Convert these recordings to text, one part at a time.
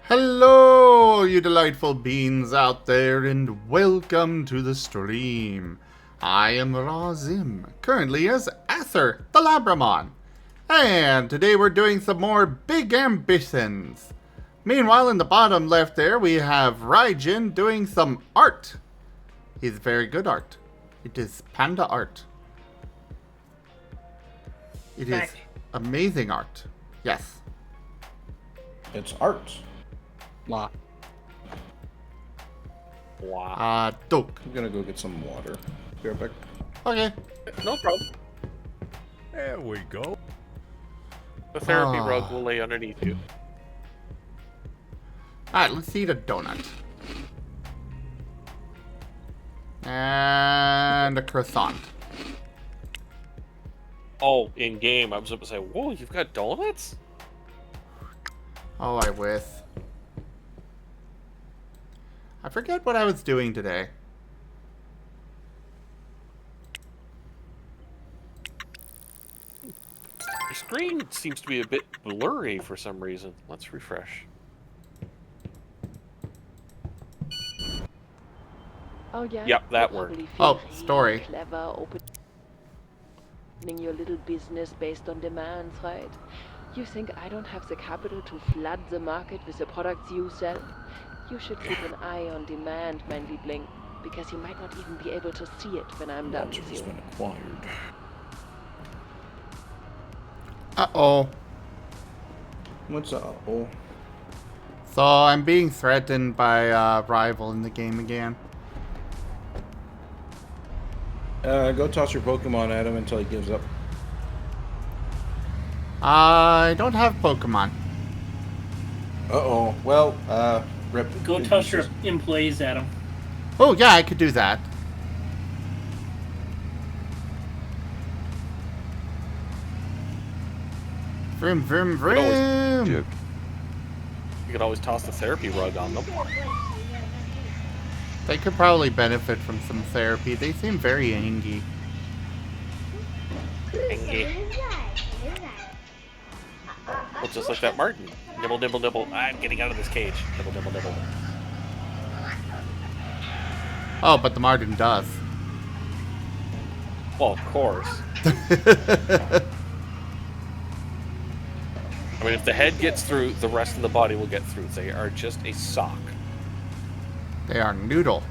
Hello, you delightful beings out there, and welcome to the stream. I am Razim, currently as Aether, the Labramon. And today we're doing some more big ambitions. Meanwhile, in the bottom left there, we have Rdyjin doing some art. He's very good art. It is panda art. It is amazing art. Yes. It's art. Blah. Dope. I'm gonna go get some water. Be right back. Okay. No problem. There we go. The therapy rug will lay underneath you. Alright, let's eat a donut. And a croissant. Oh, in game, I was about to say, whoa, you've got donuts? Oh, I wish. I forget what I was doing today. Your screen seems to be a bit blurry for some reason. Let's refresh. Oh yeah. Yep, that You worked. probably feel Oh, story. really clever opening your little business based on demands, right? You think I don't have the capital to flood the market with the products you sell? You should keep an eye on demand, mein Liebling, because you might not even be able to see it when I'm done Launcher with has you. been acquired. Uh-oh. What's up? Oh, So I'm being threatened by a rival in the game again. go toss your Pokemon at him until he gives up. I don't have Pokemon. Uh-oh. Well, rip. Go toss your employees at him. Oh, yeah, I could do that. Vroom, vroom, vroom. You could always toss the therapy rug on them. They could probably benefit from some therapy. They seem very angy. Well, just like that Marten. Nibble, nibble, nibble. I'm getting out of this cage. Nibble, nibble, nibble. Oh, but the Marten does. Well, of course. I mean, if the head gets through, the rest of the body will get through. They are just a sock. They are noodle.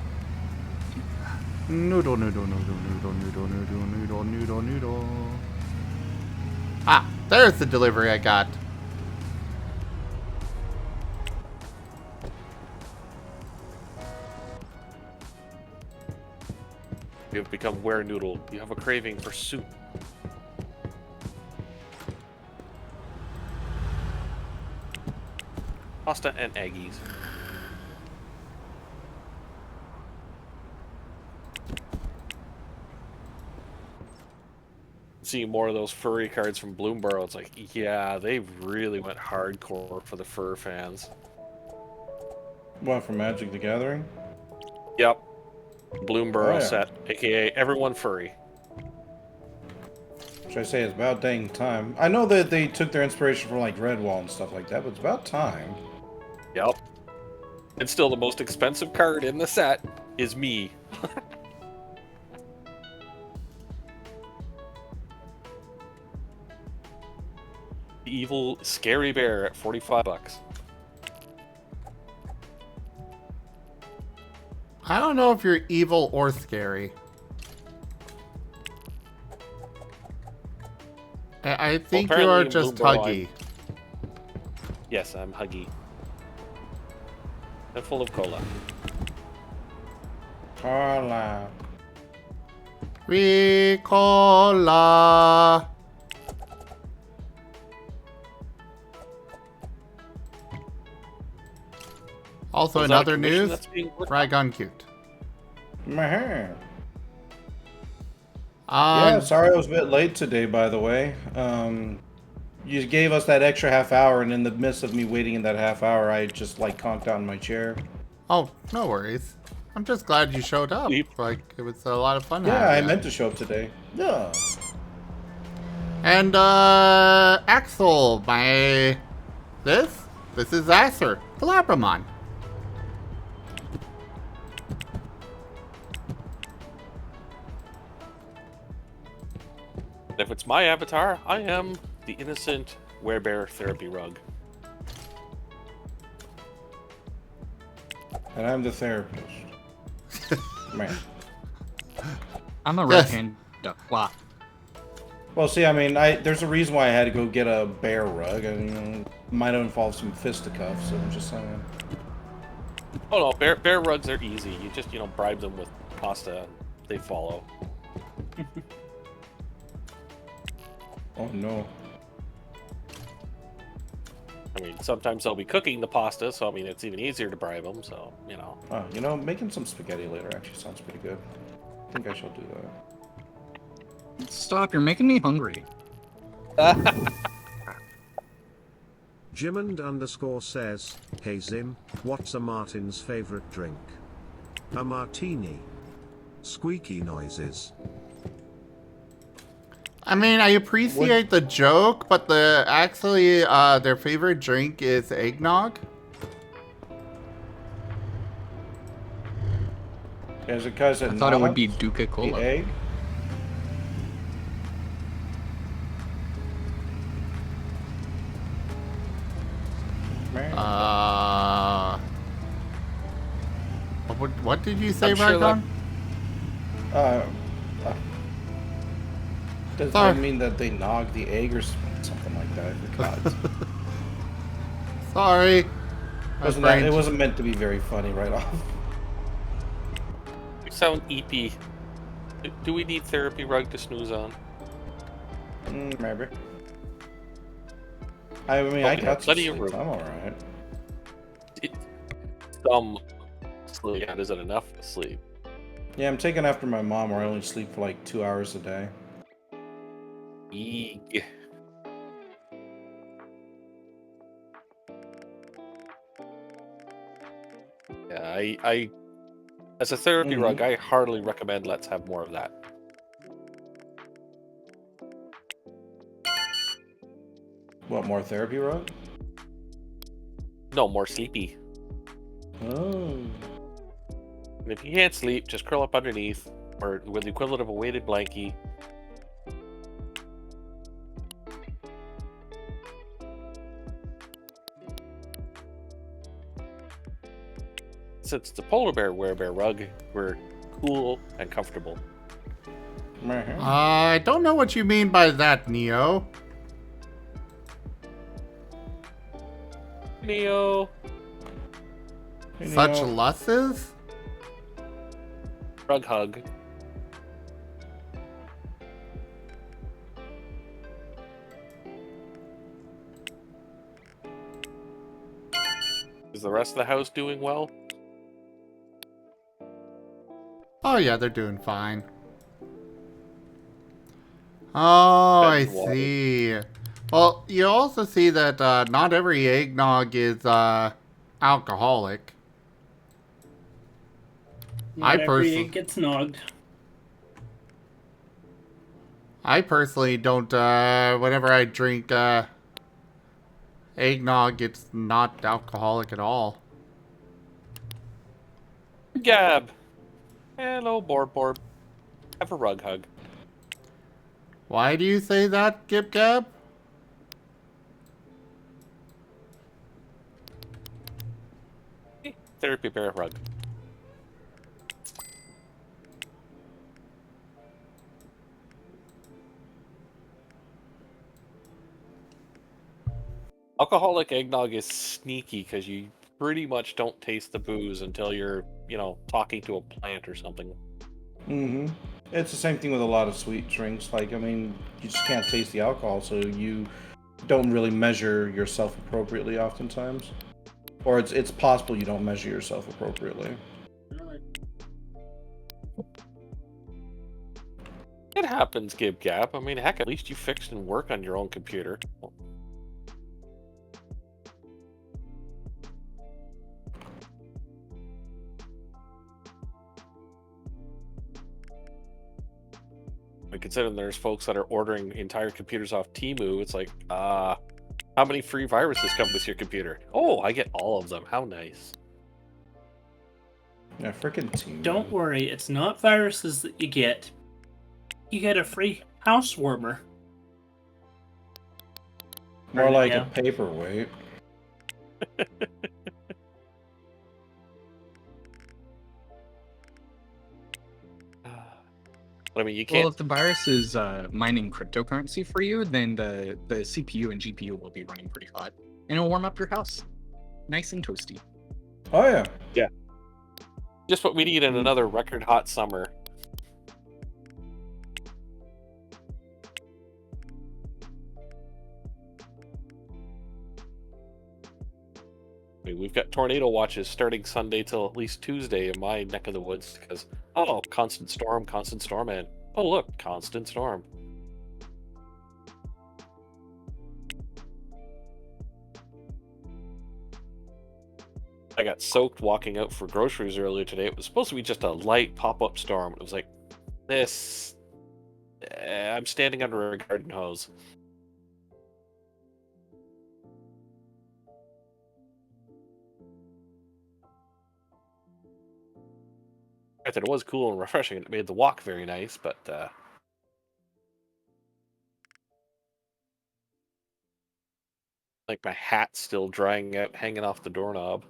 Noodle, noodle, noodle, noodle, noodle, noodle, noodle, noodle, noodle. Ah, there's the delivery I got. You have become were-noodle. You have a craving for soup. Pasta and eggies. Seeing more of those furry cards from Bloomborough, it's like, yeah, they really went hardcore for the fur fans. What, from Magic the Gathering? Yep. Bloomborough Oh, yeah. set, aka everyone furry. Should I say it's about dang time? I know that they took their inspiration from, like, Redwall and stuff like that, but it's about time. Yep. And still, the most expensive card in the set is me. The evil scary bear at $45. I don't know if you're evil or scary. I think you are apparently in just Bloomborough, Huggy. Yes, I'm Huggy. And full of cola. Carla. Ricola. Also, Was in that a other commission news, that's being worked on? Dragon Cute. Yeah, sorry I was a bit late today, by the way. You gave us that extra half hour, and in the midst of me waiting in that half hour, I just, like, conked out in my chair. Oh, no worries. I'm just glad you showed up. Like, it was a lot of fun. Yeah, I meant to show up today. Yeah. And, Axel, my... This This is Ather, the Labramon. If it's my avatar, I am the innocent werebear therapy rug. And I'm the therapist. Man. I'm a Yes. red panda. Wow. Well, see, I mean, there's a reason why I had to go get a bear rug, and might involve some fisticuffs. So I'm just saying. Oh no, bear rugs are easy. You just bribe them with pasta, and they follow. Oh no. I mean, sometimes they'll be cooking the pasta, so I mean it's even easier to bribe them. So Making some spaghetti later actually sounds pretty good. I think I shall do that. Stop, you're making me hungry. Jimond_ says, "Hey Zim, what's a Martin's favorite drink?" A martini. Squeaky noises. I mean, I appreciate the joke, but their favorite drink is eggnog. Is it because I thought it would be Duca the Cola. egg? What did you say, I'm sure Rydon? Does Sorry. that mean that they nog the egg or something like that? I forgot. Sorry. It wasn't meant to be very funny right off. You sound EP. Do we need therapy rug to snooze on? Maybe. I mean, I Okay, got some plenty of sleep. room. I'm alright. Some sleep. Yeah, is it enough sleep? Yeah, I'm taking after my mom where I only sleep for like 2 hours a day. Eeg. Yeah, I as a therapy rug, I heartily recommend let's have more of that. What, more therapy rug? No, more sleepy. Oh. And if you can't sleep, just curl up underneath, or with the equivalent of a weighted blankie. Since it's a polar bear werebear rug, we're cool and comfortable. I don't know what you mean by that, Neo. Neo, Such lusses? rug hug. Is the rest of the house doing well? Oh yeah, they're doing fine. Oh, I Fed and watered. see. Well, you also see that not every eggnog is alcoholic. Not every person- egg gets nogged. I personally don't, whenever I drink eggnog, it's not alcoholic at all. Gab. Hello, Borb. Have a rug hug. Why do you say that, Gib Gab? Therapy bear rug. Alcoholic eggnog is sneaky because you pretty much don't taste the booze until you're, talking to a plant or something. It's the same thing with a lot of sweet drinks. Like, I mean, you just can't taste the alcohol, so you don't really measure yourself appropriately oftentimes. Or it's possible you don't measure yourself appropriately. It happens, Gib Gab. I mean, heck, at least you fixed and work on your own computer. Considering there's folks that are ordering entire computers off Temu, it's like, How many free viruses come with your computer? Oh, I get all of them. How nice. Yeah, freaking team. Don't worry, it's not viruses that you get. You get a free house warmer. More like Yeah. a paperweight. But I mean, you Well, can't. if the virus is mining cryptocurrency for you, then the CPU and GPU will be running pretty hot, and it'll warm up your house, nice and toasty. Oh yeah. Just what we need in another record hot summer. I mean, we've got tornado watches starting Sunday till at least Tuesday in my neck of the woods because, oh, constant storm, and oh, look, constant storm. I got soaked walking out for groceries earlier today. It was supposed to be just a light pop-up storm. It was like, this... I'm standing under a garden hose. Granted, it was cool and refreshing, and it made the walk very nice, but like my hat's still drying out, hanging off the doorknob.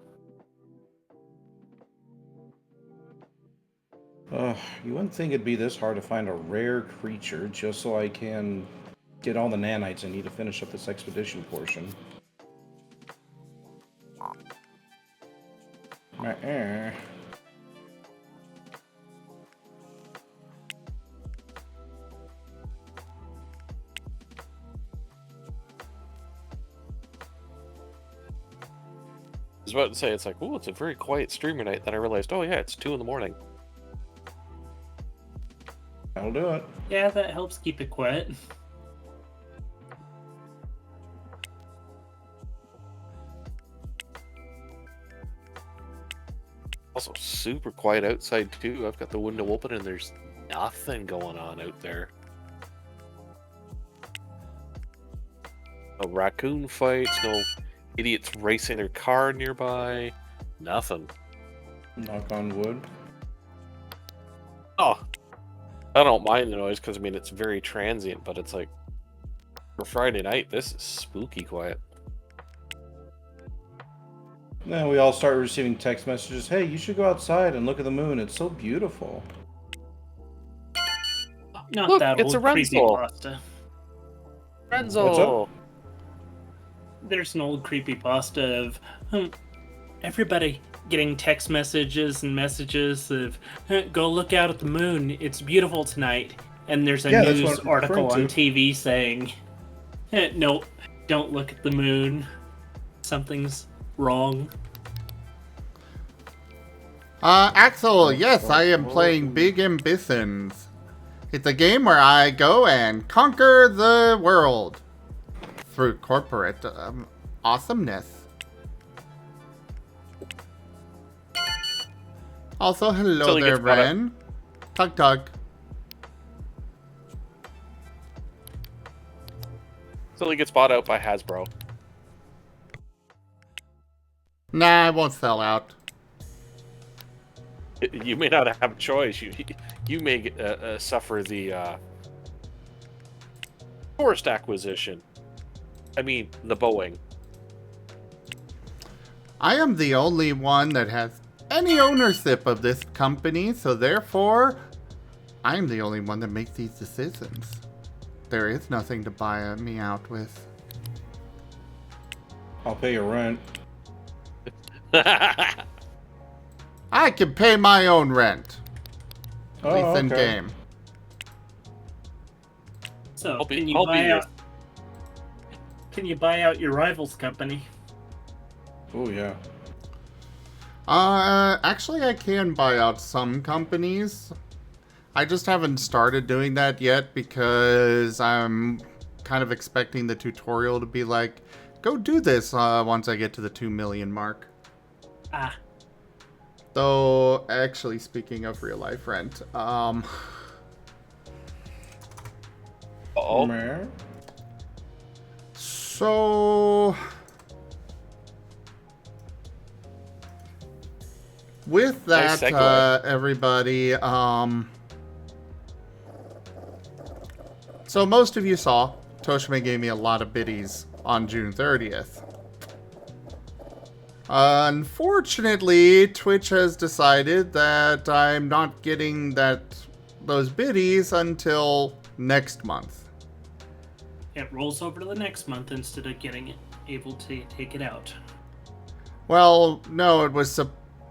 You wouldn't think it'd be this hard to find a rare creature just so I can get all the nanites I need to finish up this expedition portion. I was about to say, it's like, oh, it's a very quiet streamer night. Then I realized, oh yeah, it's 2 in the morning. That'll do it. Yeah, that helps keep it quiet. Also, super quiet outside too. I've got the window open and there's nothing going on out there. No raccoon fights, no idiots racing their car nearby. Nothing. Knock on wood. Oh, I don't mind the noise because I mean it's very transient, but it's like for Friday night, this is spooky quiet. Then we all start receiving text messages. Hey, you should go outside and look at the moon. It's so beautiful. Not Look, that it's old a Renzo. creepypasta. Renzo. What's up? There's an old creepypasta of everybody getting text messages and messages of go look out at the moon. It's beautiful tonight. And there's a Yeah, that's news what I'm article referring on to. TV saying, no, don't look at the moon. Something's wrong. Axel, yes, I am playing Big Ambitions. It's a game where I go and conquer the world through corporate awesomeness. Also, hello Till he there, gets brought up. Ren. Tug tug. Till he gets bought out by Hasbro. Nah, I won't sell out. You may not have a choice. You may suffer the forced acquisition. I mean, the Boeing. I am the only one that has any ownership of this company, so therefore, I am the only one that makes these decisions. There is nothing to buy me out with. I'll pay your rent. I can pay my own rent. At Oh, least in okay. game. So I'll be can here. you buy out your rival's company? Oh yeah. Actually, I can buy out some companies. I just haven't started doing that yet because I'm kind of expecting the tutorial to be like, go do this once I get to the 2 million mark. Ah, Though, actually, speaking of real life rent, Oh, Meh. So, with Nice that, segue. everybody, so most of you saw Toshime gave me a lot of biddies on June 30th. Unfortunately, Twitch has decided that I'm not getting those biddies until next month. It rolls over to the next month instead of getting it able to take it out. Well, no,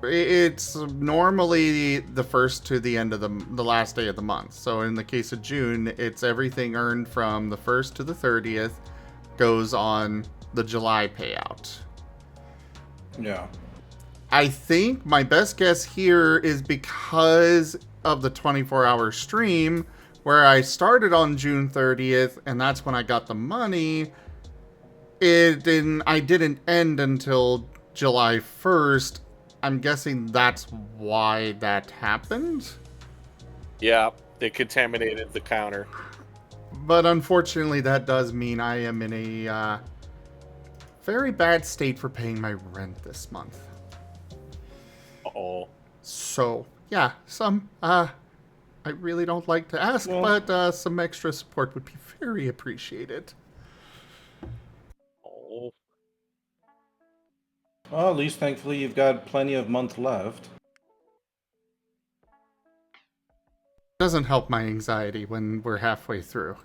it's normally the first to the end of the last day of the month. So in the case of June, it's everything earned from the 1st to the 30th goes on the July payout. Yeah. I think my best guess here is because of the 24-hour stream where I started on June 30th and that's when I got the money. I didn't end until July 1st. I'm guessing that's why that happened. Yeah, they contaminated the counter. But unfortunately, that does mean I am in a very bad state for paying my rent this month. Uh-oh. So, yeah, I really don't like to ask, Well- but some extra support would be very appreciated. Oh. Well, at least thankfully you've got plenty of month left. Doesn't help my anxiety when we're halfway through.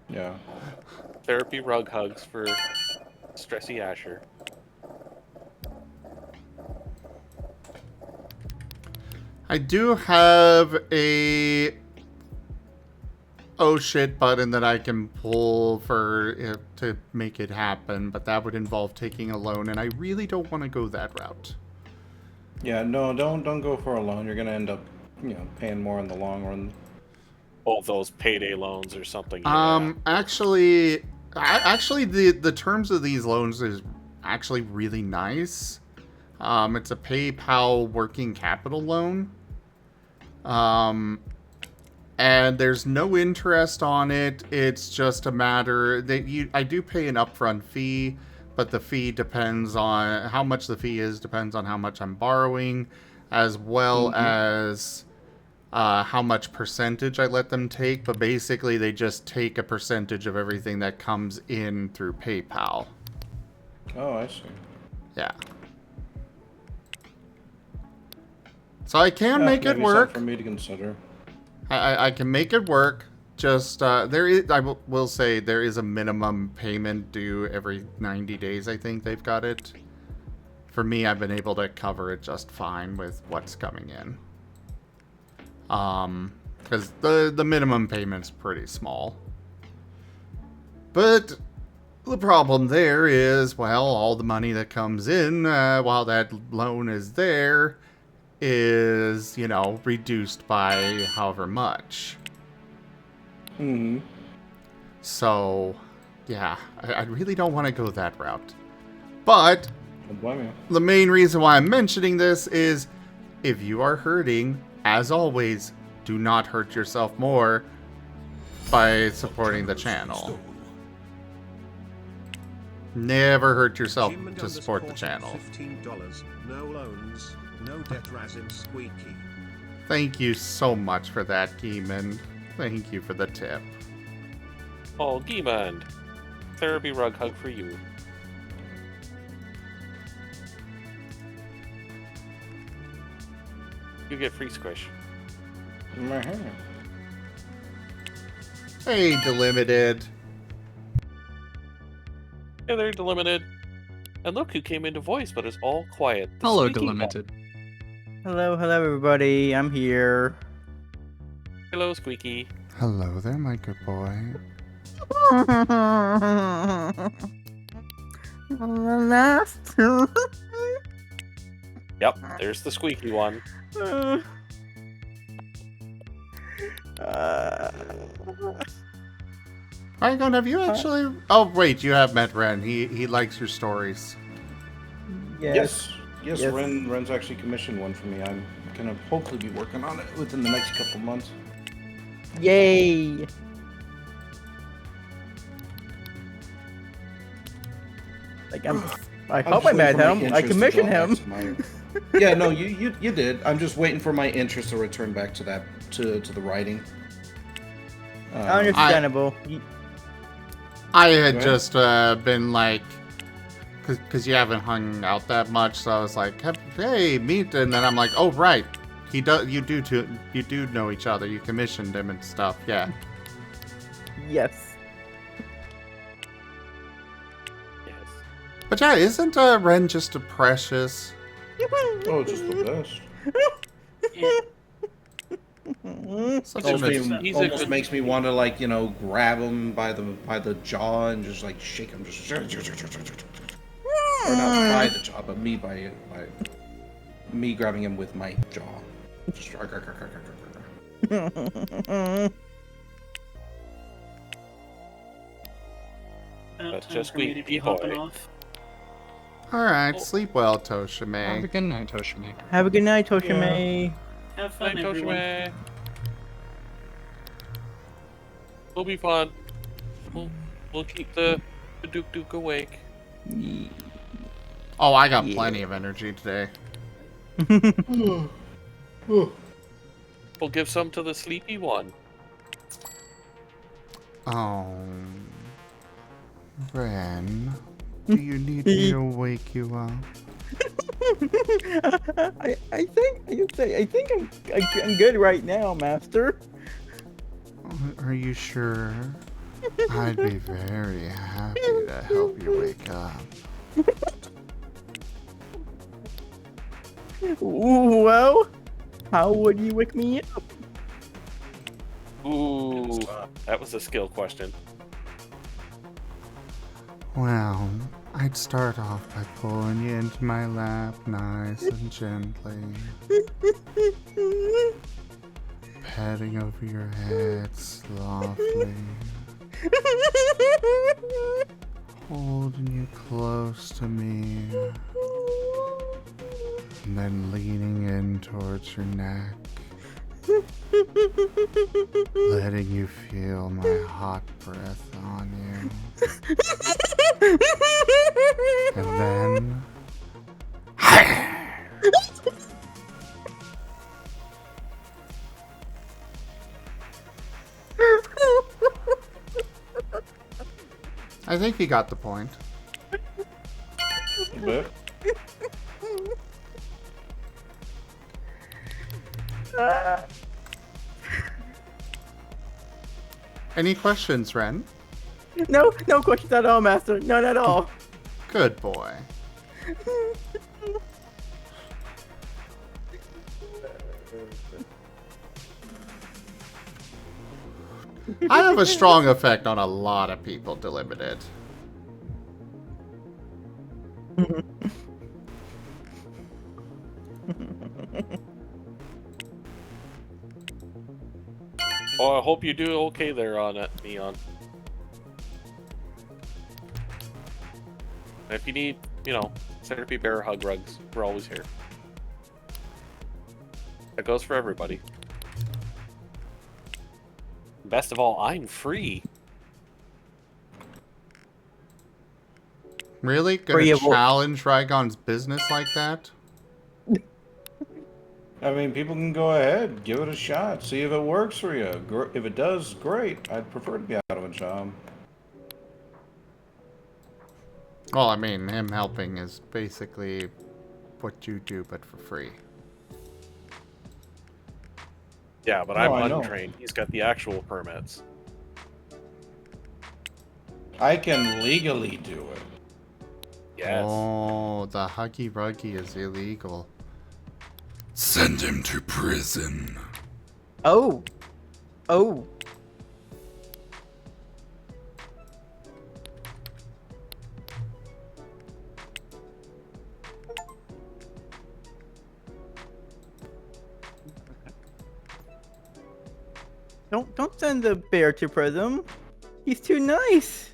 Yeah. Therapy rug hugs for Stressy Asher. I do have a oh shit button that I can pull for it to make it happen, but that would involve taking a loan, and I really don't want to go that route. Yeah, no, don't go for a loan. You're gonna end up, paying more in the long run. Oh, those payday loans or something. Yeah. Actually, the terms of these loans is actually really nice. It's a PayPal working capital loan. And there's no interest on it. It's just a matter that I do pay an upfront fee, but the fee depends on how much the fee is, depends on how much I'm borrowing, as well as how much percentage I let them take. But basically, they just take a percentage of everything that comes in through PayPal. Oh, I see. Yeah. So I can make it maybe work. something for me to consider. I can make it work. Just will say there is a minimum payment due every 90 days. I think they've got it. For me, I've been able to cover it just fine with what's coming in. Because the minimum payment's pretty small. But the problem there is, well, all the money that comes in while that loan is there is, reduced by however much. So, yeah, I really don't want to go that route. But Don't blame you. the main reason why I'm mentioning this is if you are hurting, as always, do not hurt yourself more by supporting the channel. Never hurt yourself to support the channel. $15, no loans, no debt, Razin Squeaky. Thank you so much for that, Geeman. Thank you for the tip. Oh, Giemond. Therapy rug hug for you. You get free squish. Hey, Delimited. Hey there, Delimited. And look who came into voice, but is all quiet. The Hello, squeaky one. Delimited. Hello, everybody. I'm here. Hello, Squeaky. Hello there, my good boy. Yep, there's the squeaky one. Ryan, have you actually... Oh, wait, you have met Ren. He likes your stories. Yes. Yes. Ren's actually commissioned one for me. I'm gonna hopefully be working on it within the next couple months. Yay! I I'm hope just I met waiting for my him. I interest to commissioned drop him. back to my- Yeah, no, you did. I'm just waiting for my interest to return back to that to the writing. Understandable. I Go had ahead. just been like, because you haven't hung out that much, so I was like, hey, meet, and then I'm like, oh right, you do know each other. You commissioned him and stuff, yeah. Yes. Yes. But yeah, isn't Ren just a precious? Oh, just the best. Such He's a a Almost, good- he's a almost good- makes me want to like grab him by the jaw and just like shake him, just or not by the jaw, but me by me grabbing him with my jaw. Just That's Time just for me to be squeaky hopping boy. off. Alright, sleep well, Have a Toshime. good night, Toshimi. Have a good night, Toshime. Have fun, Bye, everyone. Toshime. It'll be fun. We'll keep the Duke awake. Oh, I got Yeah. plenty of energy today. We'll give some to the sleepy one. Oh, Ren, do you need me to wake you up? I think I'm good right now, Master. Are you sure? I'd be very happy to help you wake up. Well, how would you wake me up? Ooh, that was a skill question. Well, I'd start off by pulling you into my lap nice and gently. Patting over your head softly. Holding you close to me. And then leaning in towards your neck. Letting you feel my hot breath on you. And then... I think you got the point. But Any questions, Ren? No questions at all, Master. None at all. Good boy. I have a strong effect on a lot of people, Delimited. Oh, I hope you do okay there on it, Neon. If you need, Centipede Bear hug rugs, we're always here. That goes for everybody. Best of all, I'm free. Really? Free Gonna of what? challenge Rygon's business like that? I mean, people can go ahead, give it a shot, see if it works for you. If it does, great. I'd prefer to be out of a job. Well, I mean, him helping is basically what you do, but for free. Yeah, but No, I'm I know. untrained. He's got the actual permits. I can legally do it. Yes. Oh, the Huggy Ruggy is illegal. Send him to prison. Oh. Don't send the bear to prison. He's too nice.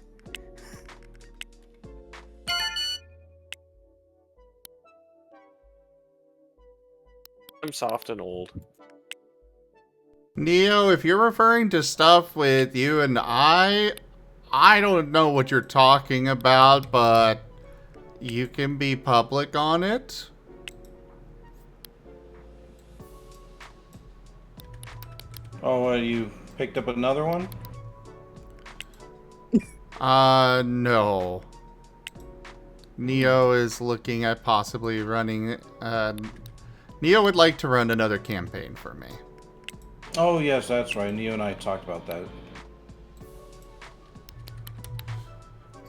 I'm soft and old. Neo, if you're referring to stuff with you and I don't know what you're talking about, but You can be public on it. Oh, you picked up another one? No. Neo is looking at possibly running, Neo would like to run another campaign for me. Oh, yes, that's right. Neo and I talked about that.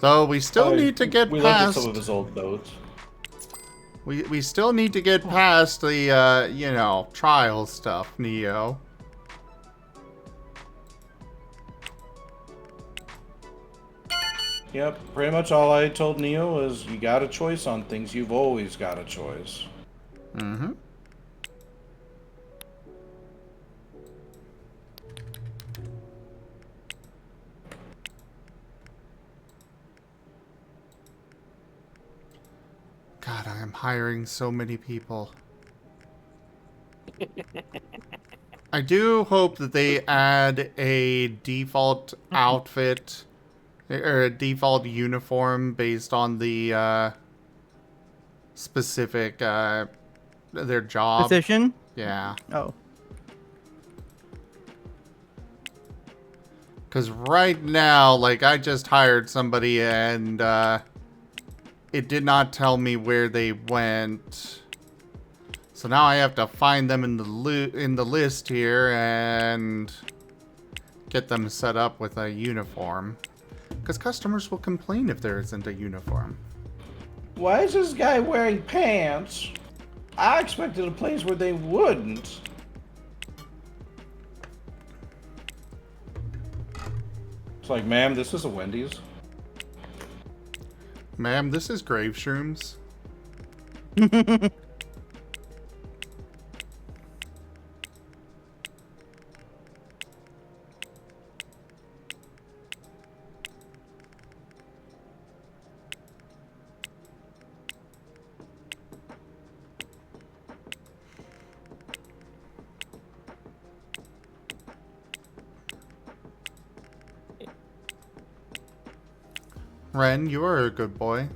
So we still need to get we looked at past... some of his old notes. We still need to get past the, you know, trial stuff, Neo. Yep, pretty much all I told Neo is you got a choice on things. You've always got a choice. Mm-hmm. God, I am hiring so many people. I do hope that they add a default outfit or a default uniform based on the specific their job. Position? Yeah. Oh. Because right now, like, I just hired somebody and it did not tell me where they went. So now I have to find them in the list here and get them set up with a uniform. Because customers will complain if there isn't a uniform. Why is this guy wearing pants? I expected a place where they wouldn't. It's like, ma'am, this is a Wendy's. Ma'am, this is grave shrooms. Ren, you are a good boy.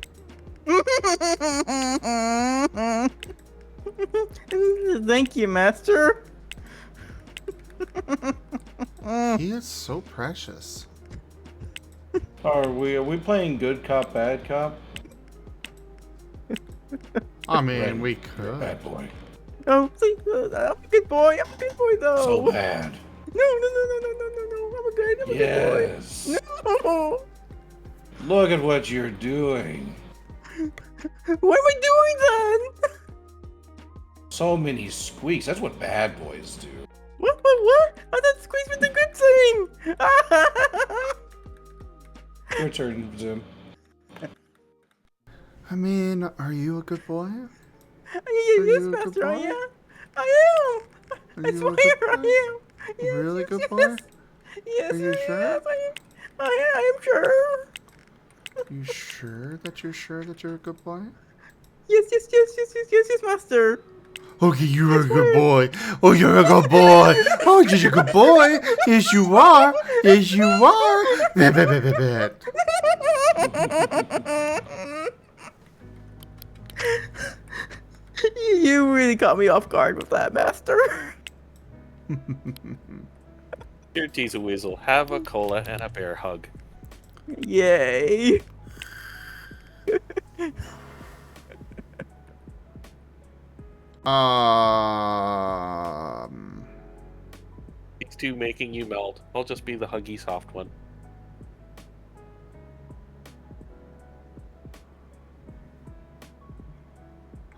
Thank you, Master. He is so precious. Are we playing good cop, bad cop? I mean, Ren, we you're a could. bad boy. Oh, please, I'm a good boy. I'm a good boy, though. So bad. No. I'm a good boy. Yes. No. Look at what you're doing. What am I doing then? So many squeaks. That's what bad boys do. What? I thought squeeze was a good thing. Your turn, Zim. I mean, are you a good boy? Yes, you a Master, good I boy? am. I am. Are I you a swear good I boy? am. Yes, Really yes, good yes. boy? Yes, Are you sure? yes, I am sure. You sure that you're a good boy? Yes, Master. Okay, you're a good boy. Oh, you're a good boy. Oh, you're a good boy. Yes, you are. Yes, you are. Bet, bet, bet, bet, bet. You really caught me off guard with that, Master. Here, Teaser Weasel, have a cola and a bear hug. Yay. These two making you melt. I'll just be the huggy soft one.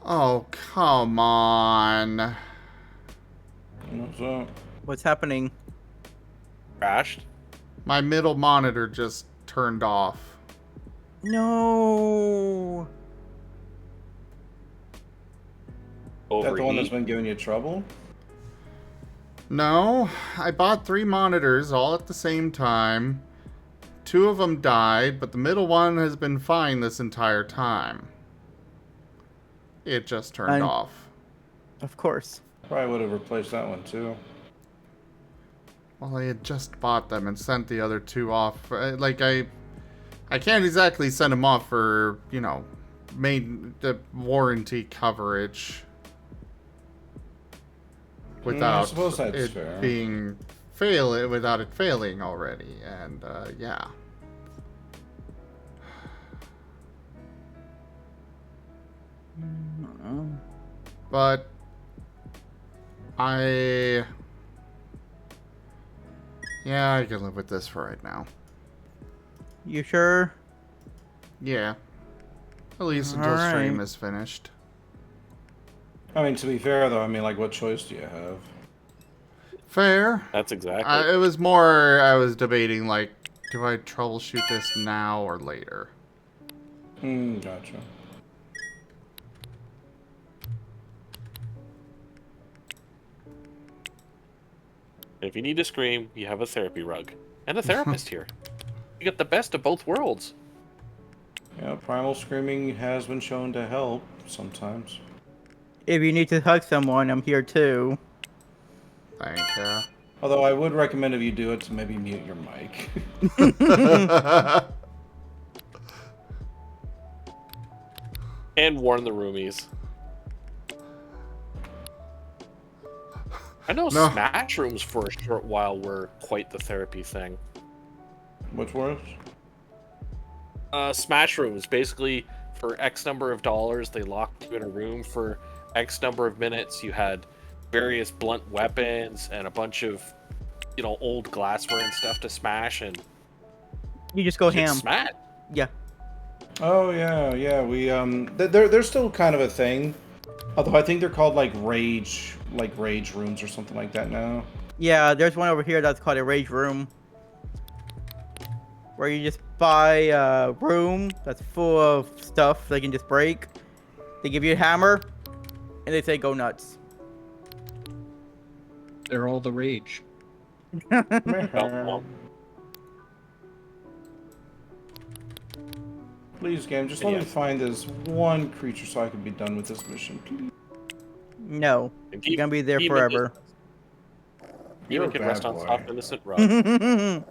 Oh, come on. What's up? What's happening? Crashed? My middle monitor just turned off. No. Is that the one that's Overheat? been giving you trouble? No, I bought 3 monitors all at the same time. 2 of them died, but the middle one has been fine this entire time. It just turned off. Of course. Probably would have replaced that one too. Well, I had just bought them and sent the other 2 off. Like, I can't exactly send them off for, you know, warranty coverage without suppose that's it fair. without it failing already, and yeah. But I can live with this for right now. You sure? Yeah. At least until Alright. stream is finished. I mean, to be fair though, I mean, like, what choice do you have? Fair. That's exactly. It was more, I was debating, like, do I troubleshoot this now or later? Gotcha. If you need to scream, you have a therapy rug. And a therapist here. You get the best of both worlds. Yeah, primal screaming has been shown to help sometimes. If you need to hug someone, I'm here too. Thank you. Although I would recommend if you do it to maybe mute your mic. And warn the roomies. I know No. Smash rooms for a short while were quite the therapy thing. Which was? Smash rooms, basically, for X number of dollars, they locked you in a room for X number of minutes. You had various blunt weapons and a bunch of, old glassware and stuff to smash, and You just go you get ham. smacked. Yeah. Oh yeah. We they're still kind of a thing. Although I think they're called like rage rooms or something like that now. Yeah, there's one over here that's called a rage room. Where you just buy a room that's full of stuff they can just break. They give you a hammer, and they say go nuts. They're all the rage. Well, Please, game, just let me find this one creature so I can be done with this mission, please. No, and you're gonna be there demon forever. You're Demon a can bad rest on boy. soft, innocent rug.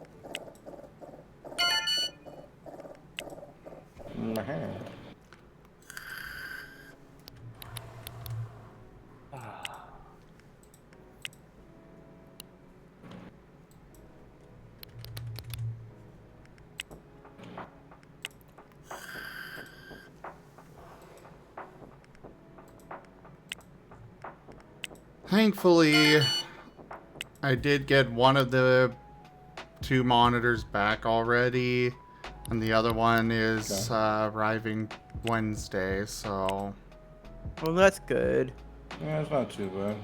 Thankfully, I did get one of the 2 monitors back already, and the other one is arriving Wednesday, so... Well, that's good. Yeah, it's not too bad.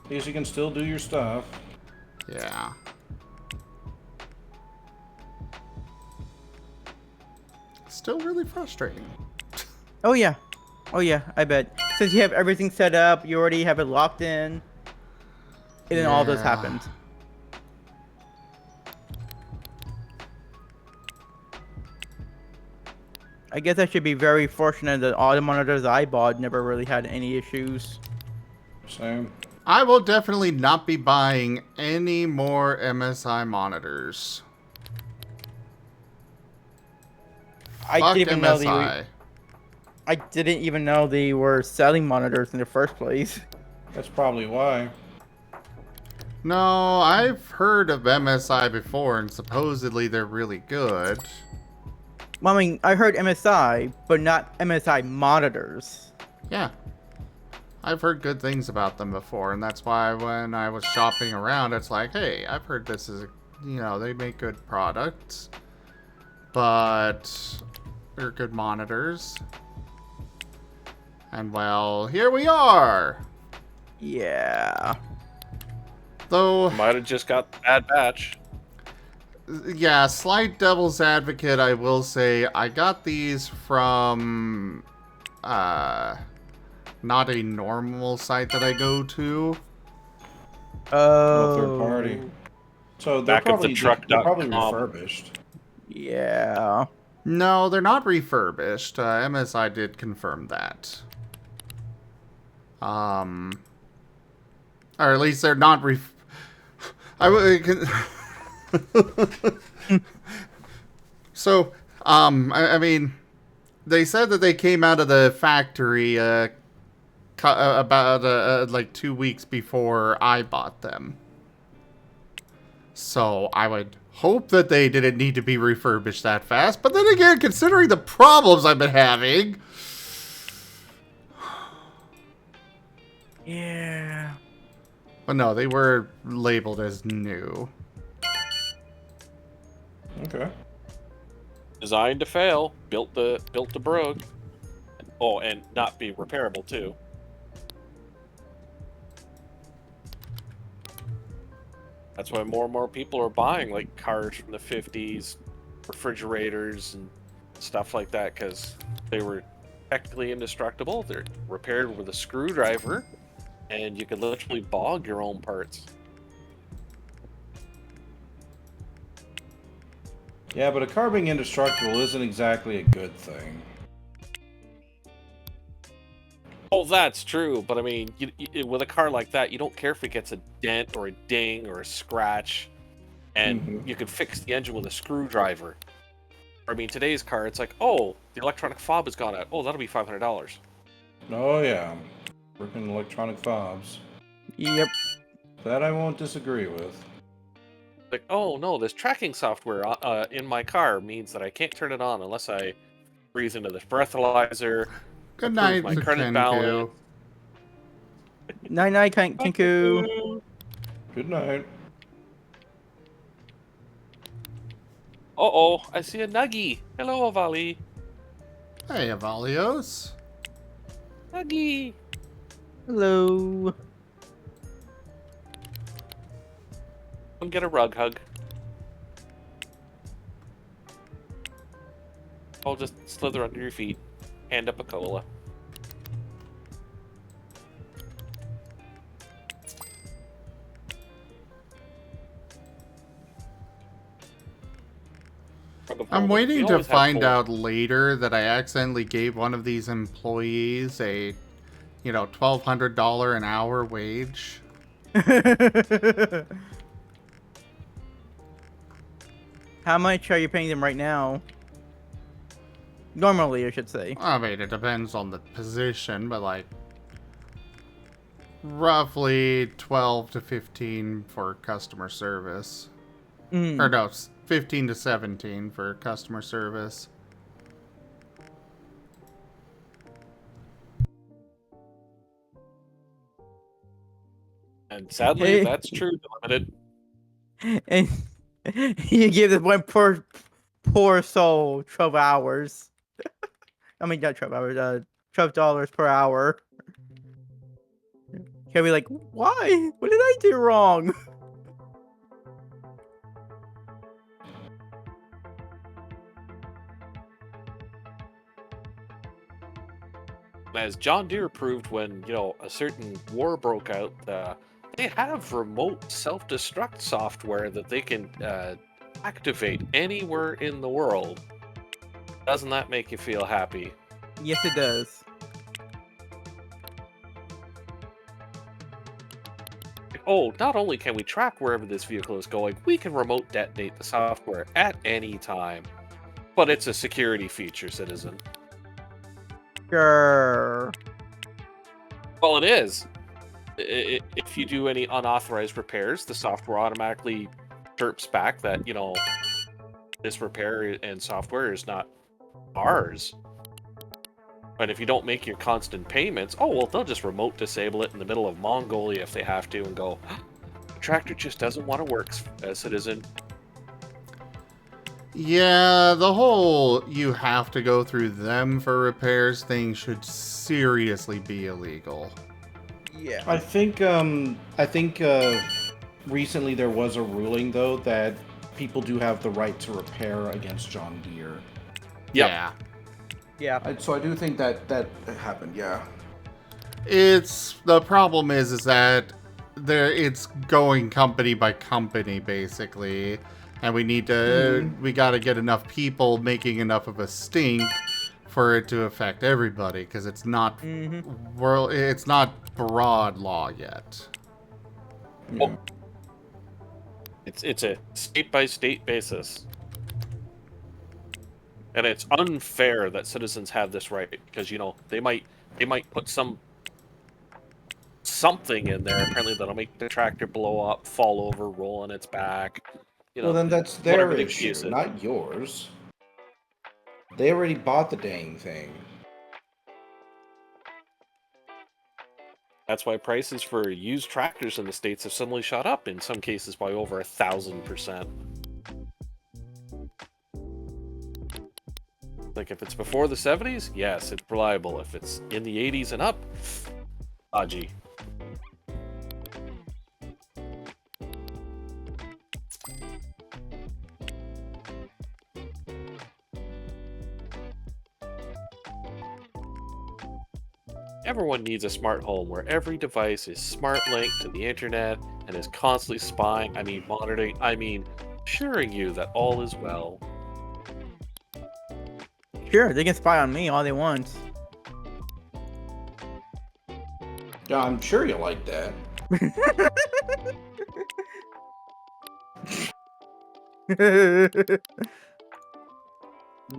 At least you can still do your stuff. Yeah. Still really frustrating. Oh yeah. Oh yeah, I bet. Since you have everything set up, you already have it locked in. And then all this Yeah. happened. I guess I should be very fortunate that all the monitors I bought never really had any issues. Same. I will definitely not be buying any more MSI monitors. I Fuck didn't even know MSI. I didn't even know they were selling monitors in the first place. That's probably why. No, I've heard of MSI before, and supposedly they're really good. Well, I mean, I heard MSI, but not MSI monitors. Yeah. I've heard good things about them before, and that's why when I was shopping around, it's like, hey, I've heard this is, they make good products, but they're good monitors. And well, here we are! Yeah. Though, Might have just got the bad batch. yeah, slight devil's advocate, I will say, I got these from, not a normal site that I go to. Oh. Third party. So they're Back of the they're probably truck.com. refurbished. Yeah. No, they're not refurbished. MSI did confirm that. Or at least they're not So, I mean, they said that they came out of the factory about like 2 weeks before I bought them. So I would hope that they didn't need to be refurbished that fast. But then again, considering the problems I've been having... Yeah. But no, they were labeled as new. Okay. Designed to fail, built to brogue. Oh, and not be repairable too. That's why more and more people are buying like cars from the 50s, refrigerators and stuff like that, because they were technically indestructible. They're repaired with a screwdriver, and you could literally bog your own parts. Yeah, but a car being indestructible isn't exactly a good thing. Oh, that's true, but I mean, with a car like that, you don't care if it gets a dent or a ding or a scratch, and you could fix the engine with a screwdriver. I mean, today's car, it's like, oh, the electronic fob has gone out. Oh, that'll be $500. Oh yeah, freaking electronic fobs. Yep. That I won't disagree with. Like, oh no, this tracking software in my car means that I can't turn it on unless I breathe into the breathalyzer. Good night, my credit balance. Night night, Kinku. Good night. Uh-oh, I see a Nuggy. Hello, Avali. Hey, Avalios. Nuggy. Hello. Come get a rug hug. I'll just slither under your feet. Hand up a cola. I'm waiting to find out later that I accidentally gave one of these employees a, $1,200 an hour wage. How much are you paying them right now? Normally, I should say. I mean, it depends on the position, but like roughly 12 to 15 for customer service. Or no, 15 to 17 for customer service. And sadly, that's true, Limited. And you give this one poor soul 12 hours. I mean, not 12 hours, $12 per hour. He'll be like, why? What did I do wrong? As John Deere proved when, a certain war broke out, they have remote self-destruct software that they can activate anywhere in the world. Doesn't that make you feel happy? Yes, it does. Oh, not only can we track wherever this vehicle is going, we can remote detonate the software at any time. But it's a security feature, citizen. Sure. Well, it is. If you do any unauthorized repairs, the software automatically chirps back that, this repair and software is not ours. But if you don't make your constant payments, they'll just remote disable it in the middle of Mongolia if they have to and go, the tractor just doesn't want to work, citizen. Yeah, the whole you have to go through them for repairs thing should seriously be illegal. Yeah. I think recently there was a ruling though that people do have the right to repair against John Deere. Yeah. Yeah. So I do think that happened. Yeah. The problem is that it's going company by company basically, and we gotta get enough people making enough of a stink for it to affect everybody, because it's not it's not broad law yet. Yeah. It's a state by state basis. And it's unfair that citizens have this right because they might put something in there apparently that'll make the tractor blow up, fall over, roll on its back. Well, then that's whatever their the issue, excuse is. not yours. They already bought the dang thing. That's why prices for used tractors in the States have suddenly shot up, in some cases by over 1,000%. Like, if it's before the 70s, yes, it's reliable. If it's in the 80s and up, dodgy. Everyone needs a smart home where every device is smart linked to the internet and is constantly spying, monitoring, assuring you that all is well. Sure, they can spy on me all they want. Yeah, I'm sure you like that.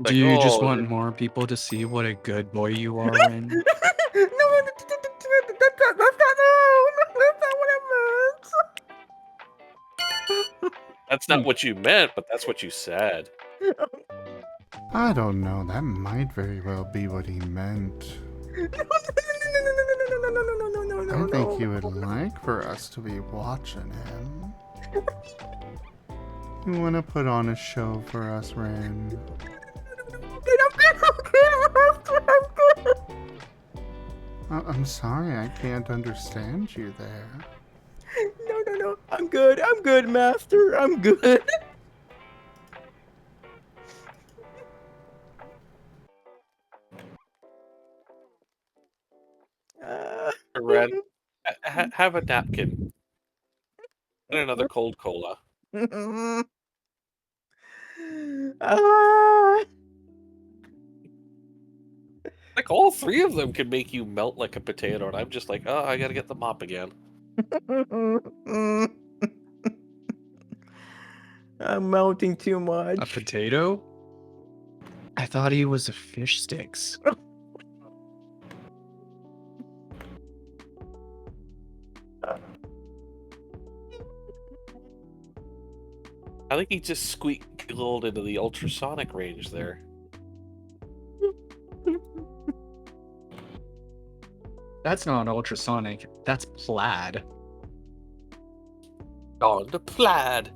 Do you just oh, want more people to see what a good boy you are, Ren? No, that's not what I That's not what you meant, but that's what you said. meant. I don't know. That might very well be what he meant. I think he would like for us to be watching him. You want to put on a show for us, Ren? I'm sorry, I can't understand you there. No. I'm good, Master. I'm good. Red, have a napkin. And another cold cola. Like, all three of them can make you melt like a potato, and I'm just like, oh, I gotta get the mop again. I'm melting too much. A potato? I thought he was a fish sticks. I think he just squeaked into the ultrasonic range there. That's not ultrasonic. That's plaid. On the plaid.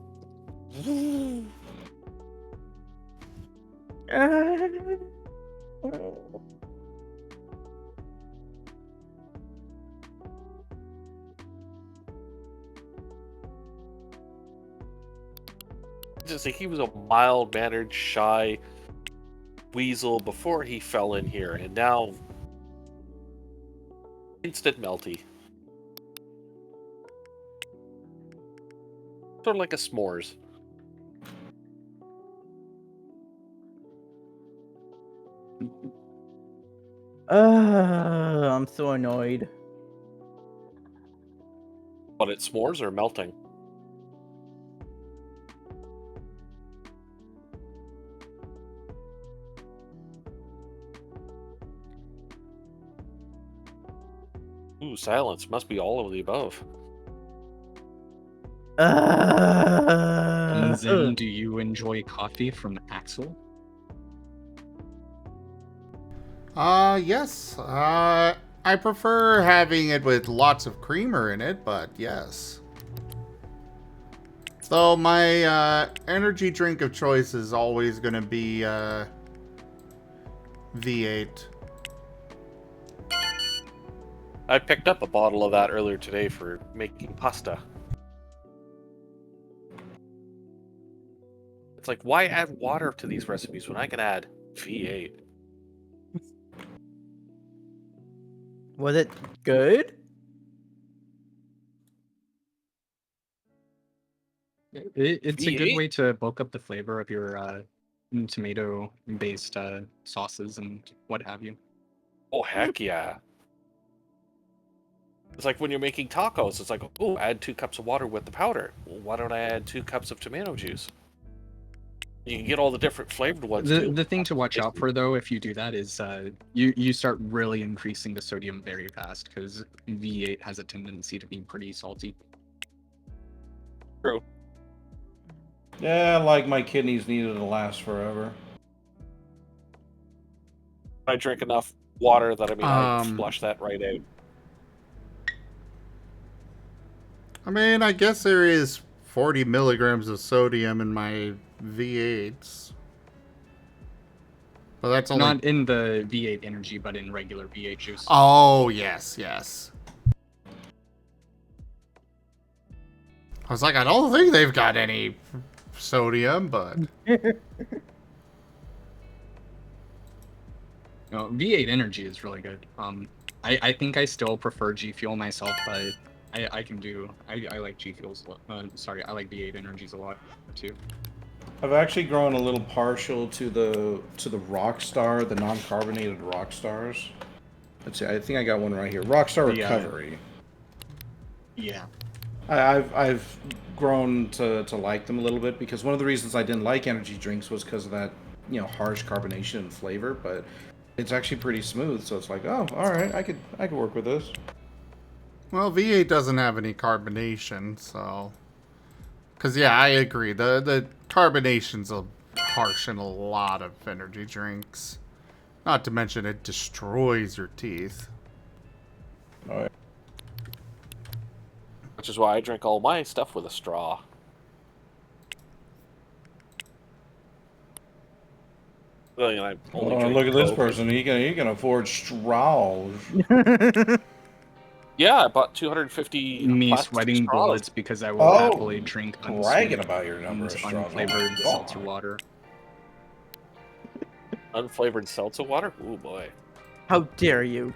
Just like he was a mild-mannered, shy weasel before he fell in here, and now instant melty. Sort of like a s'mores. I'm so annoyed. But it's s'mores or melting? Ooh, silence. Must be all of the above. Zen, do you enjoy coffee from Axel? Yes. I prefer having it with lots of creamer in it, but yes. Though my energy drink of choice is always gonna be V8. I picked up a bottle of that earlier today for making pasta. It's like, why add water to these recipes when I can add V8? Was it good? It's a good V8? way to bulk up the flavor of your tomato-based sauces and what have you. Oh, heck yeah. It's like when you're making tacos, it's like, oh, add 2 cups of water with the powder. Well, why don't I add 2 cups of tomato juice? You can get all the different flavored ones The too. the thing to watch out for though, if you do that, is you start really increasing the sodium very fast because V8 has a tendency to be pretty salty. True. Yeah, like my kidneys needed to last forever. I drink enough water that I Um, flush that right out. I mean, I guess there is 40 milligrams of sodium in my V8s. But that's only... Not in the V8 energy, but in regular V8 juice. Oh, yes, yes. I was like, I don't think they've got any sodium, but... No, V8 energy is really good. I think I still prefer G Fuel myself, but I like G Fuels. Sorry, I like V8 energies a lot too. I've actually grown a little partial to the Rockstar, the non-carbonated Rockstars. Let's see, I think I got one right here. Rockstar Yeah. Recovery. Yeah. I've grown to like them a little bit because one of the reasons I didn't like energy drinks was because of that, you know, harsh carbonation and flavor, but it's actually pretty smooth, so it's like, oh, all right, I could work with this. Well, V8 doesn't have any carbonation, so... Because, yeah, I agree. The carbonation's harsh in a lot of energy drinks. Not to mention it destroys your teeth. All right. Which is why I drink all my stuff with a straw. Well, you know, I only Oh, drink look at this Coke. person. He can afford straws. Yeah, I bought 250 Me plastic sweating straws. bullets because I will Oh, happily drink bragging unsweet about your number and of straws. unflavored Oh my seltzer God. water. Unflavored seltzer water? Ooh, boy. How dare you?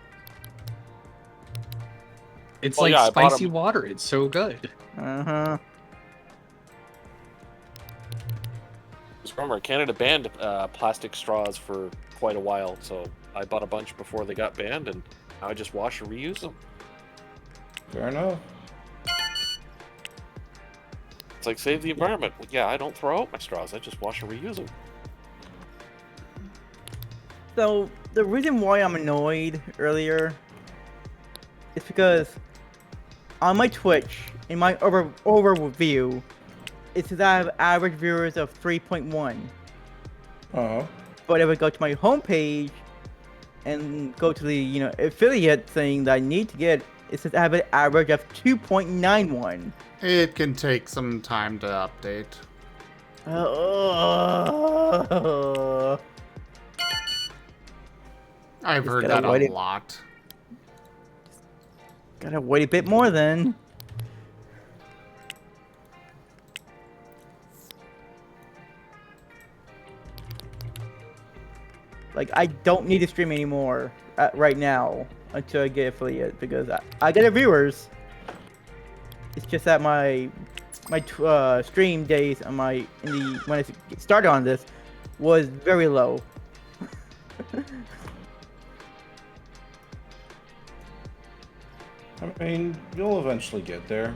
It's Well, like yeah, I bought spicy 'em- water. It's so good. Uh-huh. Just remember, Canada banned plastic straws for quite a while, so I bought a bunch before they got banned, and now I just wash and reuse them. Fair enough. It's like, save the environment. Well, yeah, I don't throw out my straws. I just wash and reuse them. So the reason why I'm annoyed earlier is because on my Twitch, in my overview, it says I have average viewers of 3.1. Uh-huh. But if I go to my homepage and go to the affiliate thing that I need to get, it says I have an average of 2.91. It can take some time to update. I've Just heard gotta that a wait it- lot. Gotta wait a bit more then. Like, I don't need to stream anymore right now until I get affiliate because I get viewers. It's just that my stream days on when I started on this was very low. I mean, you'll eventually get there.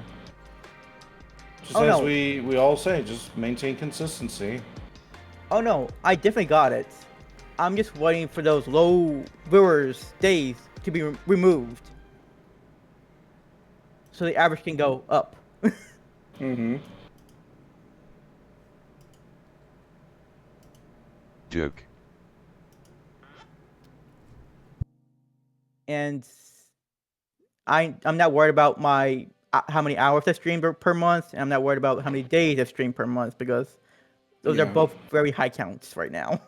Just Oh, as no. we all say, just maintain consistency. Oh no, I definitely got it. I'm just waiting for those low viewers days to be removed. So the average can go up. Mm-hmm. Joke. And I'm not worried about my how many hours I stream per month, and I'm not worried about how many days I stream per month because those are Yeah. both very high counts right now.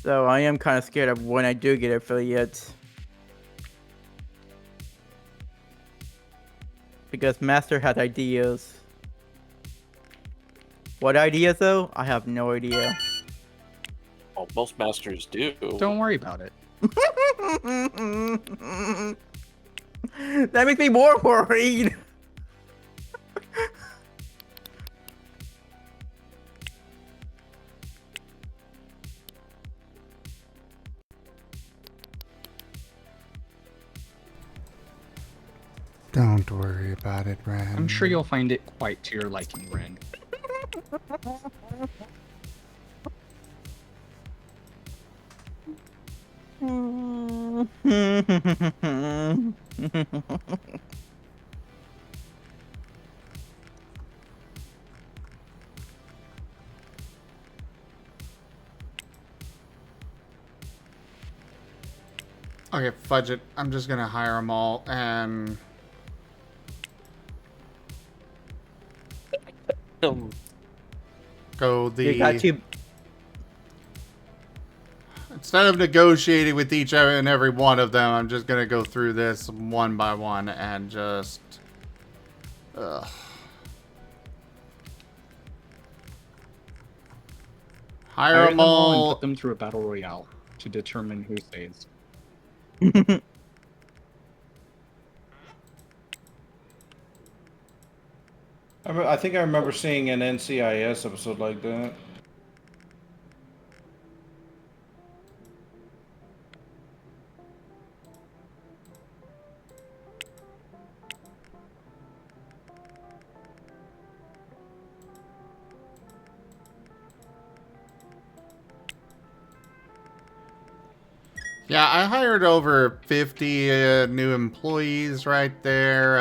So I am kind of scared of when I do get affiliates. Because Master has ideas. What ideas though? I have no idea. Well, most masters do. Don't worry about it. That makes me more worried. Don't worry about it, Ren. I'm sure you'll find it quite to your liking, Ren. Okay, fudge it. I'm just gonna hire them all and... go the... You got to. Instead of negotiating with each and every one of them, I'm just gonna go through this one by one and just... Ugh. Hire them all all. and put them through a battle royale to determine who stays. I think I remember seeing an NCIS episode like that. Yeah, I hired over 50 new employees right there.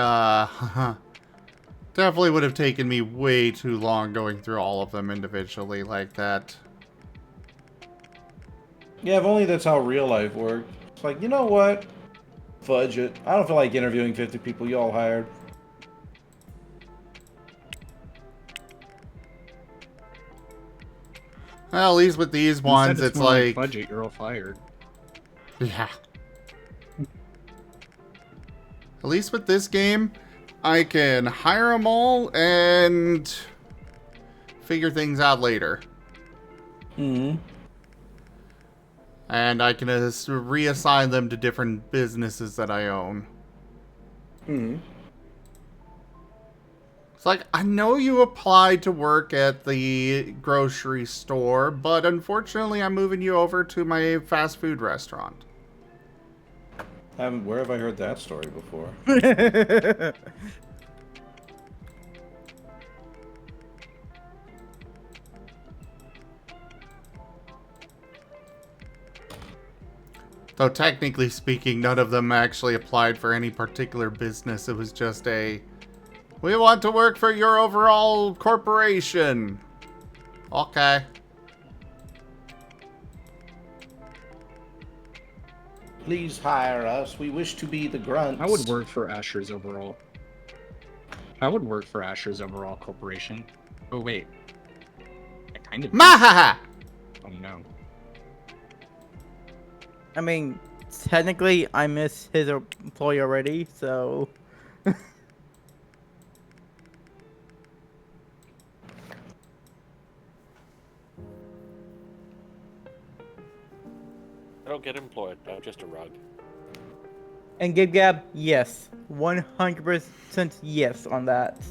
Definitely would have taken me way too long going through all of them individually like that. Yeah, if only that's how real life worked. It's like, you know what? Fudge it. I don't feel like interviewing 50 people you all hired. Well, at least with these ones, Instead, it's more like... budget, you're all fired. Yeah. At least with this game, I can hire them all and figure things out later. Mm-hmm. And I can reassign them to different businesses that I own. Mm-hmm. It's like, I know you applied to work at the grocery store, but unfortunately I'm moving you over to my fast food restaurant. Where have I heard that story before? Though technically speaking, none of them actually applied for any particular business. It was just a, we want to work for your overall corporation. Okay. Please hire us. We wish to be the grunts. I would work for Asher's overall. I would work for Asher's overall corporation. Oh wait, I kind of. Mahaha! Oh no. I mean, technically, I miss his employee already, so. I don't get employed. I'm just a rug. And Gib Gab, yes. 100% yes on that.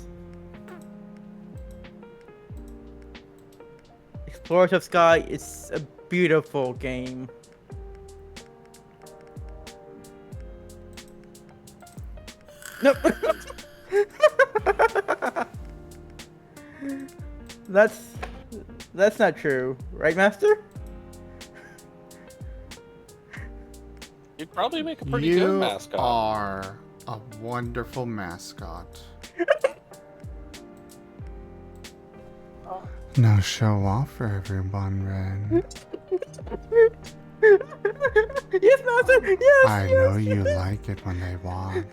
Explorers of Sky is a beautiful game. Nope. That's not true, right, Master? You'd probably make a pretty You good mascot. are a wonderful mascot. Now show off for everyone, Ren. Yes, Master. Yes. I know you like it when they watch.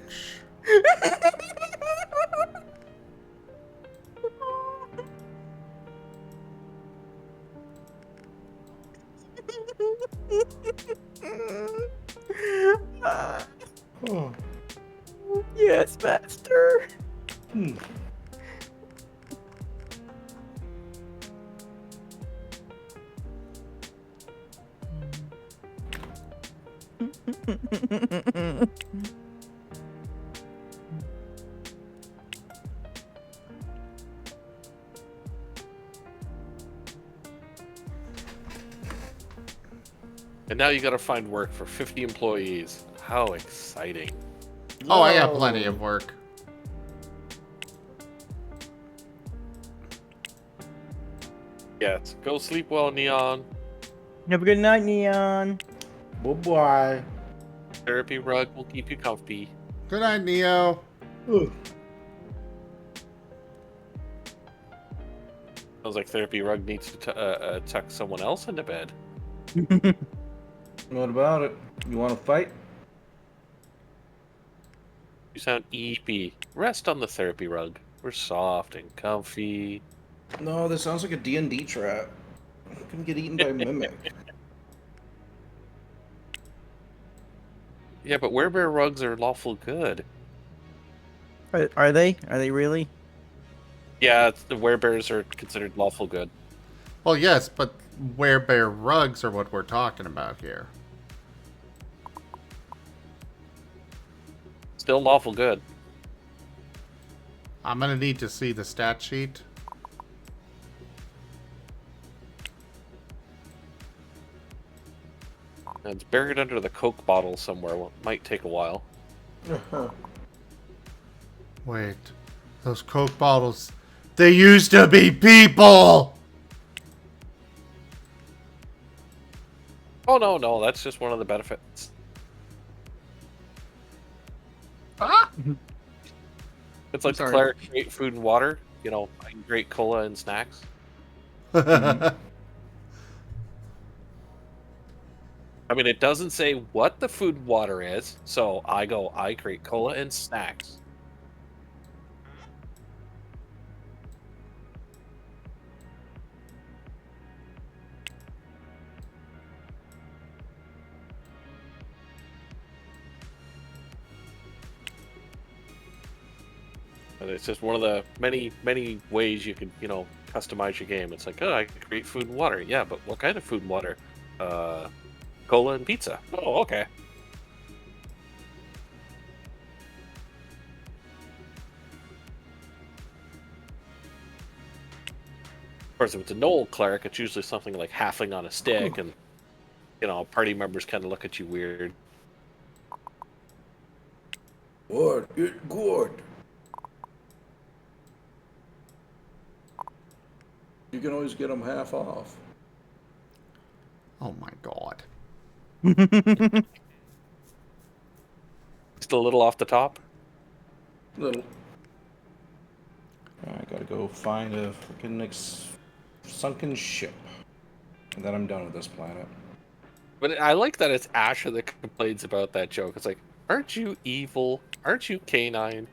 Oh. Yes, Master. Hmm. And now you gotta find work for 50 employees. How exciting. Oh, I got plenty of work. Yes, go sleep well, Neon. Have a good night, Neon. Bye-bye. Therapy rug will keep you comfy. Good night, Neo. Sounds like therapy rug needs to tuck someone else into bed. What about it? You want to fight? You sound eepy. Rest on the therapy rug. We're soft and comfy. No, this sounds like a D&D trap. I'm gonna get eaten by a mimic. Yeah, but werebear rugs are lawful good. Are they? Are they really? Yeah, the werebears are considered lawful good. Well, yes, but werebear rugs are what we're talking about here. Still lawful good. I'm gonna need to see the stat sheet. And it's buried under the Coke bottle somewhere. Well, it might take a while. Wait, those Coke bottles, they used to be people! Oh, no, that's just one of the benefits. Ah! It's like sorry. Claire great food and water, you know, great cola and snacks. I mean, it doesn't say what the food and water is, so I create cola and snacks. And it's just one of the many ways you can, you know, customize your game. It's like, oh, I can create food and water. Yeah, but what kind of food and water? Cola and pizza. Oh, okay. Of course, if it's a Knoll cleric, it's usually something like halfling on a stick, and, you know, party members kind of look at you weird. What? It good. You can always get them half off. Oh my god. Just a little off the top. Little. I gotta go find a freaking sunken ship. And then I'm done with this planet. But I like that it's Asher that complains about that joke. It's like, aren't you evil? Aren't you canine?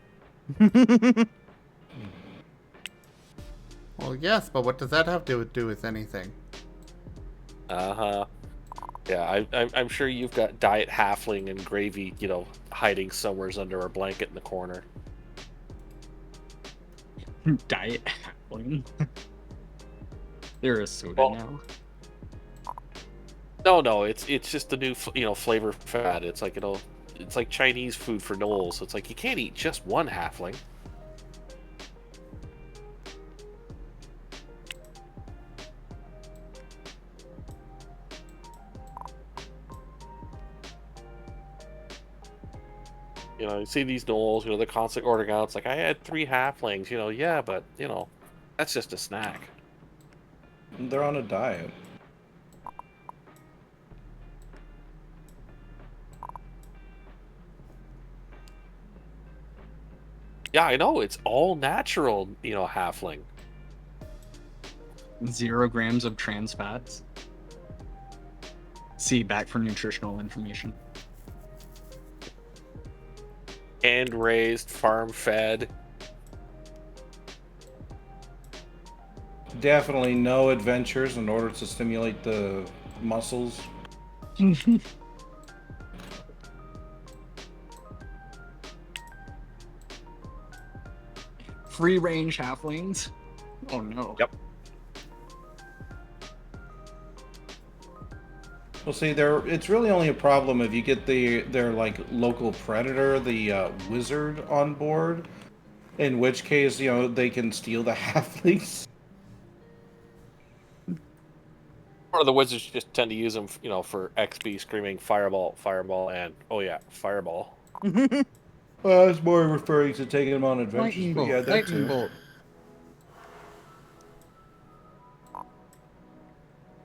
Well, yes, but what does that have to do with anything? Uh-huh. Yeah, I'm sure you've got diet halfling and gravy, you know, hiding somewhere under a blanket in the corner. Diet halfling. They're a soda now. No, it's just the new, you know, flavor fad. It's like, you know, it's like Chinese food for gnolls. It's like you can't eat just one halfling. You know, you see these gnolls, you know, they're constantly ordering out. It's like, I had 3 halflings, you know, yeah, but, you know, that's just a snack. They're on a diet. Yeah, I know, it's all natural, you know, halfling. 0 grams of trans fats. See back for nutritional information. Hand-raised, farm-fed. Definitely no adventures in order to stimulate the muscles. Free range halflings. Oh no. Yep. Well, see, it's really only a problem if you get their like local predator, the wizard, on board. In which case, they can steal the halflings. Or the wizards just tend to use them, for XP screaming fireball, fireball, and oh yeah, fireball. I was more referring to taking them on adventures, Lightning but bolt, yeah, that lightning too. bolt.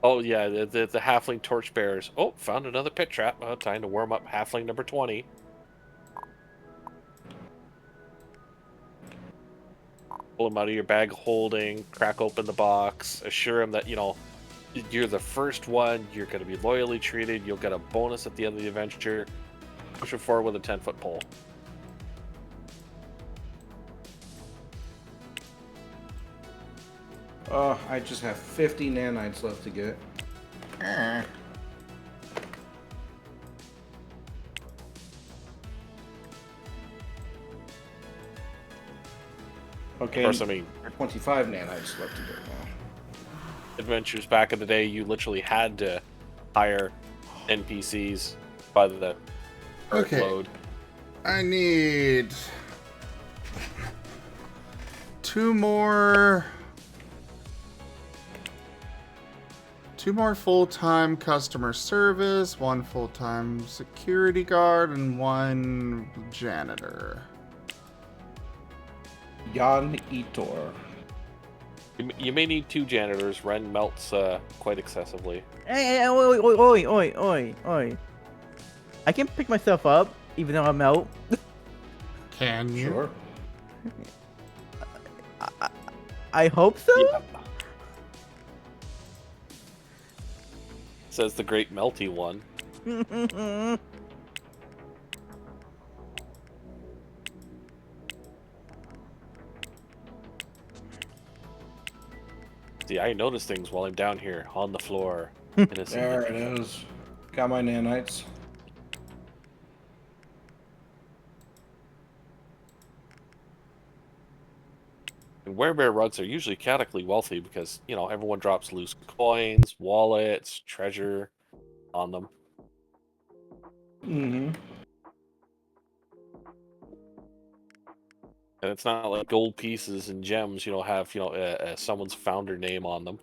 Oh yeah, the halfling torchbearers. Oh, found another pit trap. Time to warm up halfling number 20. Pull him out of your bag of holding, crack open the box, assure him that, you're the first one, you're going to be loyally treated, you'll get a bonus at the end of the adventure. Push him forward with a 10-foot pole. Oh, I just have 50 nanites left to get. Okay. Of course, I mean, 25 nanites left to get now. adventures back in the day, you literally had to hire NPCs by the Okay. load. I need 2 more full-time customer service, 1 full-time security guard, and 1 janitor. Jan Itor. You may need 2 janitors. Ren melts quite excessively. Hey, oi. I can pick myself up, even though I'm out. Can you? Sure. I hope so? Yeah. Says the great melty one. See, I notice things while I'm down here on the floor. There it is. Got my nanites. And werebear rugs are usually chaotically wealthy because, everyone drops loose coins, wallets, treasure on them. Mm-hmm. And it's not like gold pieces and gems, have, someone's founder name on them.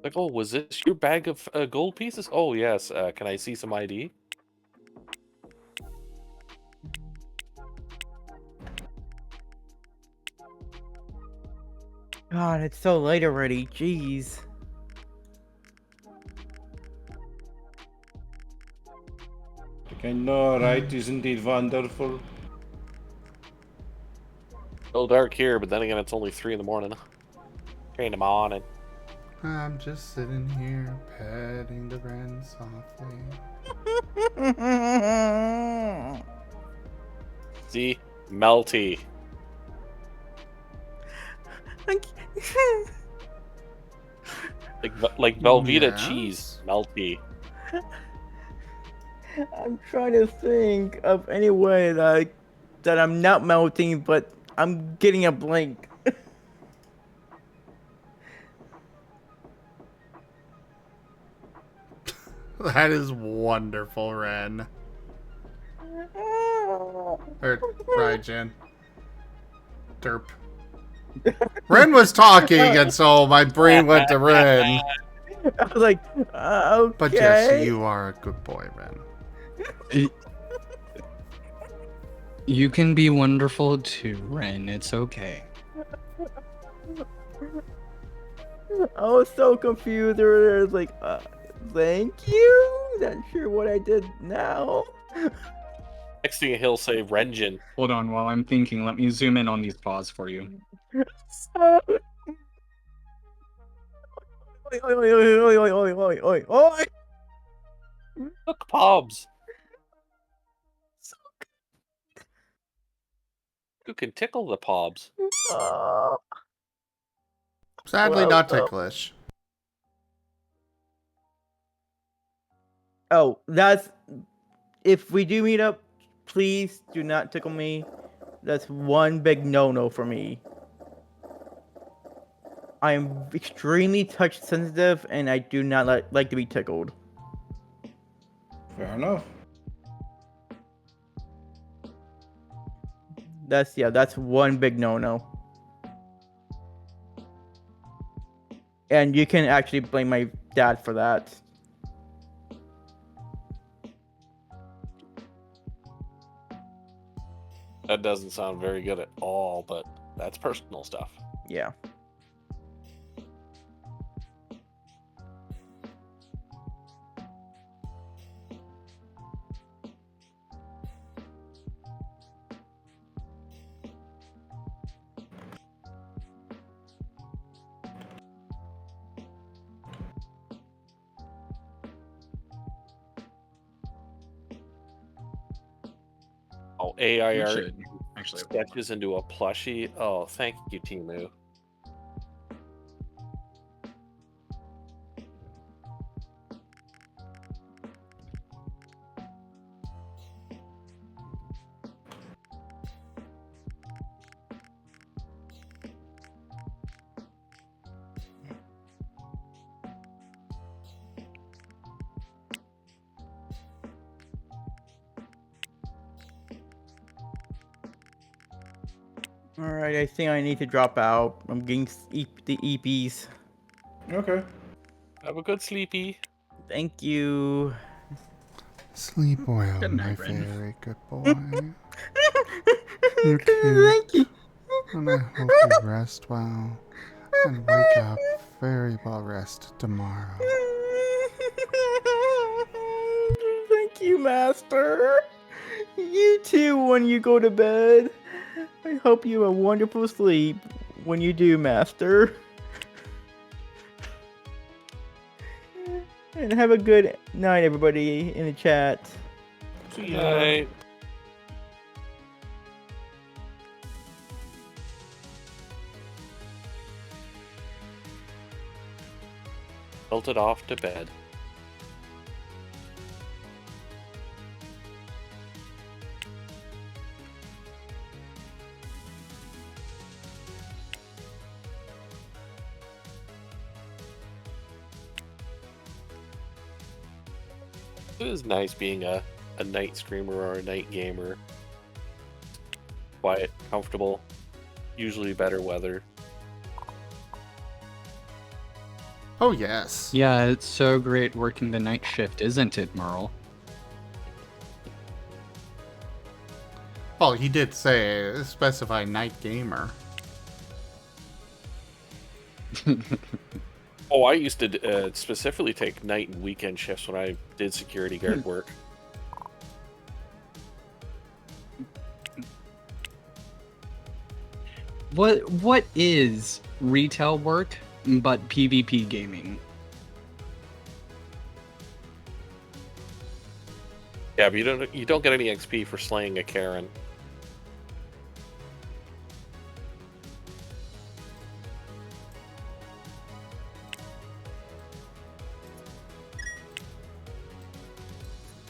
Like, oh, was this your bag of gold pieces? Oh, yes. Can I see some ID? God, it's so late already. Jeez. I know, right? Is indeed wonderful. Still dark here, but then again, it's only 3 in the morning. 3 in the morning. I'm just sitting here petting the wren softly. See? Melty. Like Velveeta Yes? cheese. Melty. I'm trying to think of any way that I'm not melting, but I'm getting a blink. That is wonderful, Ren. Or Rdyjin. Derp. Ren was talking, and so my brain went to Ren. I was like, okay. But yes, you are a good boy, Ren. You can be wonderful too, Ren. It's okay. I was so confused. I was like, thank you. Not sure what I did now. Next thing he'll say Renjin. Hold on, while I'm thinking, let me zoom in on these paws for you. Oi. Look, Pobs. You can tickle the Pobs. Sadly, not ticklish. Oh, that's... If we do meet up, please do not tickle me. That's one big no-no for me. I'm extremely touch sensitive, and I do not like to be tickled. Fair enough. That's one big no-no. And you can actually blame my dad for that. That doesn't sound very good at all, but that's personal stuff. Yeah. Oh, AI We art should actually. sketches into a plushie. Oh, thank you, Timu. Alright, I think I need to drop out. I'm getting the EPs. Okay. Have a good sleepy. Thank you. Sleep well, Good my night, Ren. very good boy. You too. Thank you. And I hope you rest well and wake up very well rested tomorrow. Thank you, Master. You too when you go to bed. I hope you have a wonderful sleep when you do, Master. And have a good night, everybody in the chat. See ya. Night. Tilted off to bed. It is nice being a night screamer or a night gamer. Quiet, comfortable, usually better weather. Oh, yes. Yeah, it's so great working the night shift, isn't it, Merle? Well, he did say specify night gamer. Oh, I used to specifically take night and weekend shifts when I did security guard work. What is retail work but PvP gaming? Yeah, but you don't get any XP for slaying a Karen.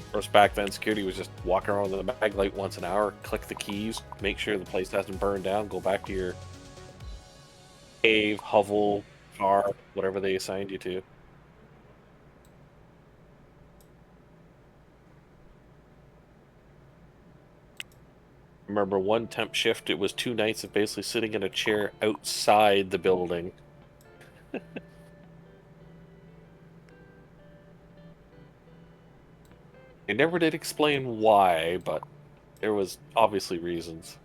Of course, back then, security was just walking around with a mag light once an hour, click the keys, make sure the place hasn't burned down, go back to your cave, hovel, car, whatever they assigned you to. Remember one temp shift, it was 2 nights of basically sitting in a chair outside the building. They never did explain why, but there was obviously reasons.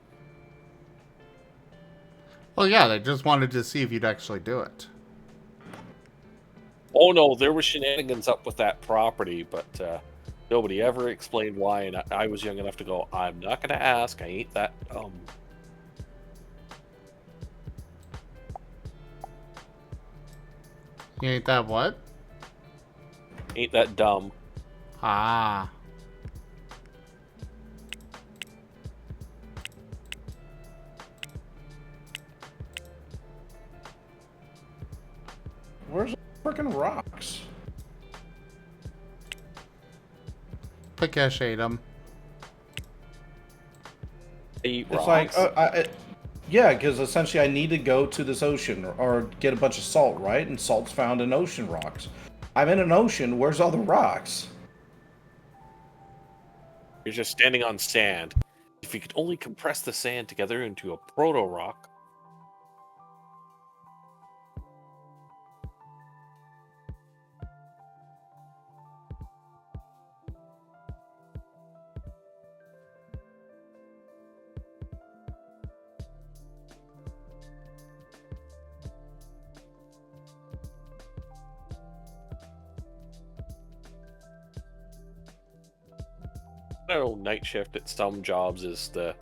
Well, yeah, they just wanted to see if you'd actually do it. Oh no, there were shenanigans up with that property, but nobody ever explained why, and I was young enough to go, I'm not going to ask, I ain't that dumb. You ain't that what? Ain't that dumb. Ah. Where's the freaking rocks? Pikash ate him. They eat It's rocks. like Yeah, because essentially I need to go to this ocean or get a bunch of salt, right? And salt's found in ocean rocks. I'm in an ocean. Where's all the rocks? You're just standing on sand. If you could only compress the sand together into a proto rock. I know night shift at some jobs is the,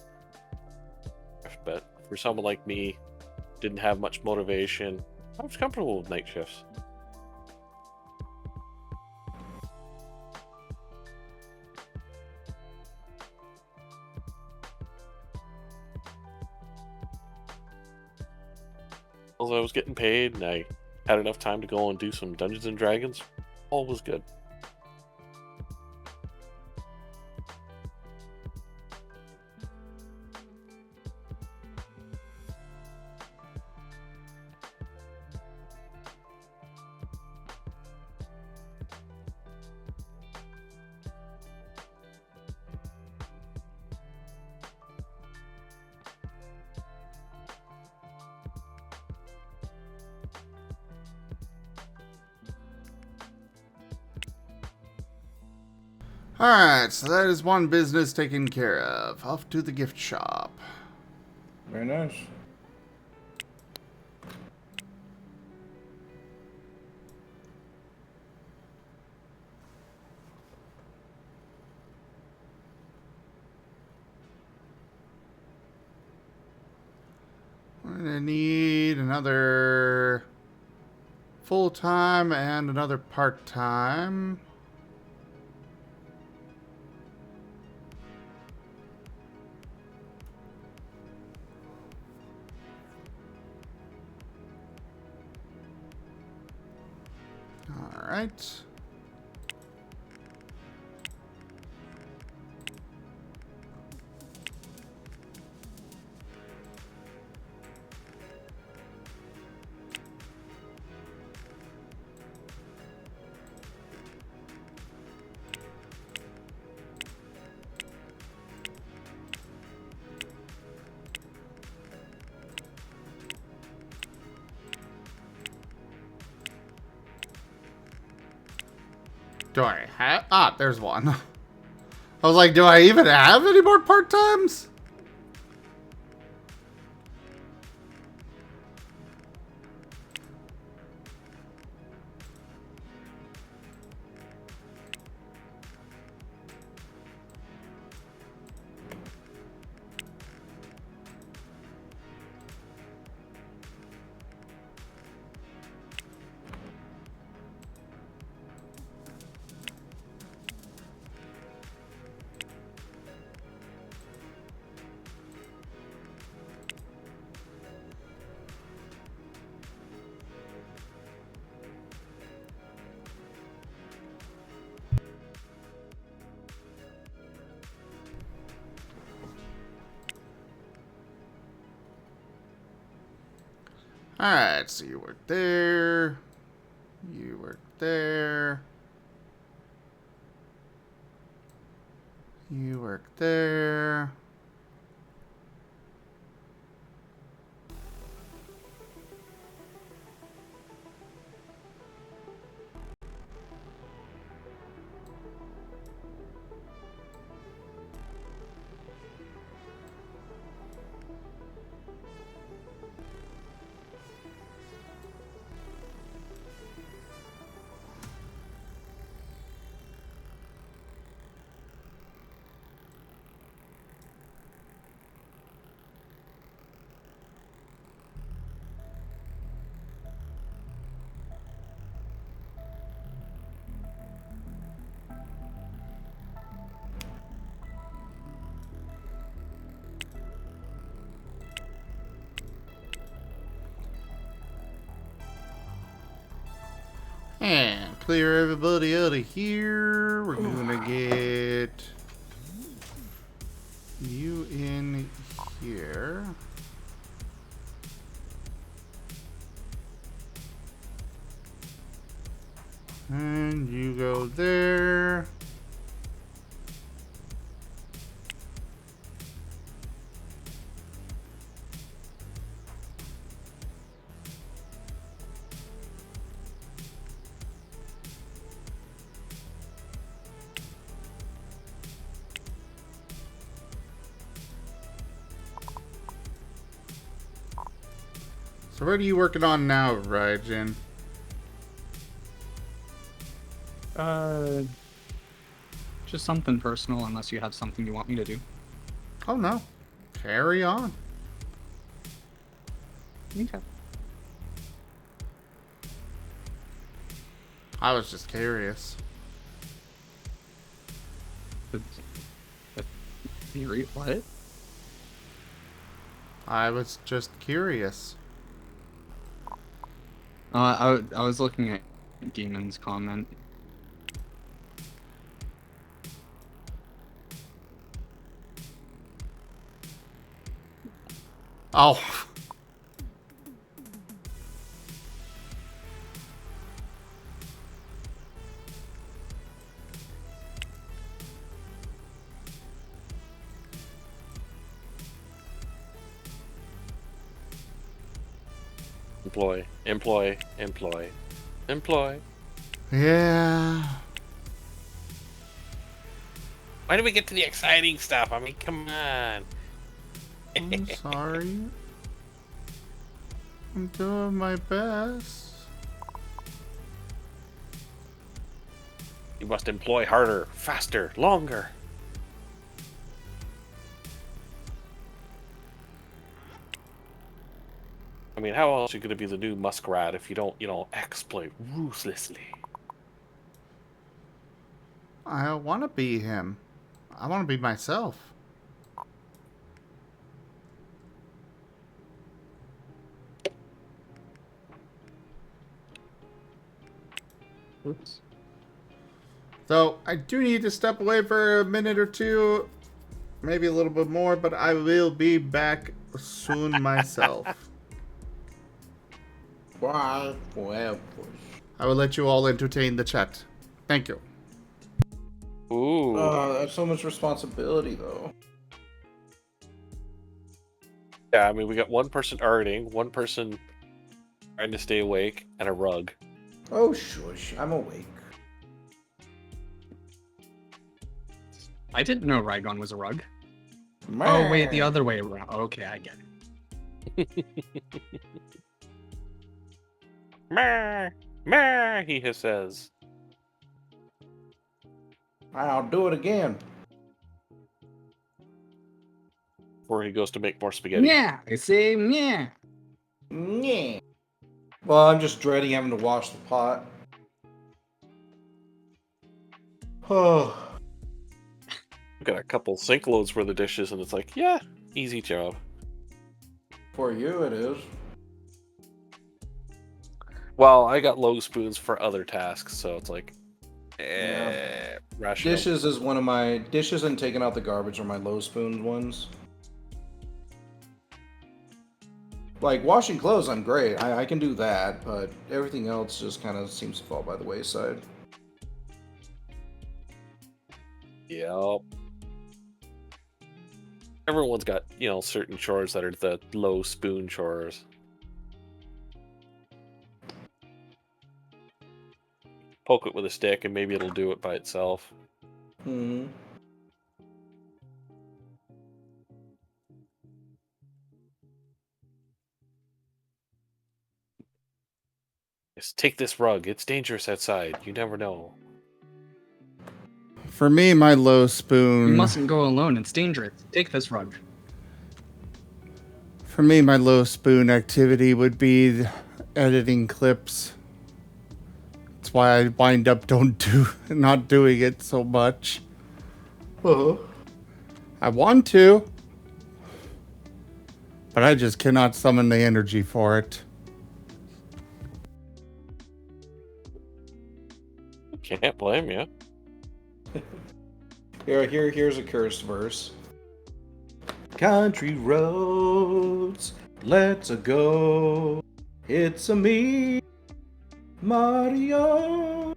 but for someone like me, didn't have much motivation. I was comfortable with night shifts. As I was getting paid and I had enough time to go and do some Dungeons and Dragons, all was good. Alright, so that is one business taken care of. Off to the gift shop. Very nice. We're gonna need another full-time and another part-time. All right. Do I have? Ah, there's one. I was like, do I even have any more part-times? Alright, so you work there. You work there. You work there. And clear everybody out of here. We're gonna get you in here. So what are you working on now, Rdyjin? Just something personal, unless you have something you want me to do. Oh no. Carry on. Okay. I was just curious. What? I was just curious. I was looking at Demon's comment. Oh. Employ. Yeah. Why do we get to the exciting stuff? I mean, come on. I'm sorry. I'm doing my best. You must employ harder, faster, longer. I mean, how else are you going to be the new muskrat if you don't, exploit ruthlessly? I want to be him. I want to be myself. Oops. So, I do need to step away for a minute or two. Maybe a little bit more, but I will be back soon myself. Why? Well, I will let you all entertain the chat. Thank you. Ooh. that's so much responsibility, though. Yeah, I mean, we got one person earning, one person trying to stay awake, and a rug. Oh, shush. I'm awake. I didn't know Rdyjin was a rug. Man. Oh wait, the other way around. Okay, I get it. Meh, meh, he says. I'll do it again. Before he goes to make more spaghetti. Yeah, I say yeah. Yeah. Well, I'm just dreading having to wash the pot. Oh. We got a couple sink loads worth of dishes, and it's like, yeah, easy job. For you, it is. Well, I got low spoons for other tasks, so it's like, Yeah. rational. Dishes is one of my dishes, and taking out the garbage are my low spoon ones. Like washing clothes, I'm great. I can do that, but everything else just kind of seems to fall by the wayside. Yep. Everyone's got, certain chores that are the low spoon chores. Poke it with a stick and maybe it'll do it by itself. Hmm. Just take this rug. It's dangerous outside. You never know. For me, my low spoon... You mustn't go alone. It's dangerous. Take this rug. For me, my low spoon activity would be editing clips. That's why I wind up not doing it so much. I want to, but I just cannot summon the energy for it. Can't blame you. Here's a cursed verse. Country roads, let's a go. It's a me, Mario.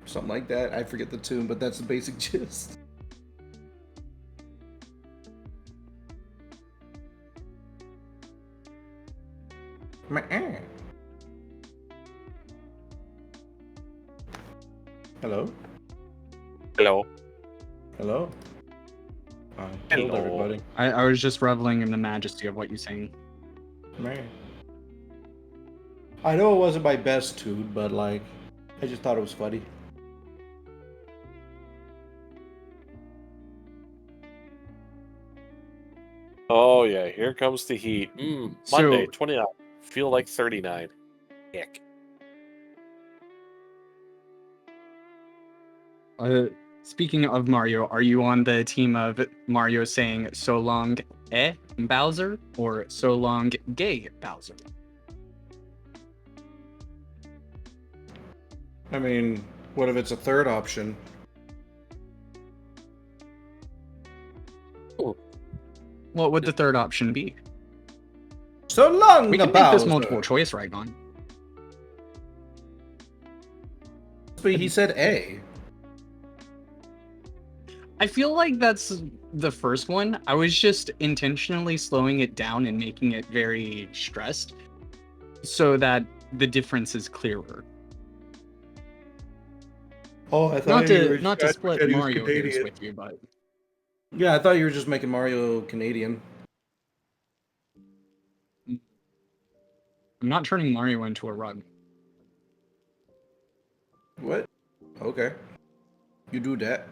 Something like that. I forget the tune, but that's the basic gist. Hello? Hello. Hello? I killed Hello. everybody. I was just reveling in the majesty of what you're saying. Man. I know it wasn't my best tune, but like, I just thought it was funny. Oh yeah, here comes the heat. Monday, So- 29. Feel like 39. Ick. Speaking of Mario, are you on the team of Mario saying "so long, Bowser" or "so long, gay Bowser"? I mean, what if it's a third option? What would the third option be? So long, We can make this multiple choice, right, Gon? But he said A. I feel like that's the first one. I was just intentionally slowing it down and making it very stressed so that the difference is clearer. Oh, I thought Not to split Mario hairs with you, but Yeah, I thought you were just making Mario Canadian. I'm not turning Mario into a rug. What? Okay. You do that.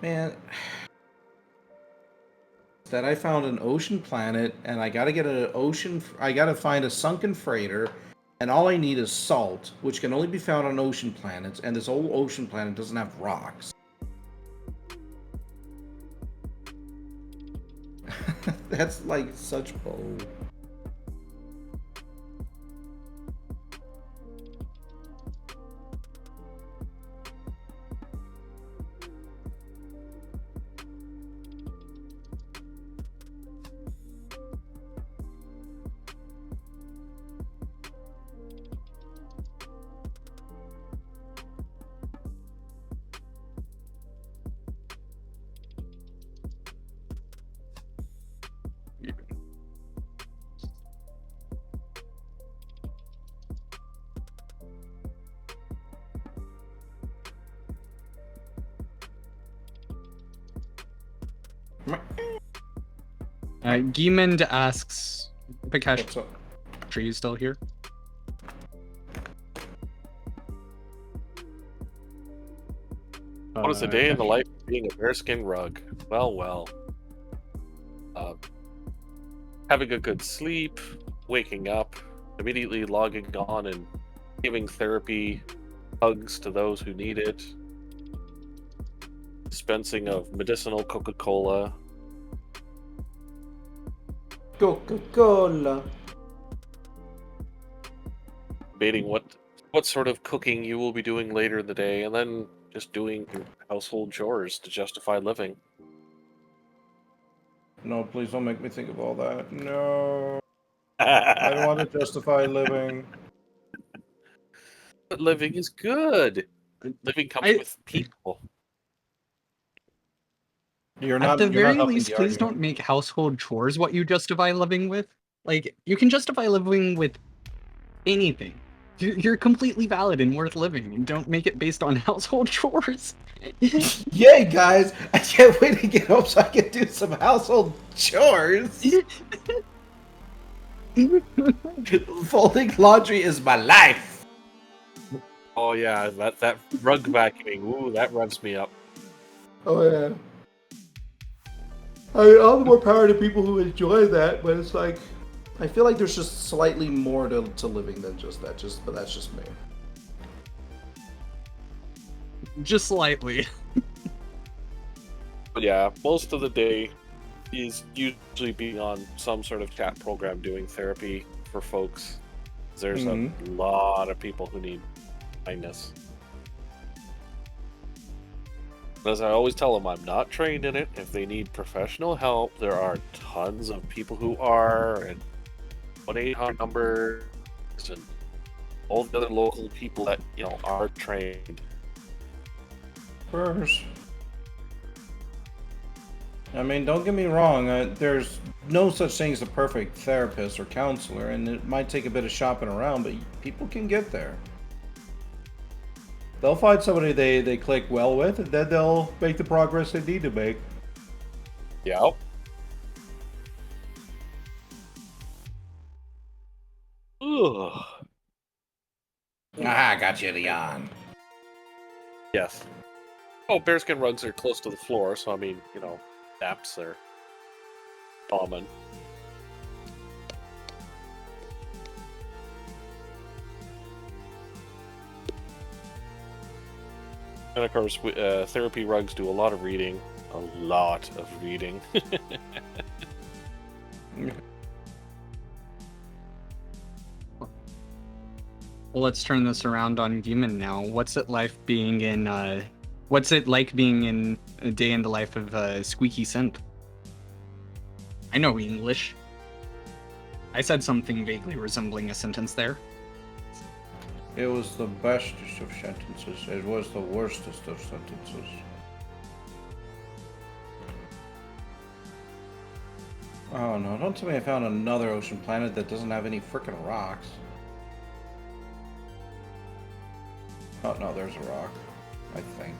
Man, that I found an ocean planet, and I gotta get an ocean. I gotta find a sunken freighter, and all I need is salt, which can only be found on ocean planets. And this whole ocean planet doesn't have rocks. That's like such bull. Giemond asks, Pikachu, What's up? are you still here? What is a day in the life of being a bearskin rug? Well. Having a good sleep, waking up, immediately logging on and giving therapy, hugs to those who need it, dispensing of medicinal Coca-Cola, Coca-Cola. debating what sort of cooking you will be doing later in the day, and then just doing household chores to justify living. No, please don't make me think of all that. No. I don't want to justify living. But living is good. Living comes with people. At the very least, please don't make household chores what you justify living with. Like, you can justify living with anything. You're completely valid and worth living, and don't make it based on household chores. Yay, guys! I can't wait to get home so I can do some household chores. Folding laundry is my life. Oh yeah, that rug vacuuming. Ooh, that revs me up. Oh yeah. I mean, all the more power to people who enjoy that, but it's like, I feel like there's just slightly more to living than just that. But that's just me. Just slightly. But yeah, most of the day is usually being on some sort of chat program doing therapy for folks. There's a lot of people who need kindness. As I always tell them, I'm not trained in it. If they need professional help, there are tons of people who are, and 1-800 numbers, and all the other local people that are trained. First. I mean, don't get me wrong. There's no such thing as a perfect therapist or counselor, and it might take a bit of shopping around, but people can get there. They'll find somebody they click well with, and then they'll make the progress they need to make. Yeah. Ugh. Ah, got you, Leon. Yes. Oh, bearskin rugs are close to the floor, so I mean, naps are common. And of course, therapy rugs do a lot of reading. A lot of reading. Well, let's turn this around on Demon now. What's it like being in a day in the life of Squeaky Synth? I know English. I said something vaguely resembling a sentence there. It was the bestest of sentences. It was the worstest of sentences. Oh no, don't tell me I found another ocean planet that doesn't have any frickin' rocks. Oh no, there's a rock. I think.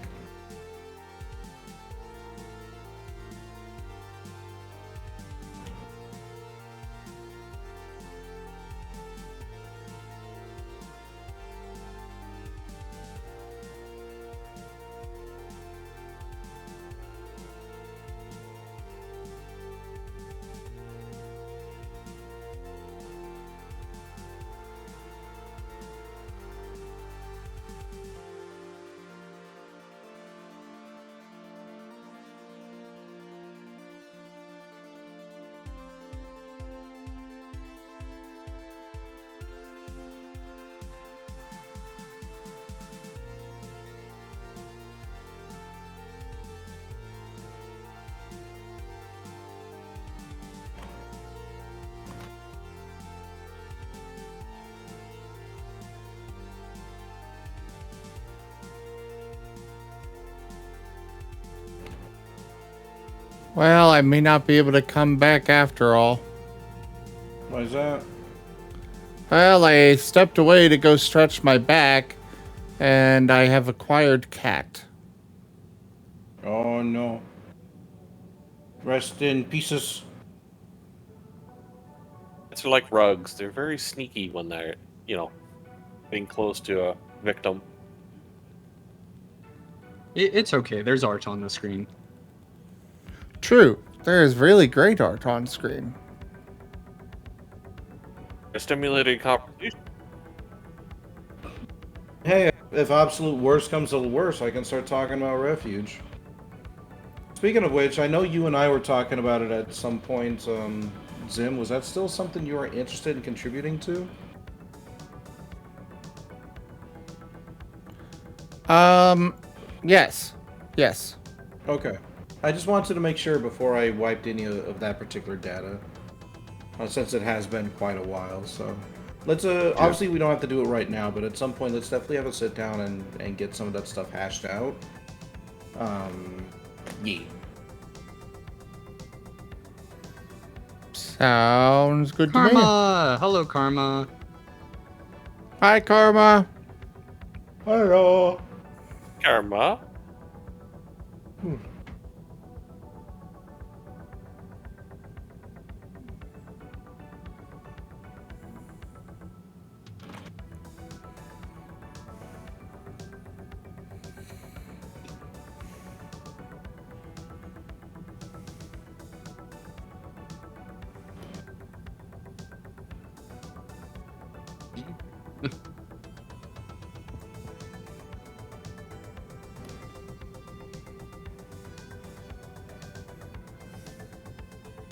Well, I may not be able to come back after all. What is that? Well, I stepped away to go stretch my back, and I have acquired cat. Oh no. Rest in pieces. It's like rugs. They're very sneaky when they're, being close to a victim. It's okay. There's art on the screen. True, there is really great art on screen. A stimulating conversation. Hey, if absolute worst comes to worst, I can start talking about Refuge. Speaking of which, I know you and I were talking about it at some point. Zim, was that still something you were interested in contributing to? Yes. Yes. Okay. I just wanted to make sure before I wiped any of that particular data. Since it has been quite a while, so... Let's, obviously we don't have to do it right now, but at some point let's definitely have a sit down and get some of that stuff hashed out. Yeah. Sounds good to me. Karma! Hello, Karma. Hi, Karma. Hello. Karma.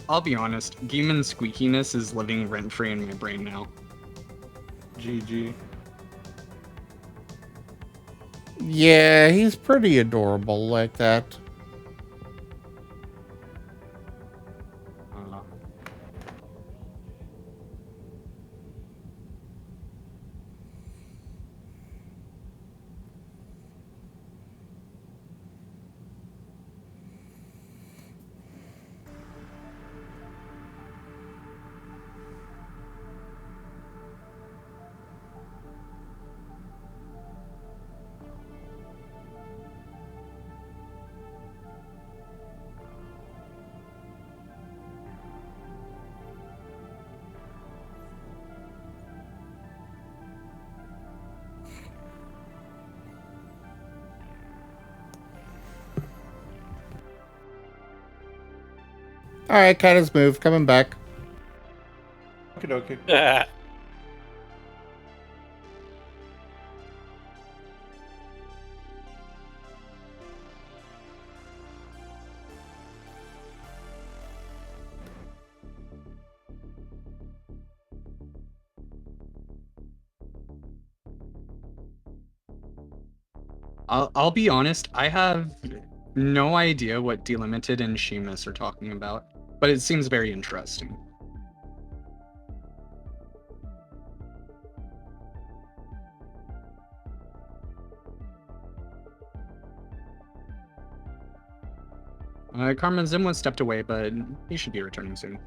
I'll be honest, Demon's squeakiness is living rent-free in my brain now. GG. Yeah, he's pretty adorable like that. Alright, cat has moved. Coming back. Okay, dokie. I'll be honest, I have no idea what Delimited and Sheamus are talking about, but it seems very interesting. Carmen Zimwa stepped away, but he should be returning soon.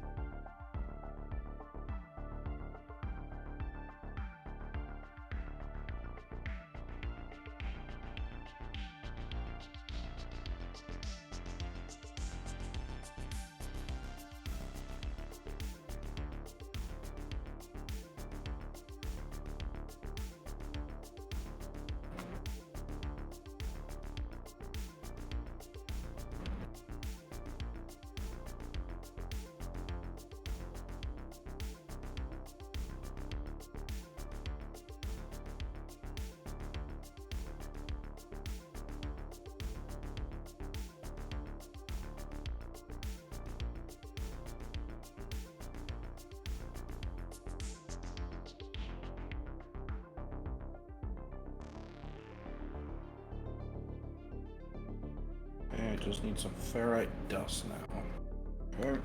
I just need some ferrite dust now. Okay.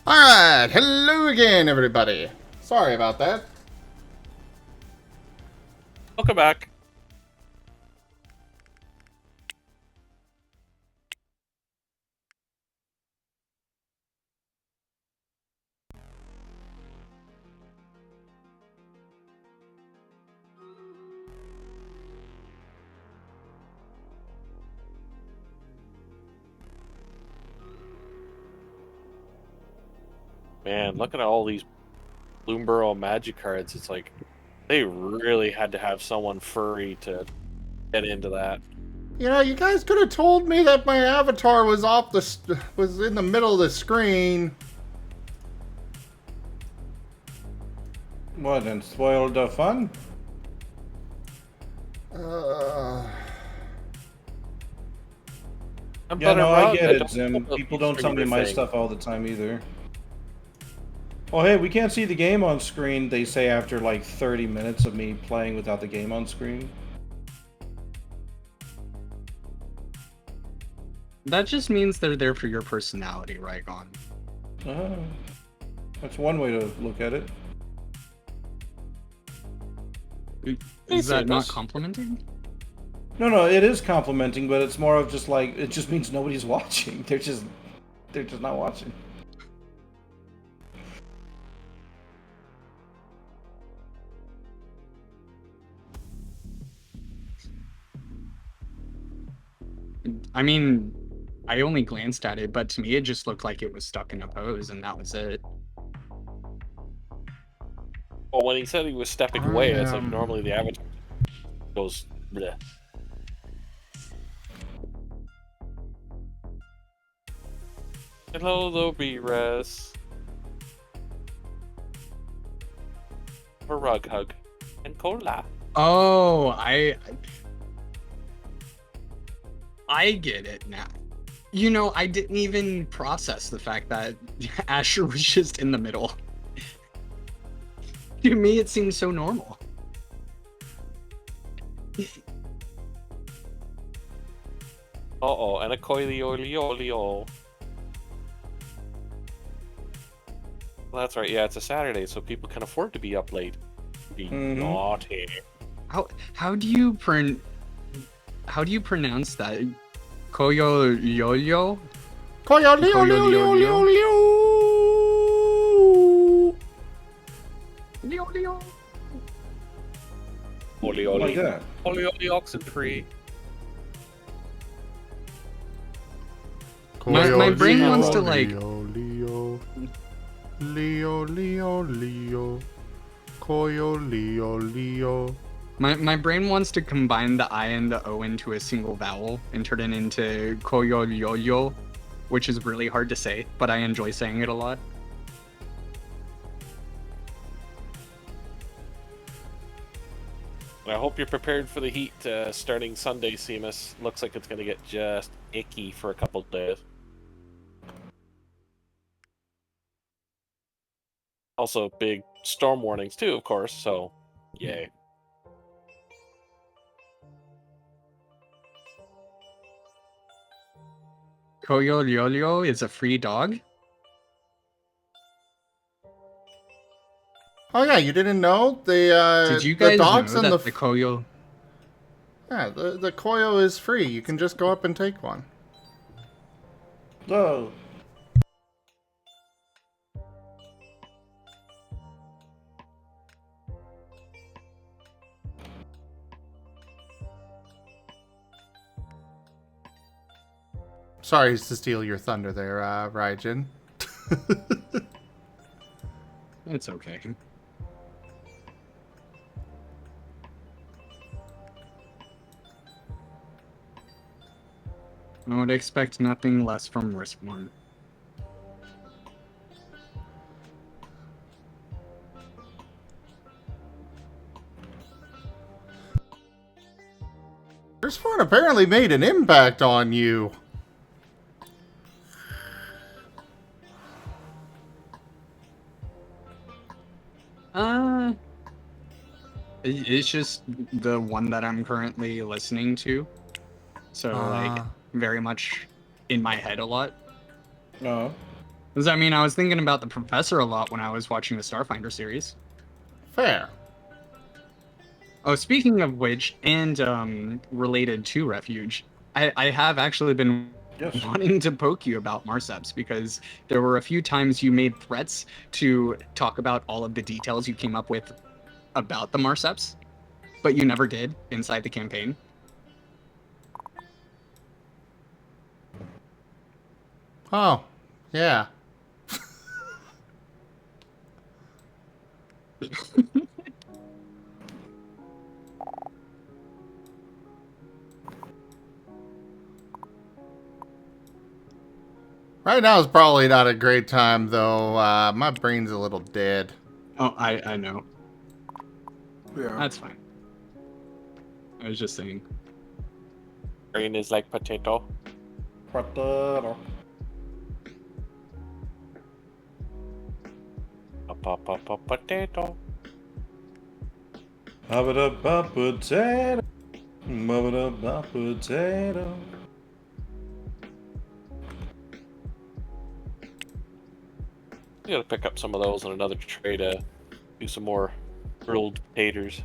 Alright, hello again, everybody. Sorry about that. Welcome back. Man, looking at all these Bloomborough magic cards, it's like they really had to have someone furry to get into that. You know, you guys could have told me that my avatar was was in the middle of the screen. What, and spoiled the fun? Yeah, no, I get it, Zim. People don't tell me my stuff all the time either. Oh, hey, we can't see the game on screen, they say after like 30 minutes of me playing without the game on screen. That just means they're there for your personality, right, Gon? That's one way to look at it. Is that not complimenting? No, it is complimenting, but it's more of just like, it just means nobody's watching. They're just not watching. I mean, I only glanced at it, but to me it just looked like it was stuck in a pose, and that was it. Well, when he said he was stepping away, it's like normally the avatar goes bleh. Hello, though, B-Res. A rug hug and cola. Oh, I get it now. You know, I didn't even process the fact that Asher was just in the middle. To me, it seems so normal. Uh-oh, and a coiliolio. Well, that's right, yeah, it's a Saturday, so people can afford to be up late. Be naughty. How do you pronounce that? Coyoyoyo? Coyoyo. Oli Like oli. that. Oli oli oxen free. My brain wants to, like- Leo. Coyo. My brain wants to combine the I and the O into a single vowel and turn it into coyoyoyo, which is really hard to say, but I enjoy saying it a lot. I hope you're prepared for the heat starting Sunday, Seamus. Looks like it's going to get just icky for a couple days. Also, big storm warnings too, of course, so yay. Coyoyoyo is a free dog? Oh yeah, you didn't know Did you the guys dogs know and that the Koyo... yeah the Koyo is free. You can just go up and take one. Oh. Sorry to steal your thunder there, Rdyjin. It's okay. I would expect nothing less from Riskborn. Firstborn apparently made an impact on you. It's just the one that I'm currently listening to. So, like, very much in my head a lot. No. Because, I mean, I was thinking about the Professor a lot when I was watching the Starfinder series. Fair. Oh, speaking of which, and related to Refuge, I have actually been wanting to poke you about Marseps, because there were a few times you made threats to talk about all of the details you came up with about the Marseps, but you never did inside the campaign. Oh, yeah. Right now is probably not a great time, though. My brain's a little dead. Oh, I know. Yeah. That's fine. I was just saying. Brain is like potato. Potato. Potato. Ba-ba-da-ba potato. Ba-ba-da-ba potato. You gotta pick up some of those on another tray to do some more grilled potatoes.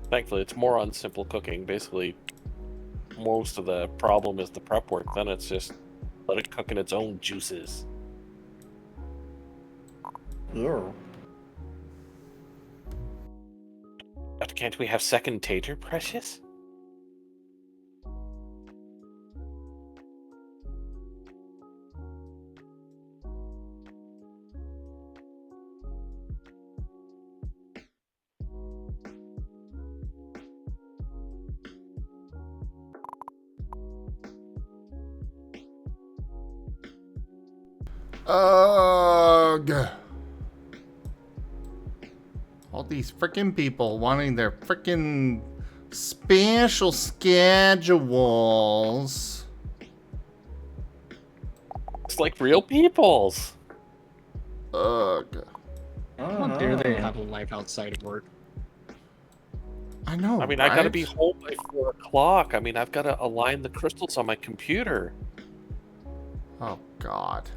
Thankfully, it's more on simple cooking. Basically, most of the problem is the prep work. Then it's just let it cook in its own juices. Yeah. But can't we have second tater, precious? Ugh. All these freaking people wanting their freaking special schedules. looks like real people's. Ugh. How dare they have a life outside of work? I know, I mean, right? I gotta be home by 4 o'clock. I mean, I've gotta align the crystals on my computer. Oh, God.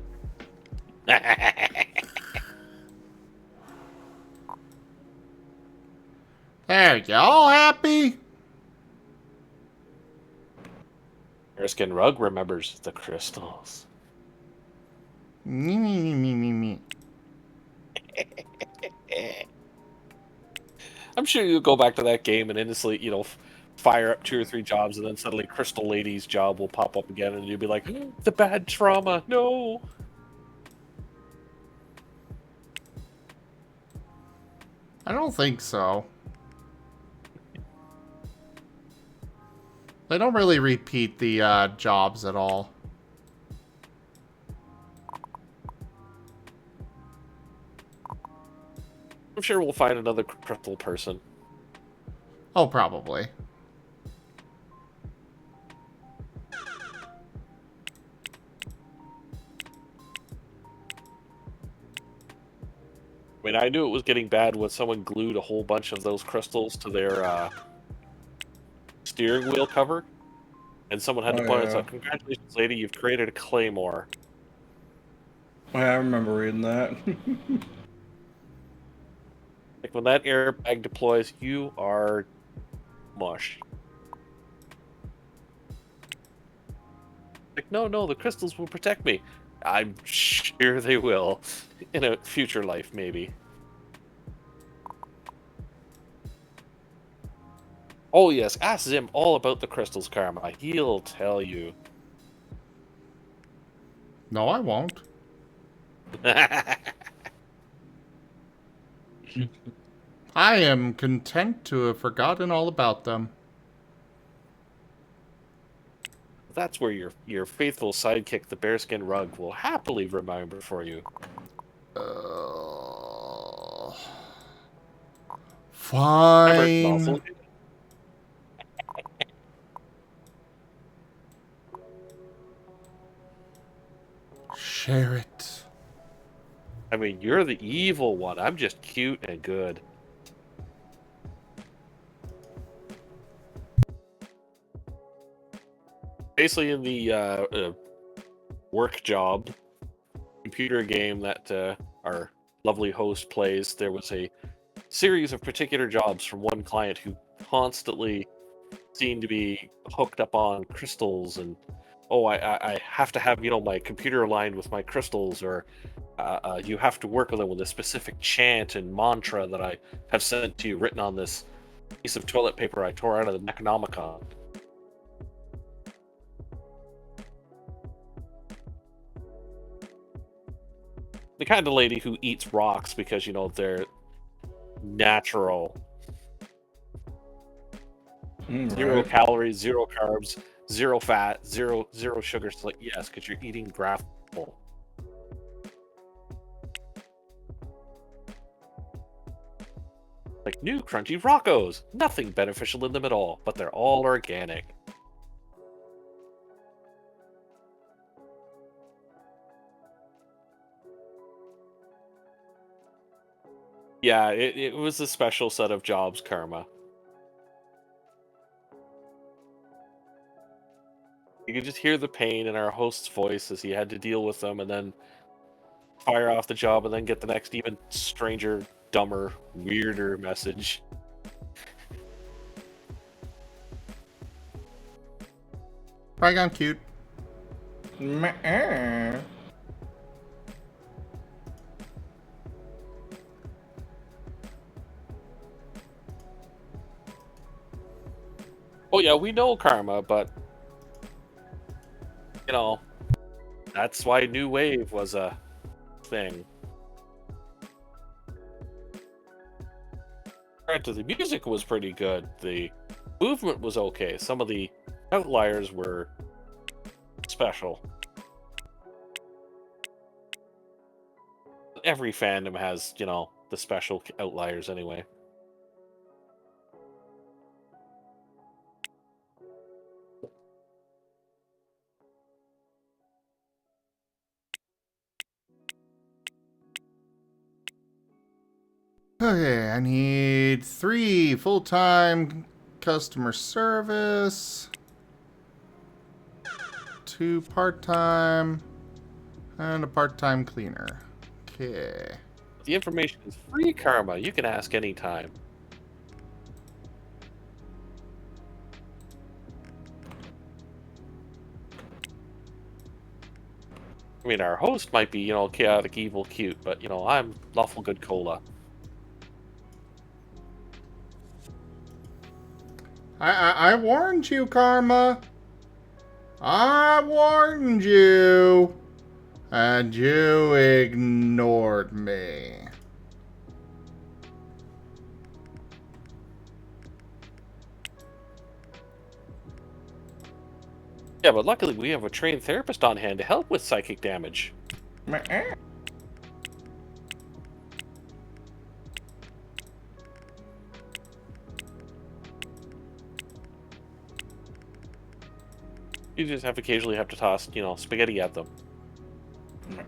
There, you all happy? Bearskin Rug remembers the crystals. Me. I'm sure you'll go back to that game and innocently, fire up 2 or 3 jobs, and then suddenly Crystal Lady's job will pop up again, and you'll be like, the bad trauma, no! I don't think so. They don't really repeat the jobs at all. I'm sure we'll find another crystal person. Oh, probably. I mean, I knew it was getting bad when someone glued a whole bunch of those crystals to their steering wheel cover, and someone had to point out, it's like, congratulations, lady, you've created a claymore. I remember reading that. Like, when that airbag deploys, you are mush. Like, no, the crystals will protect me. I'm sure they will. In a future life, maybe. Oh yes, ask Zim all about the crystals, Karma. He'll tell you. No, I won't. I am content to have forgotten all about them. That's where your faithful sidekick, the bearskin rug, will happily remember for you. Fine. Share it. I mean, you're the evil one. I'm just cute and good. Basically, in the work job computer game that our lovely host plays, there was a series of particular jobs from one client who constantly seemed to be hooked up on crystals and I have to have my computer aligned with my crystals, or you have to work with them with a specific chant and mantra that I have sent to you written on this piece of toilet paper I tore out of the Necronomicon. The kind of lady who eats rocks because they're natural. 0 calories, 0 carbs, 0 fat, zero sugar. So, like, yes, because you're eating grapple. Like new crunchy Roccos. Nothing beneficial in them at all, but they're all organic. Yeah, it was a special set of jobs, Karma. You could just hear the pain in our host's voice as he had to deal with them and then fire off the job and then get the next even stranger, dumber, weirder message. Right on, cute. Oh yeah, we know Karma, but that's why New Wave was a thing. Granted, the music was pretty good. The movement was okay. Some of the outliers were special. Every fandom has, the special outliers anyway. Okay, I need 3 full-time customer service, 2 part-time, and a part-time cleaner. Okay. The information is free, Karma. You can ask anytime. I mean, our host might be, chaotic, evil, cute, but, I'm lawful good cola. I warned you, Karma. I warned you. And you ignored me. Yeah, but luckily we have a trained therapist on hand to help with psychic damage. You just occasionally have to toss, spaghetti at them.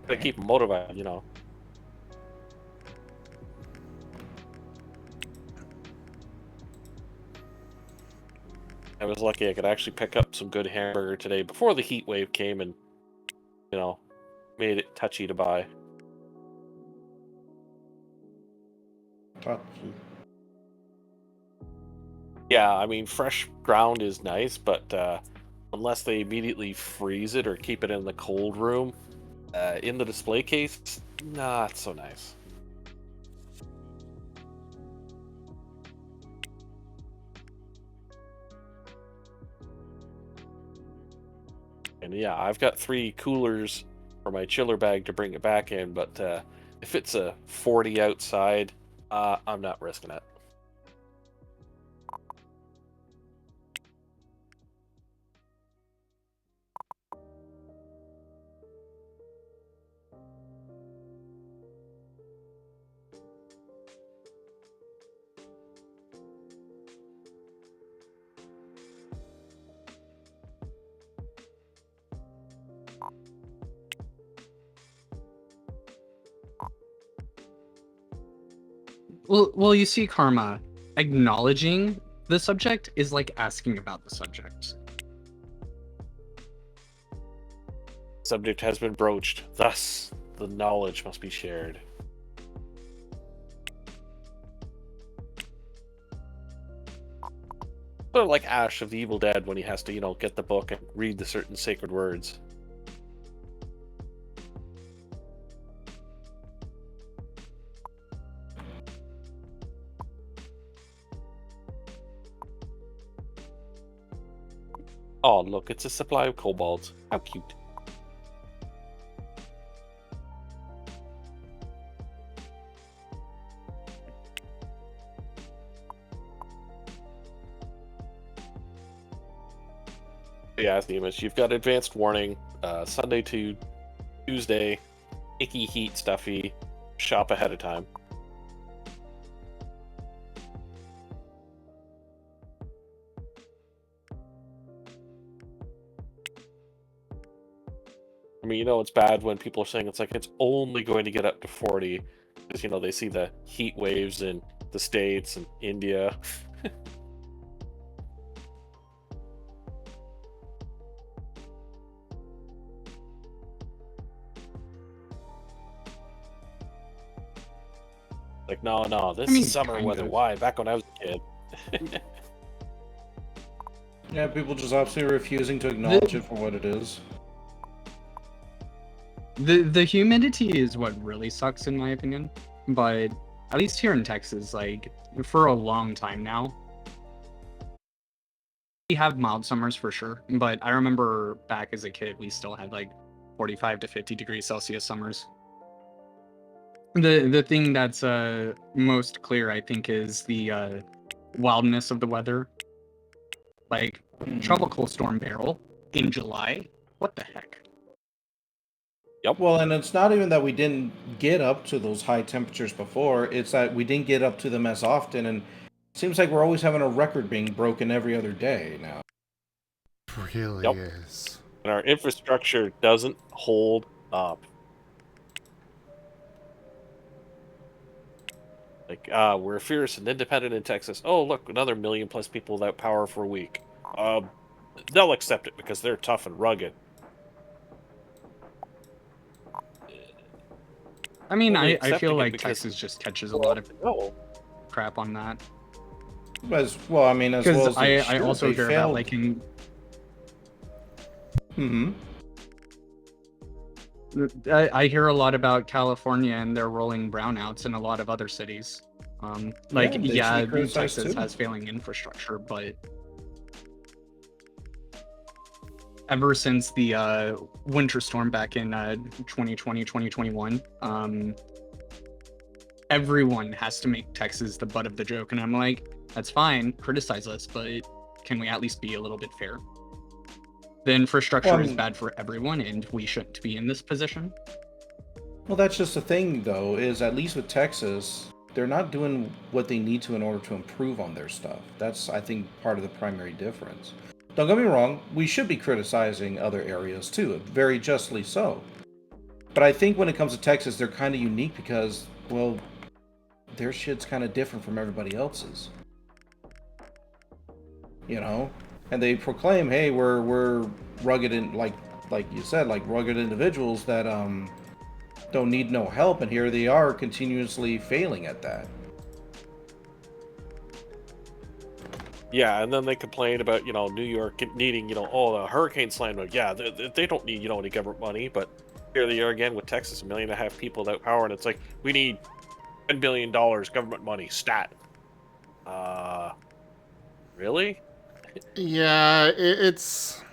To keep them motivated, I was lucky I could actually pick up some good hamburger today before the heat wave came and, made it touchy to buy. Touchy. Yeah, I mean, fresh ground is nice, but unless they immediately freeze it or keep it in the cold room, in the display case, not so nice. And yeah, I've got 3 coolers for my chiller bag to bring it back in, but if it's a 40 outside, I'm not risking it. Well, you see, Karma, acknowledging the subject is like asking about the subject. Subject has been broached, thus the knowledge must be shared. Sort of like Ash of the Evil Dead when he has to, get the book and read the certain sacred words. Oh, look, it's a supply of kobolds. How cute. Yeah, Themis, you've got advanced warning, Sunday to Tuesday, icky heat stuffy, shop ahead of time. I mean, it's bad when people are saying it's only going to get up to 40, because, they see the heat waves in the States and India. No, this is summer weather. Why? Back when I was a kid. Yeah, people just absolutely refusing to acknowledge it for what it is. The humidity is what really sucks, in my opinion. But at least here in Texas, for a long time now, we have mild summers for sure. But I remember back as a kid, we still had 45 to 50 degrees Celsius summers. The thing that's most clear, I think, is the wildness of the weather. Tropical storm barrel in July. What the heck? Yep. Well, and it's not even that we didn't get up to those high temperatures before. It's that we didn't get up to them as often, and it seems like we're always having a record being broken every other day now. Really is. And our infrastructure doesn't hold up. Like, we're fierce and independent in Texas. Oh, look, another 1,000,000+ people without power for a week. They'll accept it because they're tough and rugged. I mean, Only I feel accepting it like because- Texas just catches a lot of No. crap on that. As well, I mean, as well Because as I also they hear failed. about like in Mm-hmm. I hear a lot about California and their rolling brownouts in a lot of other cities. Like, Yeah, they should yeah, be criticized Texas too. has failing infrastructure, but ever since the winter storm back in 2020, 2021, everyone has to make Texas the butt of the joke. And I'm like, that's fine, criticize us, but can we at least be a little bit fair? The infrastructure is bad for everyone, and we shouldn't be in this position. Well, that's just the thing, though, is at least with Texas, they're not doing what they need to in order to improve on their stuff. That's, I think, part of the primary difference. Don't get me wrong, we should be criticizing other areas too, very justly so. But I think when it comes to Texas, they're kind of unique because, well, their shit's kind of different from everybody else's. You know? And they proclaim, hey, we're rugged and like you said, like rugged individuals that don't need no help, and here they are continuously failing at that. Yeah, and then they complain about, New York needing, the hurricane slam. Yeah, they don't need, any government money, but here they are again with Texas, 1.5 million people without power, and it's like, we need $10 billion government money, stat. Really? Yeah, it's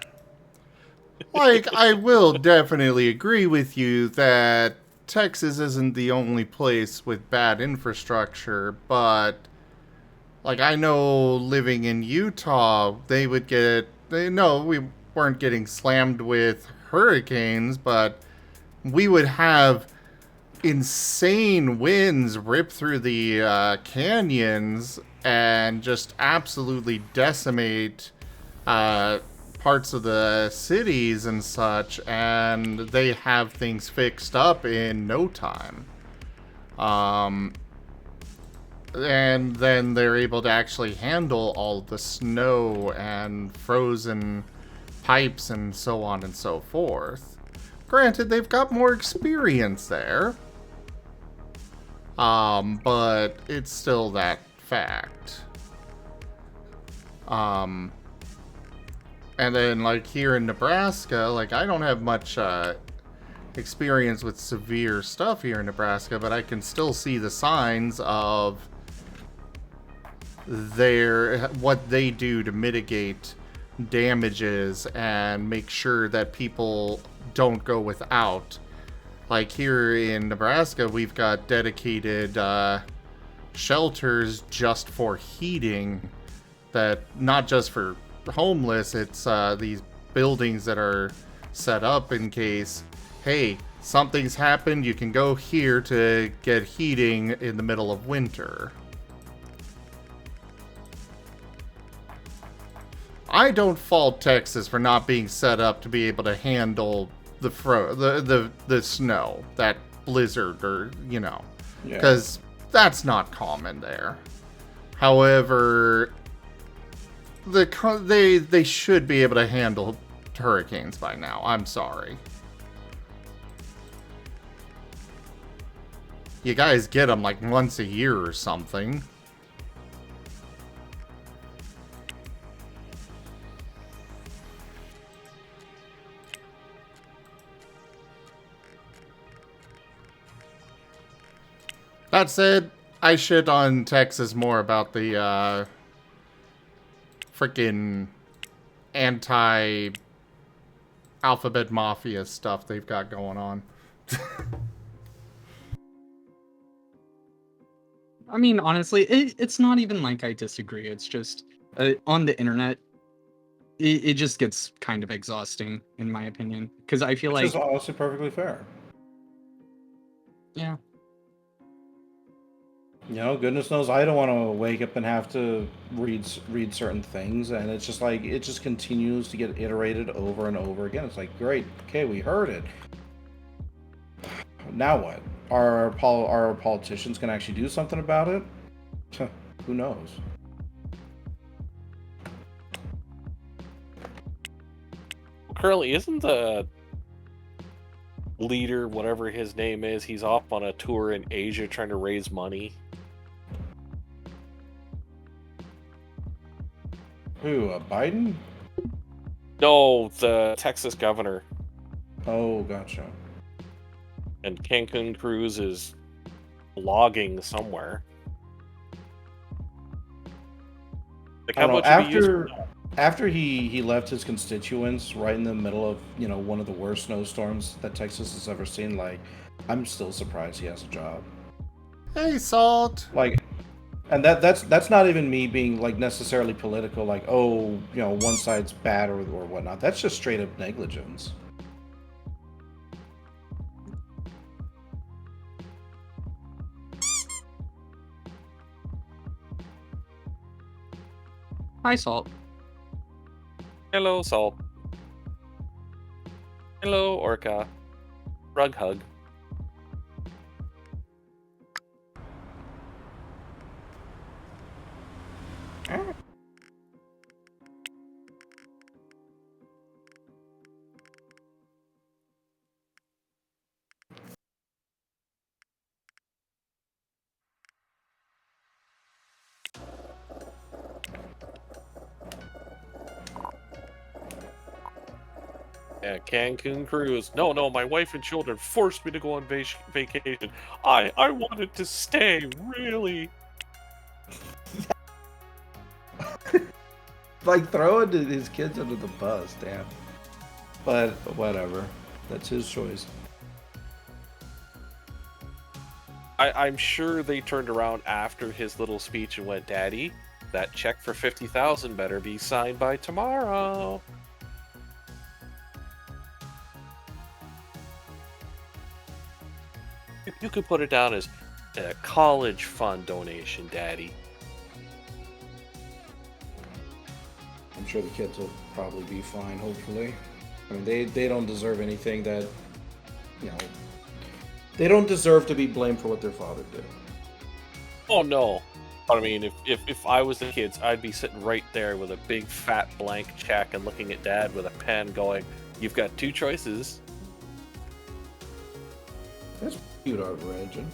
like, I will definitely agree with you that Texas isn't the only place with bad infrastructure, but like, I know living in Utah, we weren't getting slammed with hurricanes, but we would have insane winds rip through the canyons and just absolutely decimate parts of the cities and such, and they have things fixed up in no time. And then they're able to actually handle all the snow and frozen pipes and so on and so forth. Granted, they've got more experience there. But it's still that fact. And then, like, here in Nebraska, like, I don't have much, experience with severe stuff here in Nebraska, but I can still see the signs of what they do to mitigate damages and make sure that people don't go without. Like, here in Nebraska, we've got dedicated shelters just for heating, that not just for homeless, it's these buildings that are set up in case, hey, something's happened, you can go here to get heating in the middle of winter. I don't fault Texas for not being set up to be able to handle the snow, that blizzard, or because that's not common there. However, they should be able to handle hurricanes by now. I'm sorry. You guys get them like once a year or something. That said, I shit on Texas more about the freaking anti-alphabet mafia stuff they've got going on. I mean, honestly, it's not even like I disagree. It's just on the internet, it just gets kind of exhausting, in my opinion. Because I feel Which like is honestly perfectly fair. Yeah. Goodness knows I don't want to wake up and have to read certain things, and it's just like it just continues to get iterated over and over again. It's like, great, okay, we heard it. Now what? our politicians going to actually do something about it? Who knows? Currently, isn't the leader, whatever his name is, he's off on a tour in Asia trying to raise money? Who? Biden? No, the Texas governor. Oh, gotcha. And Cancun Cruise is blogging somewhere. Like, I how don't know, about you be using after he left his constituents right in the middle of, you know, one of the worst snowstorms that Texas has ever seen, like, I'm still surprised he has a job. Hey, Salt. Like, and that's not even me being like necessarily political, like, oh, you know, one side's bad or whatnot. That's just straight up negligence. Hi, Salt. Hello, Salt. Hello, Orca. Rug hug. Yeah, Cancun Cruise. No, my wife and children forced me to go on vacation. I wanted to stay, really. Like throwing his kids under the bus, damn. But whatever, that's his choice. I'm sure they turned around after his little speech and went, Daddy, that check for $50,000 better be signed by tomorrow. You could put it down as a college fund donation, Daddy. I'm sure the kids will probably be fine, hopefully. I mean, they don't deserve anything that, you know, they don't deserve to be blamed for what their father did. Oh, no. But I mean, if I was the kids, I'd be sitting right there with a big fat blank check and looking at Dad with a pen going, you've got two choices. That's cute art, Rdyjin.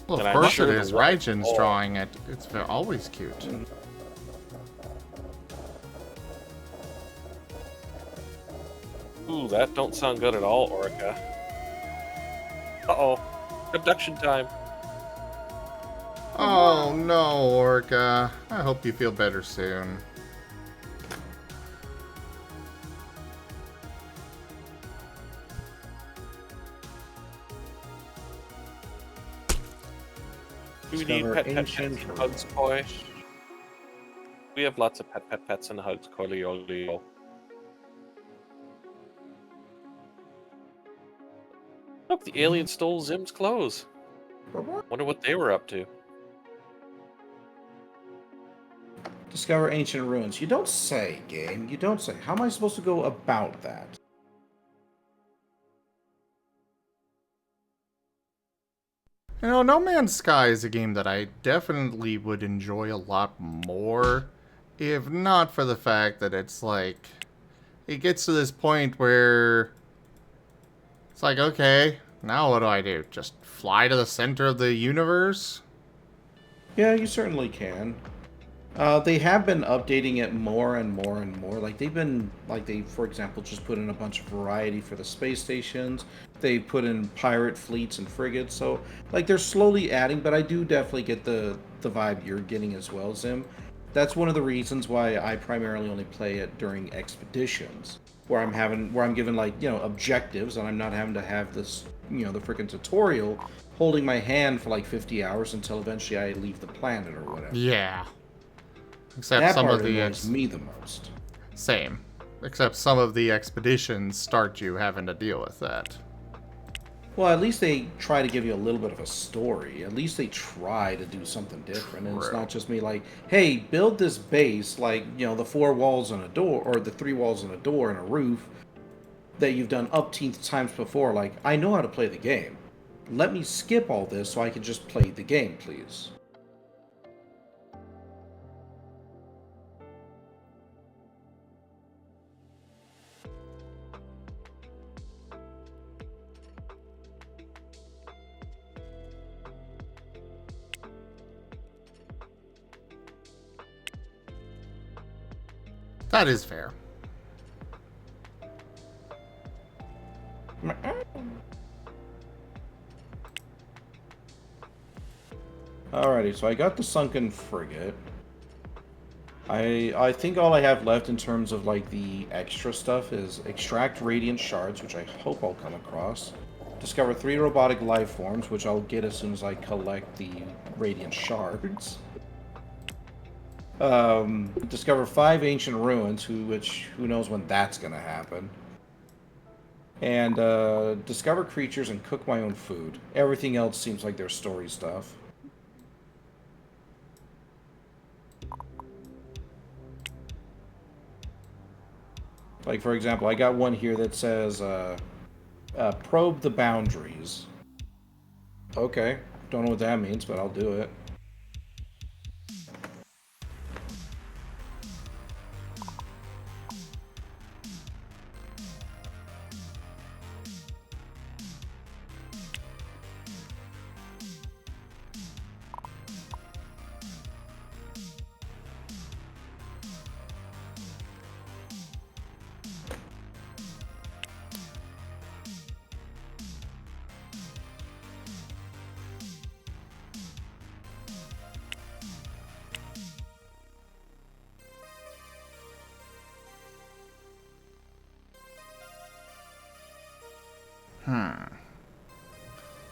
Well, And of I'm course sure it the is. one- Rdyjin's Oh. drawing it. It's always cute. Ooh, that don't sound good at all, Orca. Uh-oh. Abduction time. Oh no, Orca. I hope you feel better soon. Do we need Discover pet ancient pets and hugs, Koi? We have lots of pets and hugs, Coleolio. Look, the alien stole Zim's clothes. Wonder what they were up to. Discover ancient ruins. You don't say, game. You don't say. How am I supposed to go about that? You know, No Man's Sky is a game that I definitely would enjoy a lot more if not for the fact that it's like, it gets to this point where it's like, okay, now what do I do? Just fly to the center of the universe? Yeah, you certainly can. They have been updating it more and more and more. Like they, for example, just put in a bunch of variety for the space stations. They put in pirate fleets and frigates. So, like, they're slowly adding. But I do definitely get the vibe you're getting as well, Zim. That's one of the reasons why I primarily only play it during expeditions, where I'm given, like, you know, objectives, and I'm not having to have this, you know, the freaking tutorial holding my hand for like 50 hours until eventually I leave the planet or whatever. Yeah. Except That some part of the annoys me the most. same. Except some of the expeditions start you having to deal with that. Well, at least they try to give you a little bit of a story. At least they try to do something different. And it's True. not just me like, hey, build this base, like, you know, the 4 walls and a door, or the 3 walls and a door and a roof. that you've done upteenth times before. Like, I know how to play the game. Let me skip all this so I can just play the game, please. That is fair. Alrighty, so I got the sunken frigate. I think all I have left in terms of like the extra stuff is extract radiant shards, which I hope I'll come across. Discover 3 robotic life forms, which I'll get as soon as I collect the radiant shards. Discover 5 ancient ruins, who knows when that's gonna happen. And discover creatures and cook my own food. Everything else seems like their story stuff. Like, for example, I got one here that says, probe the boundaries. Okay, don't know what that means, but I'll do it.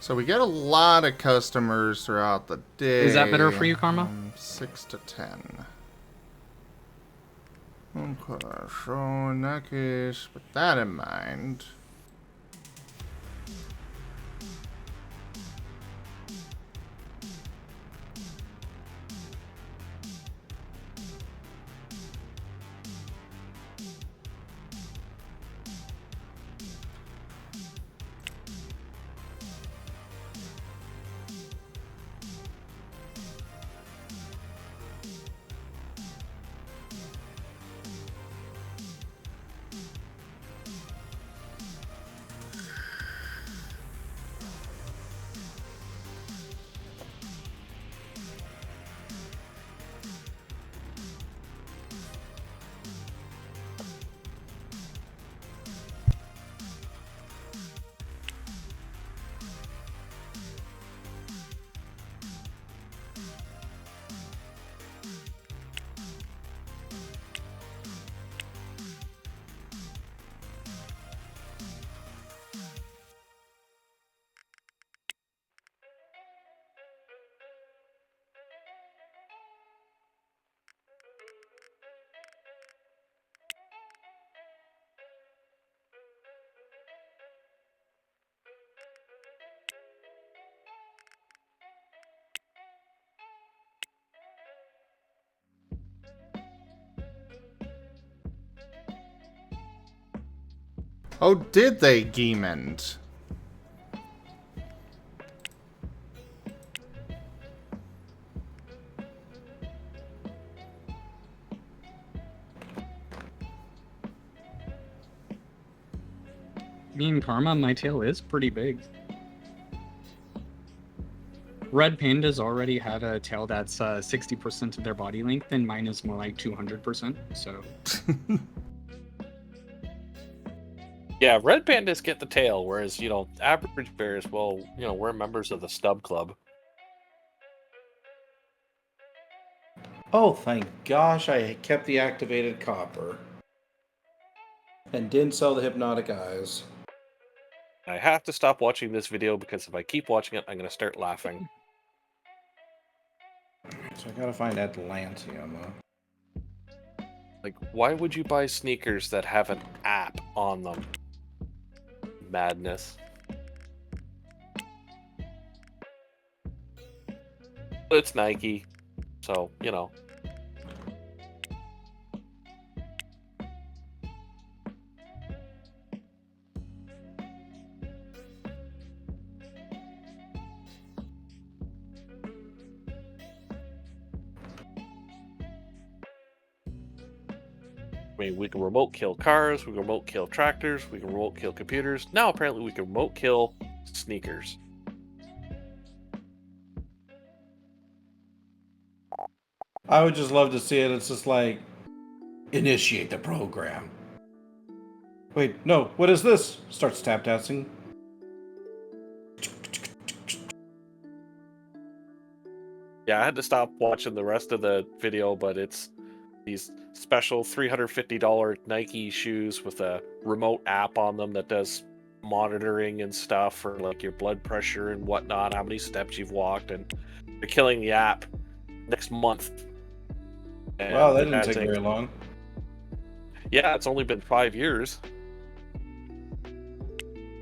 So we get a lot of customers throughout the day. Is that better for you, Karma? 6 to 10. Okay, so in that case, with that in mind... Oh, did they, Geemond? Me and Karma, my tail is pretty big. Red pandas already had a tail that's 60% of their body length, and mine is more like 200%, so... Yeah, red pandas get the tail, whereas, average bears, well, we're members of the Stub Club. Oh, thank gosh I kept the activated copper. And didn't sell the hypnotic eyes. I have to stop watching this video because if I keep watching it, I'm going to start laughing. So I gotta find Atlantium. Like, why would you buy sneakers that have an app on them? Madness. It's Nike, so, I mean, we can remote kill cars, we can remote kill tractors, we can remote kill computers. Now apparently we can remote kill sneakers. I would just love to see it. It's just like, initiate the program. Wait, no, what is this? Starts tap dancing. Yeah, I had to stop watching the rest of the video, but it's these special $350 Nike shoes with a remote app on them that does monitoring and stuff for like your blood pressure and whatnot, how many steps you've walked, and they're killing the app next month. And Wow, that didn't take very long. Yeah, it's only been 5 years.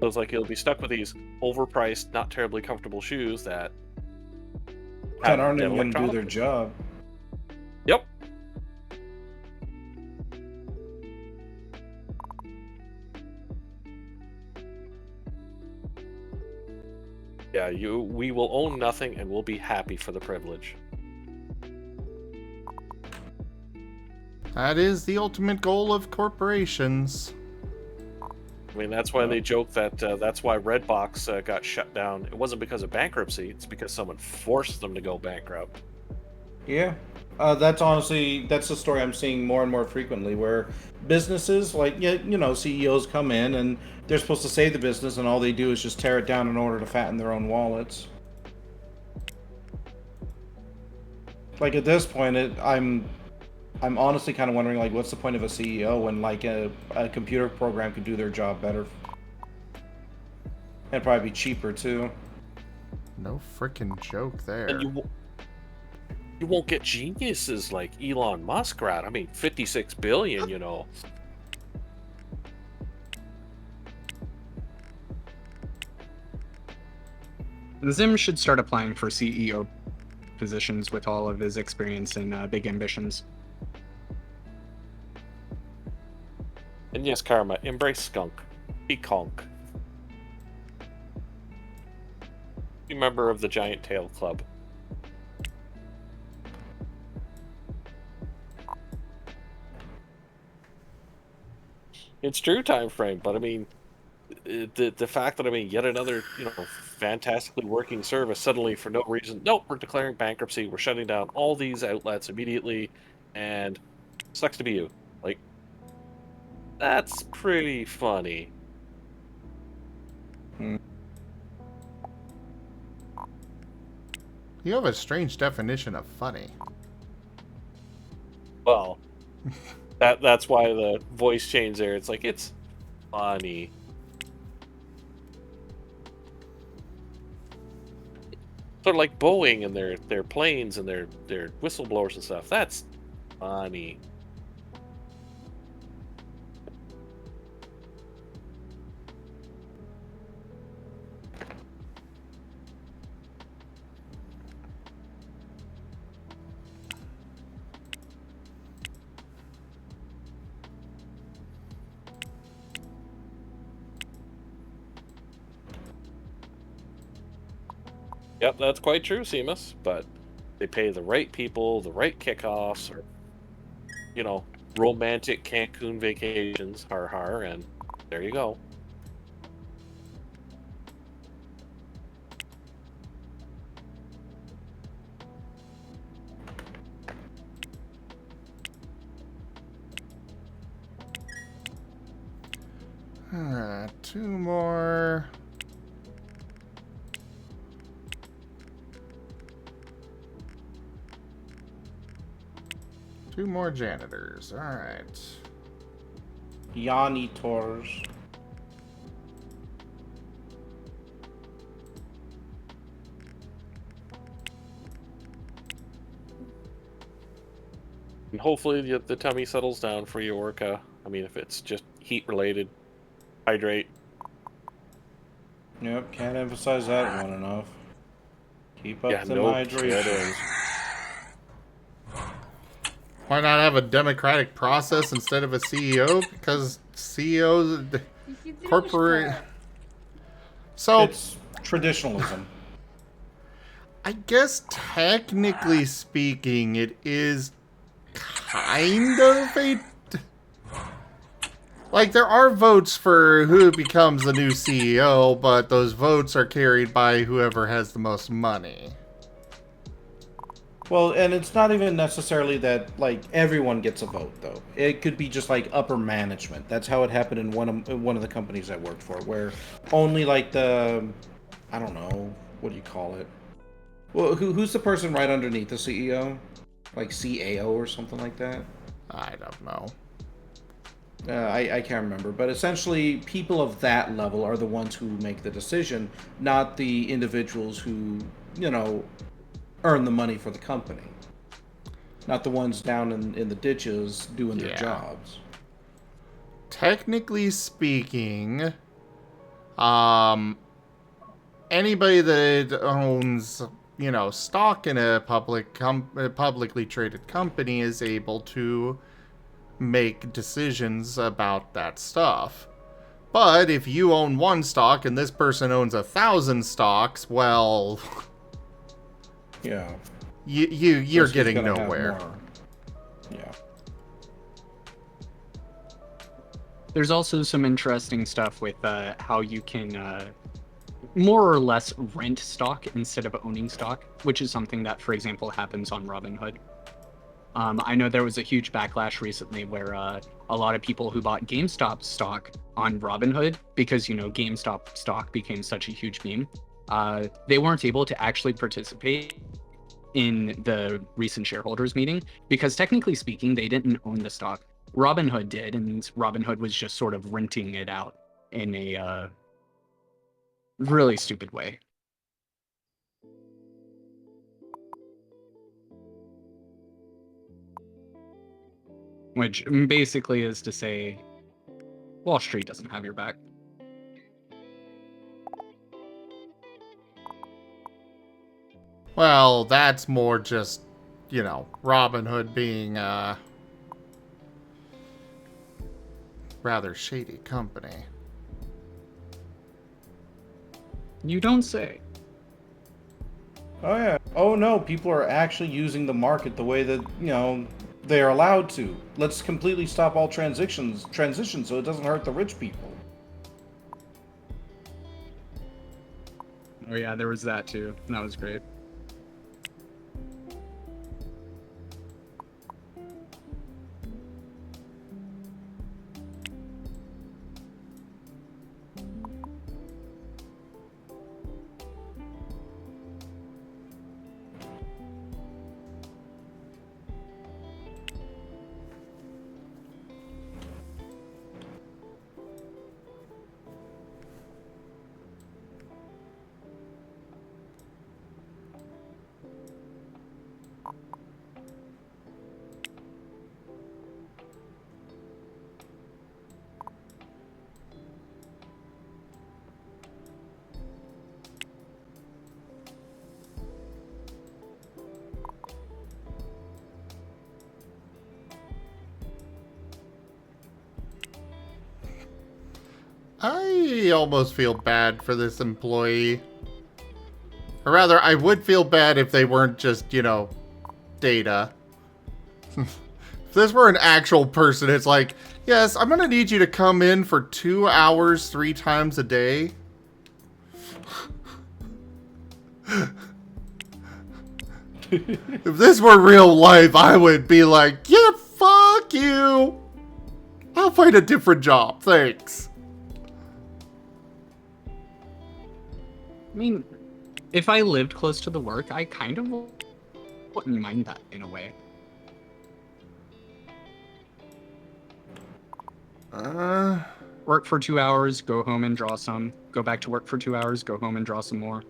So it's like you'll be stuck with these overpriced, not terribly comfortable shoes that Aren't even going to do their job. Yep. Yeah, we will own nothing and we'll be happy for the privilege. That is the ultimate goal of corporations. I mean, that's why they joke that that's why Redbox got shut down. It wasn't because of bankruptcy, it's because someone forced them to go bankrupt. Yeah. That's the story I'm seeing more and more frequently, where businesses, like, CEOs come in and they're supposed to save the business, and all they do is just tear it down in order to fatten their own wallets. Like, at this point, I'm honestly kind of wondering, like, what's the point of a CEO when, like, a computer program could do their job better? And probably be cheaper, too. No freaking joke there. And you won't get geniuses like Elon Musk, right? I mean, 56 billion, you know. Zim should start applying for CEO positions with all of his experience and big ambitions. And yes, Karma, embrace skunk. Be conk. Be a member of the Giant Tail Club. It's true time frame, but I mean, the fact that, I mean, yet another, fantastically working service suddenly for no reason, nope, we're declaring bankruptcy, we're shutting down all these outlets immediately, and sucks to be you. Like, that's pretty funny. You have a strange definition of funny. Well, that's why the voice change there. It's like, it's funny. Sort of like Boeing and their planes and their whistleblowers and stuff. That's funny. Yep, that's quite true, Seamus, but they pay the right people, the right kickoffs, or, romantic Cancun vacations, har, and there you go. Alright, 2 more. Two more janitors. Alright. Janitors. And hopefully the tummy settles down for you, Orca. I mean, if it's just heat-related, hydrate. Yep, can't emphasize that one enough. Keep up the no hydration. kidding. Why not have a democratic process instead of a CEO? Because CEOs, corporate. So It's traditionalism. I guess technically speaking, it is kind of a Like, there are votes for who becomes the new CEO, but those votes are carried by whoever has the most money. Well, and it's not even necessarily that like everyone gets a vote though. It could be just like upper management. That's how it happened in one of the companies I worked for, where only like I don't know, what do you call it? Well, who's the person right underneath the CEO? Like CAO or something like that? I don't know. I can't remember, but essentially people of that level are the ones who make the decision, not the individuals who, you know, earn the money for the company. Not the ones down in the ditches doing their jobs. Technically speaking, anybody that owns, you know, stock in a publicly traded company is able to make decisions about that stuff. But if you own one stock and this person owns 1,000 stocks, well, yeah, you're getting nowhere. Yeah. There's also some interesting stuff with how you can more or less rent stock instead of owning stock, which is something that, for example, happens on Robinhood. I know there was a huge backlash recently where a lot of people who bought GameStop stock on Robinhood, because, you know, GameStop stock became such a huge meme, they weren't able to actually participate in the recent shareholders meeting because technically speaking, they didn't own the stock. Robinhood did, and Robinhood was just sort of renting it out in a really stupid way. Which basically is to say, Wall Street doesn't have your back. Well, that's more just, you know, Robinhood being a rather shady company. You don't say. Oh yeah. Oh no, people are actually using the market the way that, you know, they're allowed to. Let's completely stop all transitions so it doesn't hurt the rich people. Oh yeah, there was that too. That was great. I almost feel bad for this employee. Or rather, I would feel bad if they weren't just, you know, data. If this were an actual person, it's like, yes, I'm gonna need you to come in for 2 hours 3 times a day. If this were real life, I would be like, yeah, fuck you. I'll find a different job, thanks. I mean, if I lived close to the work, I kind of wouldn't mind that in a way. Work for 2 hours, go home and draw some. Go back to work for 2 hours, go home and draw some more.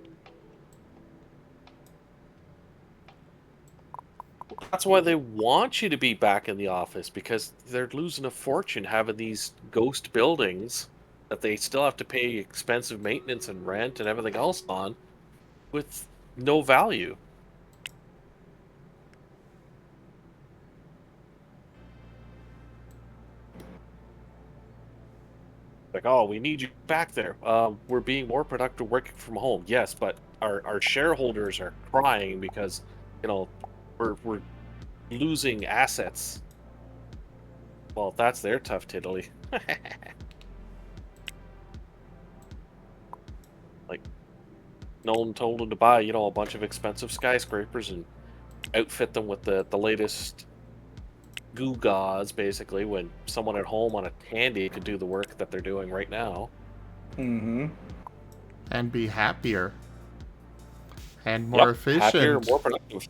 That's why they want you to be back in the office, because they're losing a fortune having these ghost buildings that they still have to pay expensive maintenance and rent and everything else on with no value. Like, oh, we need you back there. We're being more productive working from home. Yes, but our shareholders are crying because, you know, we're losing assets. Well, that's their tough tiddly. Like, Nolan told him to buy, you know, a bunch of expensive skyscrapers and outfit them with the latest goo gauze, basically, when someone at home on a Tandy could do the work that they're doing right now. Mm-hmm. And be happier. And more efficient. Happier, more productive.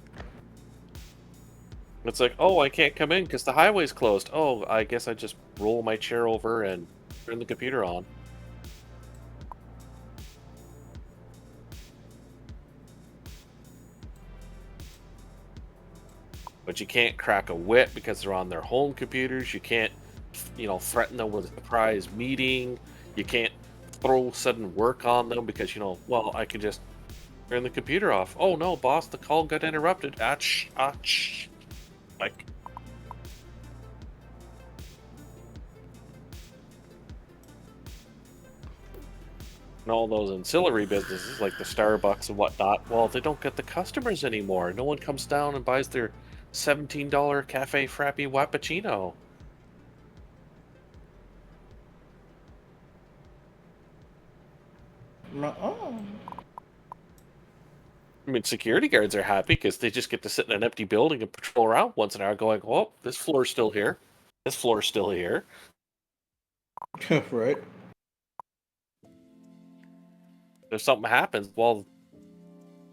It's like, oh, I can't come in because the highway's closed. Oh, I guess I just roll my chair over and turn the computer on. But you can't crack a whip because they're on their home computers. You can't, you know, threaten them with a surprise meeting. You can't throw sudden work on them because, you know, well, I can just turn the computer off. Oh no, boss, the call got interrupted. Achh, achh. Like, and all those ancillary businesses like the Starbucks and whatnot, well, they don't get the customers anymore. No one comes down and buys their $17 Cafe Frappy Wappuccino. Oh. I mean, security guards are happy because they just get to sit in an empty building and patrol around once an hour going, oh, this floor's still here. This floor's still here. Right. If something happens, well,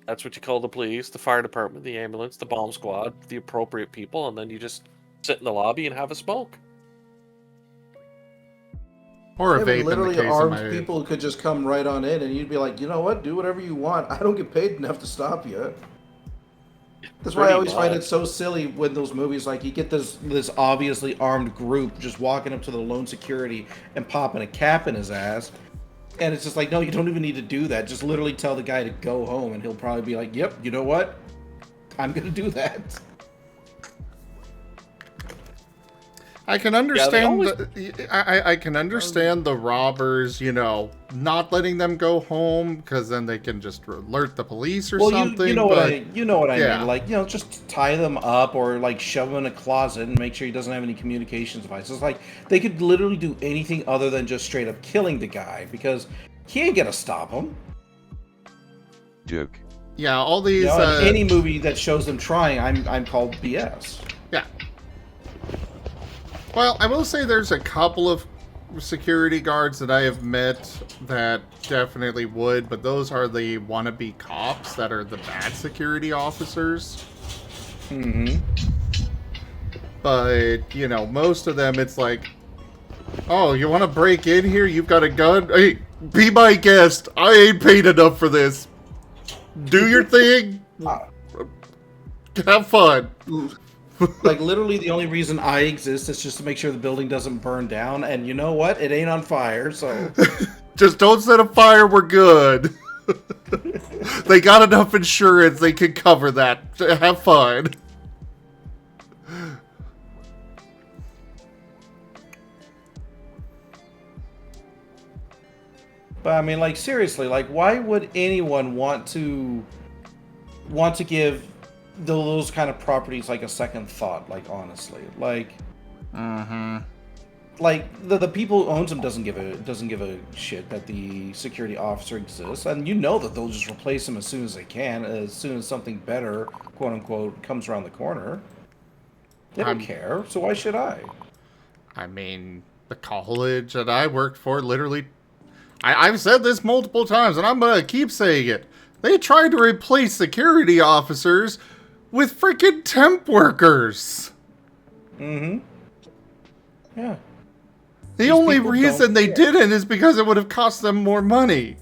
that's what you call the police, the fire department, the ambulance, the bomb squad, the appropriate people, and then you just sit in the lobby and have a smoke. Or a Yeah, vape in literally the case of armed my... people could just come right on in, and you'd be like, you know what? Do whatever you want. I don't get paid enough to stop you. That's why I always find it so silly when those movies, like, you get this obviously armed group just walking up to the lone security and popping a cap in his ass. And it's just like, no, you don't even need to do that. Just literally tell the guy to go home, and he'll probably be like, yep, you know what? I'm going to do that. I can understand I can understand the robbers, you know, not letting them go home because then they can just alert the police or something. You know what I yeah. mean. Like, you know, just tie them up or like shove them in a closet and make sure he doesn't have any communications devices. Like, they could literally do anything other than just straight up killing the guy because he ain't gonna stop him. Duke. Yeah, all these. You know, in any movie that shows them trying, I'm called BS. Yeah. Well, I will say there's a couple of security guards that I have met that definitely would, but those are the wannabe cops that are the bad security officers. Mm-hmm. But, you know, most of them, it's like, oh, you want to break in here? You've got a gun? Hey, be my guest. I ain't paid enough for this. Do your thing. Have fun. Like, literally the only reason I exist is just to make sure the building doesn't burn down, and you know what? It ain't on fire, so... Just don't set a fire, we're good. They got enough insurance, they can cover that. Have fun. But, I mean, like, seriously, like, why would anyone want to give those kind of properties like a second thought? Like, honestly, like, like the people who owns them doesn't give a shit that the security officer exists, and you know that they'll just replace him as soon as they can, as soon as something better, quote unquote, comes around the corner. They don't care, so why should I? I mean, the college that I worked for, literally, I've said this multiple times, and I'm gonna keep saying it. They tried to replace security officers with freaking temp workers. Mm-hmm. Yeah. The only reason they didn't is because it would have cost them more money.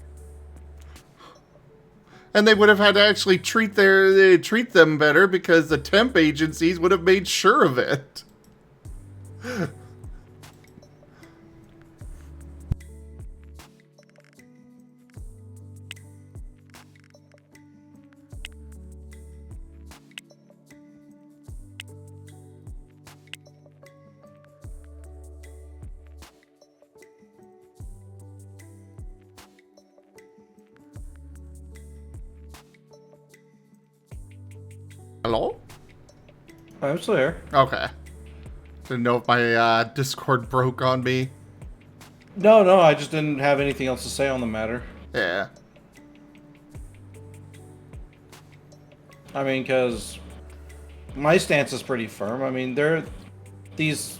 And they would have had to actually treat them better because the temp agencies would have made sure of it. Hello? I'm still here. Okay. Didn't know if my Discord broke on me. No, I just didn't have anything else to say on the matter. Yeah. I mean, because my stance is pretty firm. I mean, they're these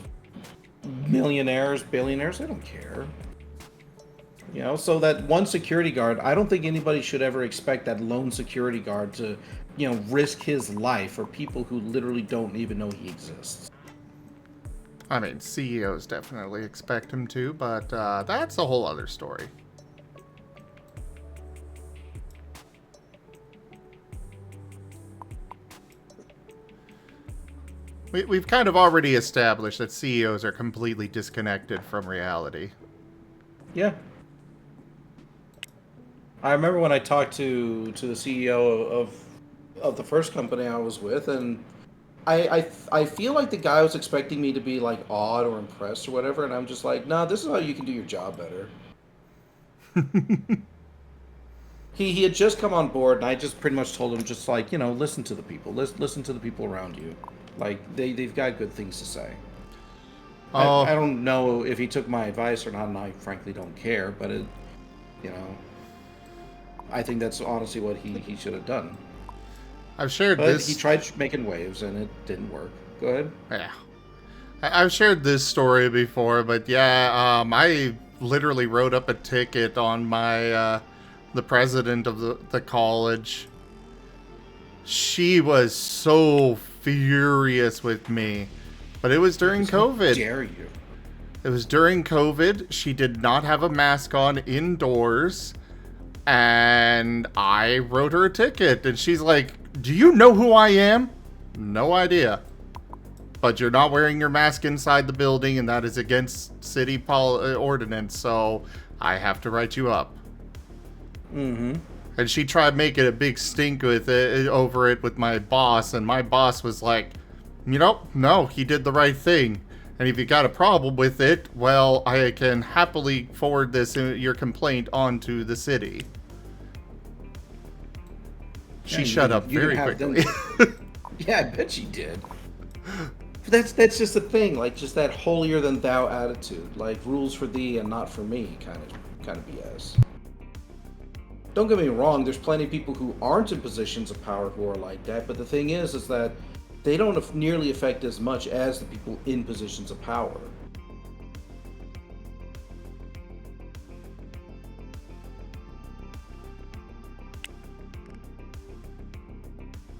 millionaires, billionaires, they don't care. You know, so that one security guard, I don't think anybody should ever expect that lone security guard to, you know, risk his life for people who literally don't even know he exists. I mean, CEOs definitely expect him to, but that's a whole other story. We've kind of already established that CEOs are completely disconnected from reality. Yeah. I remember when I talked to the CEO of the first company I was with, and I feel like the guy was expecting me to be like awed or impressed or whatever, and I'm just like, nah, this is how you can do your job better. He had just come on board, and I just pretty much told him, just like, you know, listen to the people, listen to the people around you, like they've got good things to say. Oh. I don't know if he took my advice or not, and I frankly don't care, but it, you know, I think that's honestly what he should have done. I've shared but this. He tried making waves, and it didn't work. Go ahead. Yeah. I've shared this story before, but yeah, I literally wrote up a ticket on my the president of the college. She was so furious with me, but it was during COVID. How dare you? It was during COVID. She did not have a mask on indoors, and I wrote her a ticket, and she's like, "Do you know who I am?" No idea. But you're not wearing your mask inside the building, and that is against city ordinance, so I have to write you up. Mm-hmm. And she tried making a big stink with it, over it with my boss, and my boss was like, you know, no, he did the right thing. And if you got a problem with it, well, I can happily forward your complaint onto the city. She shut up very quickly. Yeah, I bet she did. That's just the thing, like, just that holier than thou attitude, like rules for thee and not for me, kind of BS. Don't get me wrong, there's plenty of people who aren't in positions of power who are like that, but the thing is that they don't nearly affect as much as the people in positions of power.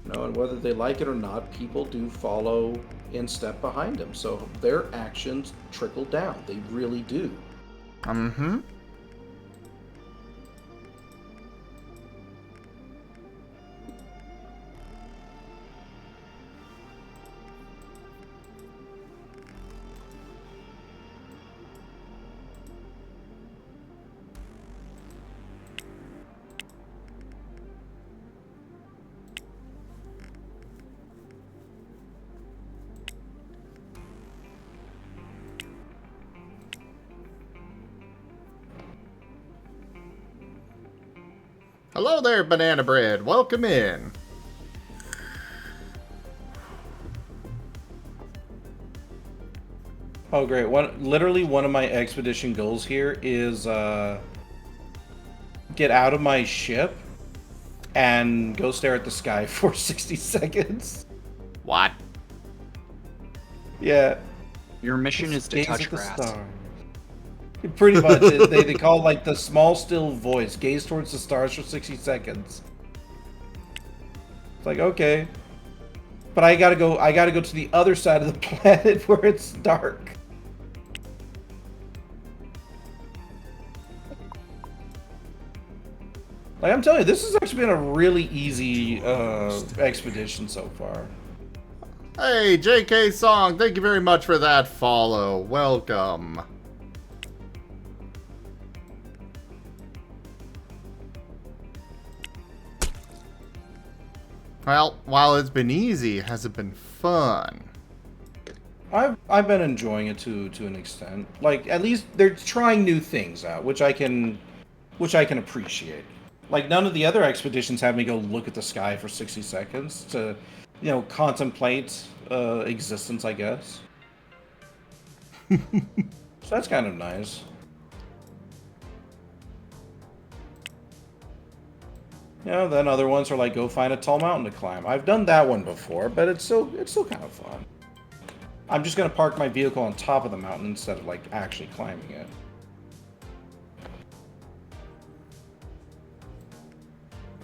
You know, and whether they like it or not, people do follow in step behind them. So their actions trickle down. They really do. Mm-hmm. Hello there, Banana Bread. Welcome in. Oh, great. Literally one of my expedition goals here is get out of my ship and go stare at the sky for 60 seconds. What? Yeah. Your mission is to Gaze touch at the grass. stars. Pretty much. They call it, like, the small still voice. Gaze towards the stars for 60 seconds. It's like, okay. But I gotta go to the other side of the planet where it's dark. Like, I'm telling you, this has actually been a really easy expedition so far. Hey, JK Song, thank you very much for that follow. Welcome. Well, while it's been easy, has it been fun? I've been enjoying it to an extent. Like, at least they're trying new things out, which I can appreciate. Like, none of the other expeditions have me go look at the sky for 60 seconds to, you know, contemplate existence, I guess. So that's kind of nice. Yeah, then other ones are like, go find a tall mountain to climb. I've done that one before, but it's still kind of fun. I'm just gonna park my vehicle on top of the mountain instead of like actually climbing it.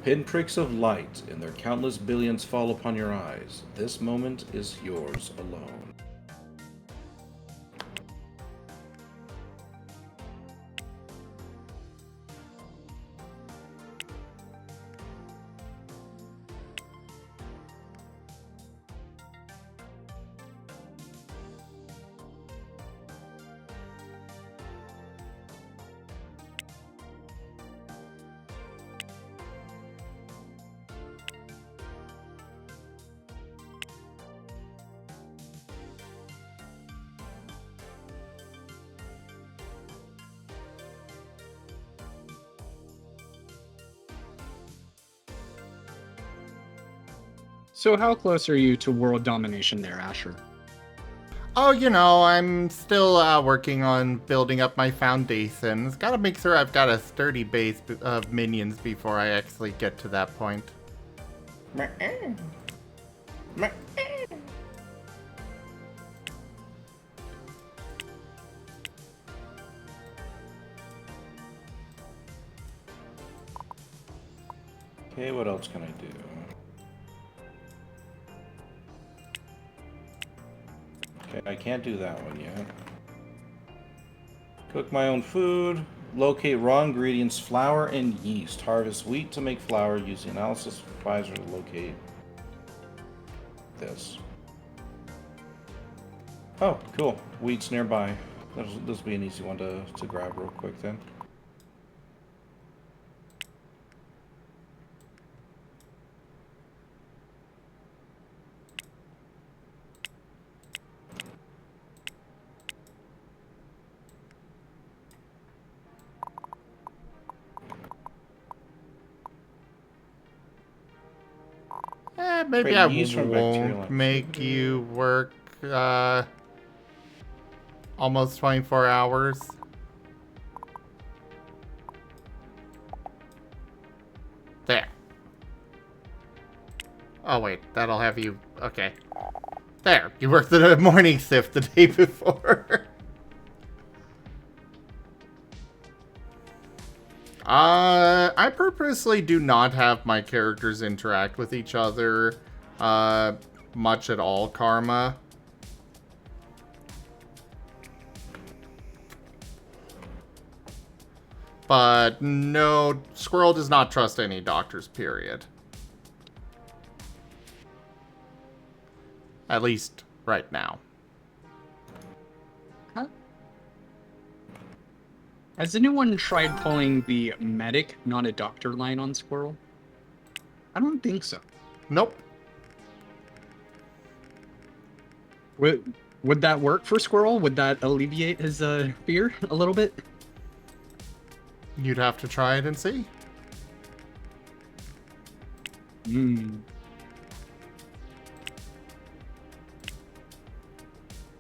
Pinpricks of light, and their countless billions fall upon your eyes. This moment is yours alone. So how close are you to world domination there, Asher? Oh, you know, I'm still working on building up my foundations. Gotta make sure I've got a sturdy base of minions before I actually get to that point. Okay, what else can I do? Okay, I can't do that one yet. Cook my own food. Locate raw ingredients, flour and yeast. Harvest wheat to make flour. Use the analysis advisor to locate this. Oh, cool. Wheat's nearby. This will be an easy one to grab real quick then. Maybe Great, I yeast from bacterial won't make you work almost 24 hours. There. Oh wait, that'll have you... Okay. There, you worked the morning shift the day before. I purposely do not have my characters interact with each other much at all, Karma. But no, Squirrel does not trust any doctors, period. At least right now. Huh? Has anyone tried pulling the medic, not a doctor line on Squirrel? I don't think so. Nope. Would that work for Squirrel? Would that alleviate his fear a little bit? You'd have to try it and see.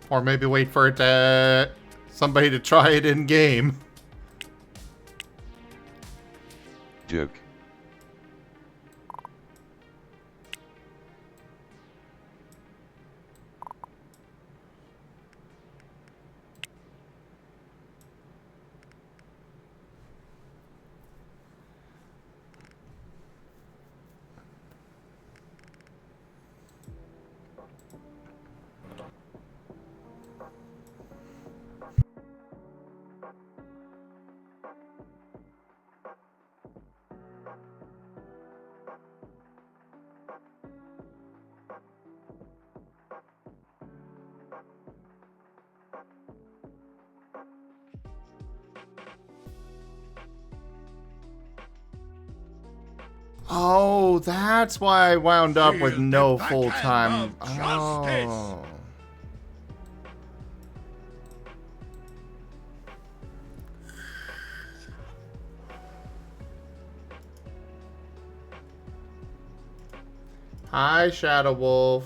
Or maybe wait for it to somebody to try it in game. Duke. Oh, that's why I wound up with no full-time. Oh. Hi, Shadow Wolf.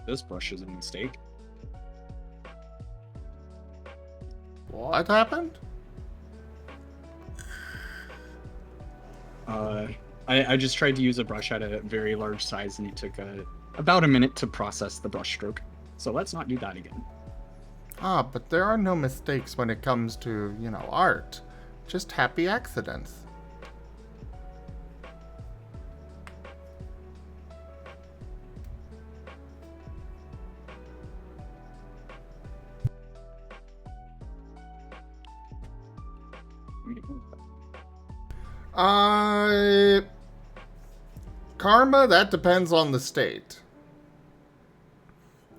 This brush is a mistake. What happened? I just tried to use a brush at a very large size and it took about a minute to process the brush stroke. So let's not do that again. Ah, but there are no mistakes when it comes to, you know, art. Just happy accidents. Karma, that depends on the state.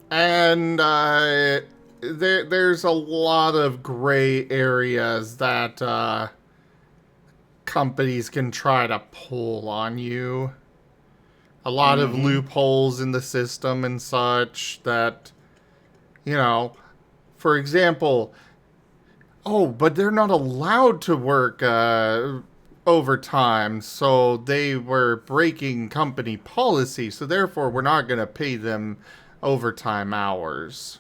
And there's a lot of gray areas that companies can try to pull on you. A lot of loopholes in the system and such that, you know, for example, oh, but they're not allowed to work overtime, so they were breaking company policy, so therefore we're not going to pay them overtime hours.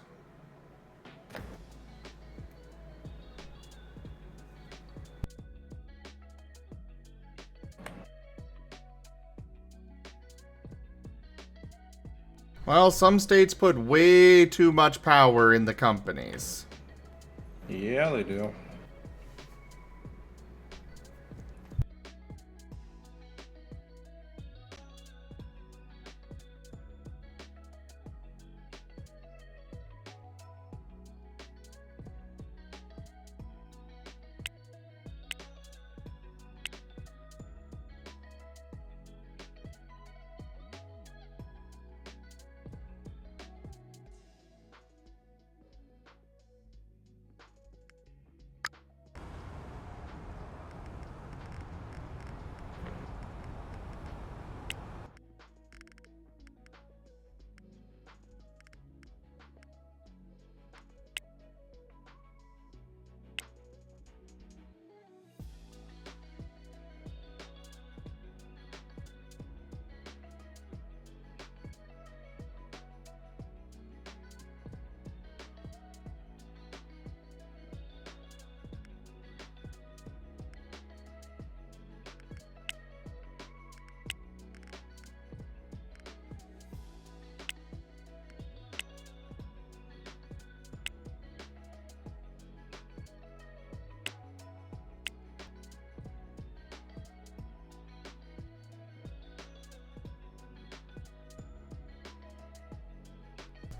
Well, some states put way too much power in the companies. Yeah, they do.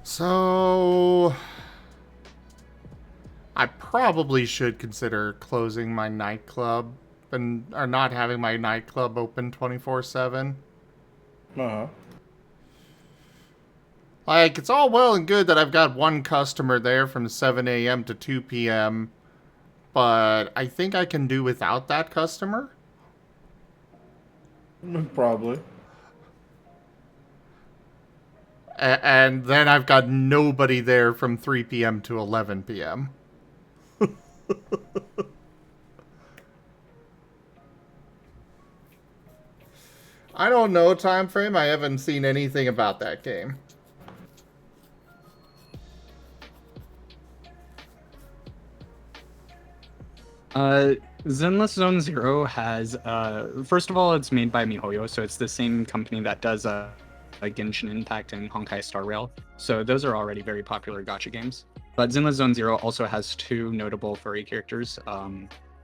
So I probably should consider closing my nightclub and or not having my nightclub open 24/7. Uh-huh. Like, it's all well and good that I've got one customer there from 7 a.m. to 2 p.m., but I think I can do without that customer. Probably. And then I've got nobody there from 3 p.m. to 11 p.m. I don't know time frame. I haven't seen anything about that game. Zenless Zone Zero has, first of all, it's made by MiHoYo, so it's the same company that does Genshin Impact and Honkai Star Rail. So those are already very popular gacha games. But Zenless Zone Zero also has two notable furry characters.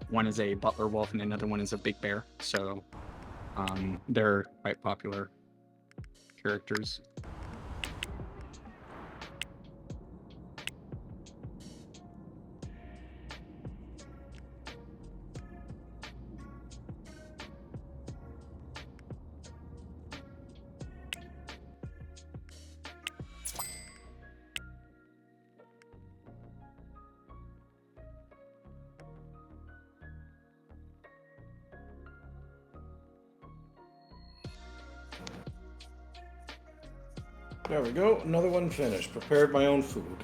One is a butler wolf and another one is a big bear. So they're quite popular characters. There we go. Another one finished. Prepared my own food.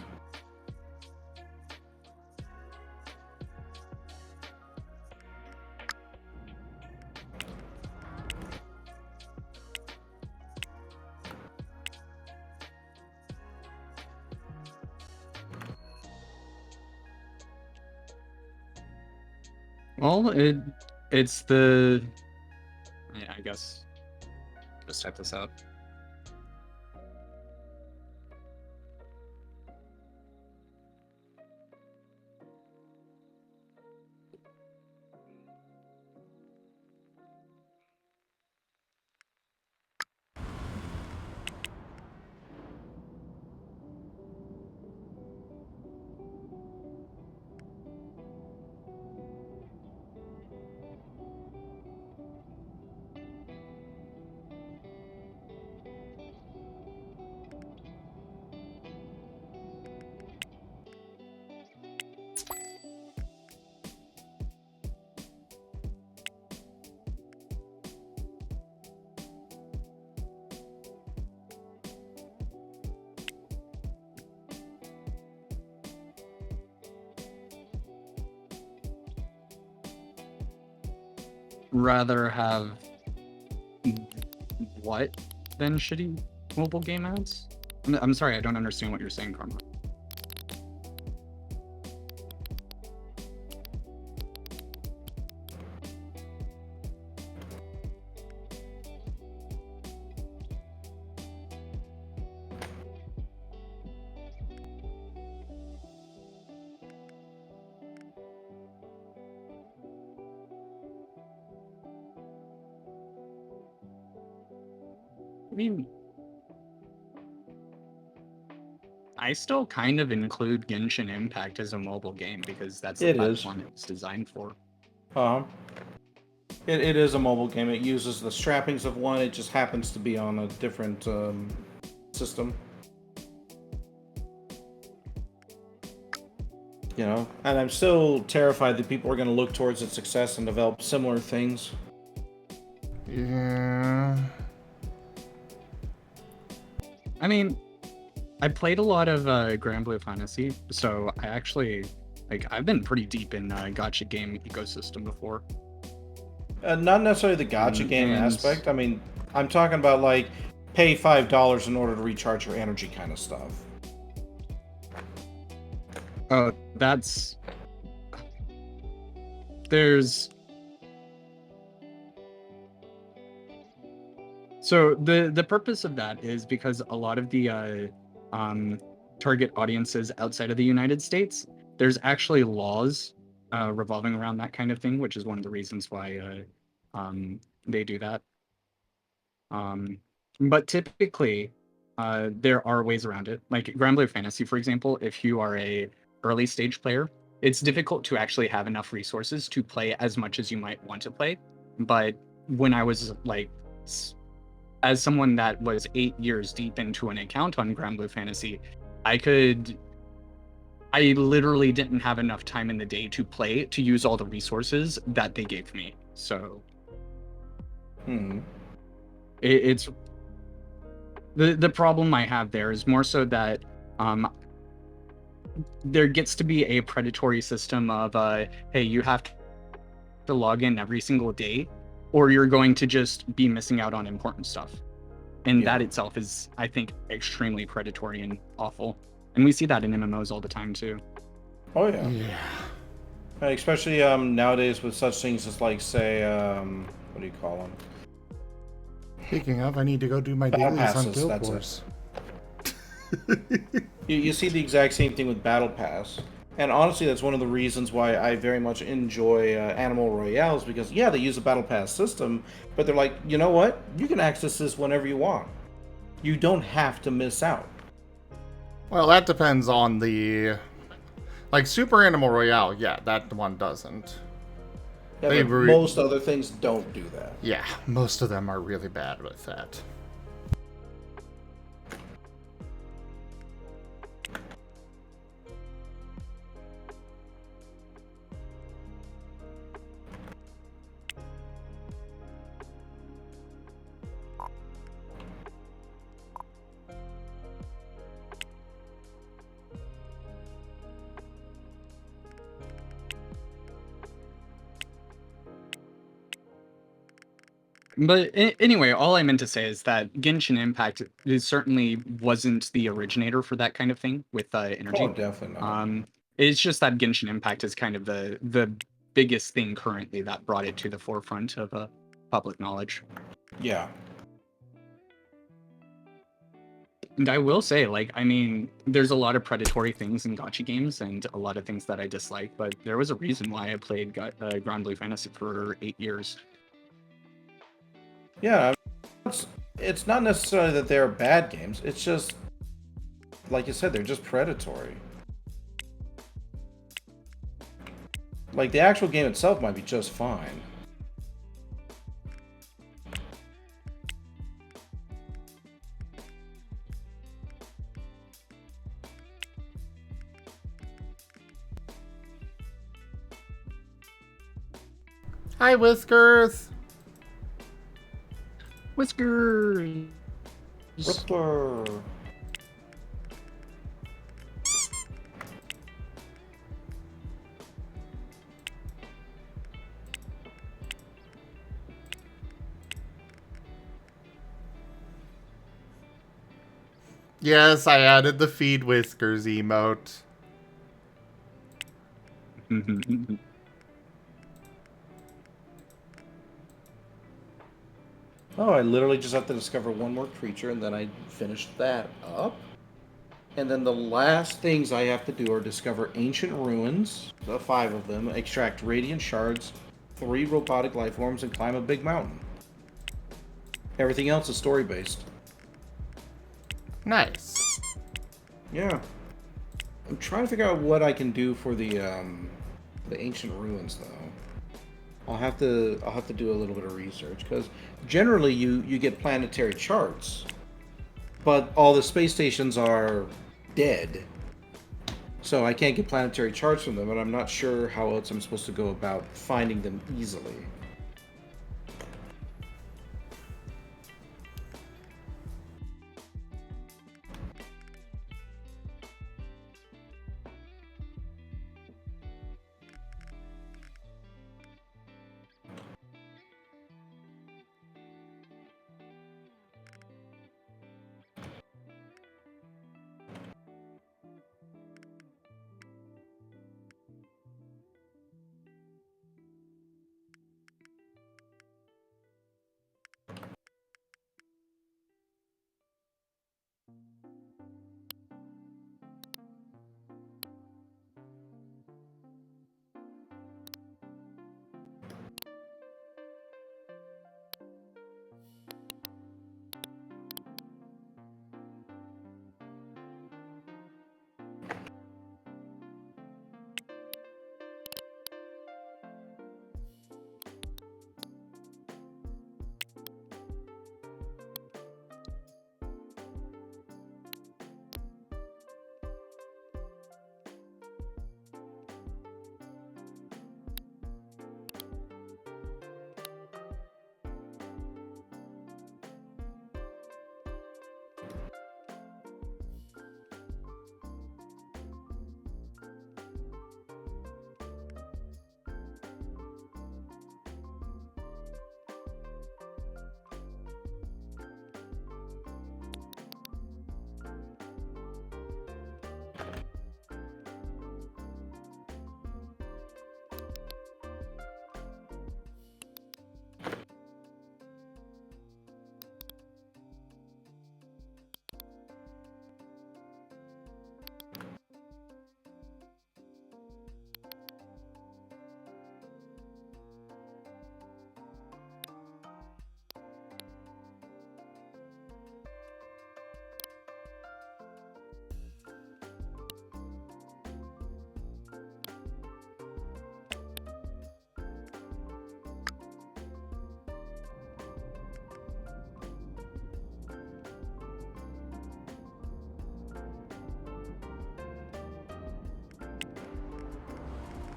Well, it's the... Yeah, I guess... Just type this out. Rather have what than shitty mobile game ads? I'm sorry, I don't understand what you're saying, Karma. I mean, I still kind of include Genshin Impact as a mobile game because that's the It is. platform it was designed for. It is a mobile game. It uses the strappings of one. It just happens to be on a different system. You know, and I'm still terrified that people are going to look towards its success and develop similar things. Yeah. I mean, I played a lot of Grand Blue Fantasy, so I actually, I've been pretty deep in gacha game ecosystem before. Not necessarily the gacha game aspect. I mean, I'm talking about like pay $5 in order to recharge your energy kind of stuff. Oh, that's... There's... So the purpose of that is because a lot of the target audiences outside of the United States, there's actually laws revolving around that kind of thing, which is one of the reasons why they do that. But typically, there are ways around it. Like Grand Blue Fantasy, for example, if you are a early stage player, it's difficult to actually have enough resources to play as much as you might want to play. But when I was as someone that was 8 years deep into an account on Grand Blue Fantasy, I literally didn't have enough time in the day to play to use all the resources that they gave me. So it's the problem I have there is more so that there gets to be a predatory system of hey, you have to log in every single day or you're going to just be missing out on important stuff. And that itself is, I think, extremely predatory and awful. And we see that in MMOs all the time too. Oh yeah. Yeah. Especially nowadays with such things as like, say, what do you call them? Speaking of, I need to go do my dailies on Guild Wars. You see the exact same thing with Battle Pass. And honestly, that's one of the reasons why I very much enjoy Animal Royales, because, yeah, they use a Battle Pass system, but they're like, you know what? You can access this whenever you want. You don't have to miss out. Well, that depends on the... Like, Super Animal Royale, yeah, that one doesn't. Yeah, but most other things don't do that. Yeah, most of them are really bad with that. But anyway, all I meant to say is that Genshin Impact certainly wasn't the originator for that kind of thing with energy. Oh, definitely not. It's just that Genshin Impact is kind of the biggest thing currently that brought it to the forefront of public knowledge. Yeah. And I will say, like, I mean, there's a lot of predatory things in gacha games and a lot of things that I dislike, but there was a reason why I played Grand Blue Fantasy for 8 years. Yeah, it's not necessarily that they're bad games. It's just, like you said, they're just predatory. Like, the actual game itself might be just fine. Hi, Whiskers. Whiskers. Whisker. Yes, I added the feed Whiskers emote. Oh, I literally just have to discover one more creature, and then I finish that up. And then the last things I have to do are discover ancient ruins, the 5 of them, extract radiant shards, 3 robotic life forms, and climb a big mountain. Everything else is story-based. Nice. Yeah. I'm trying to figure out what I can do for the ancient ruins, though. I'll have to do a little bit of research, because generally you get planetary charts, but all the space stations are dead, so I can't get planetary charts from them, and I'm not sure how else I'm supposed to go about finding them easily.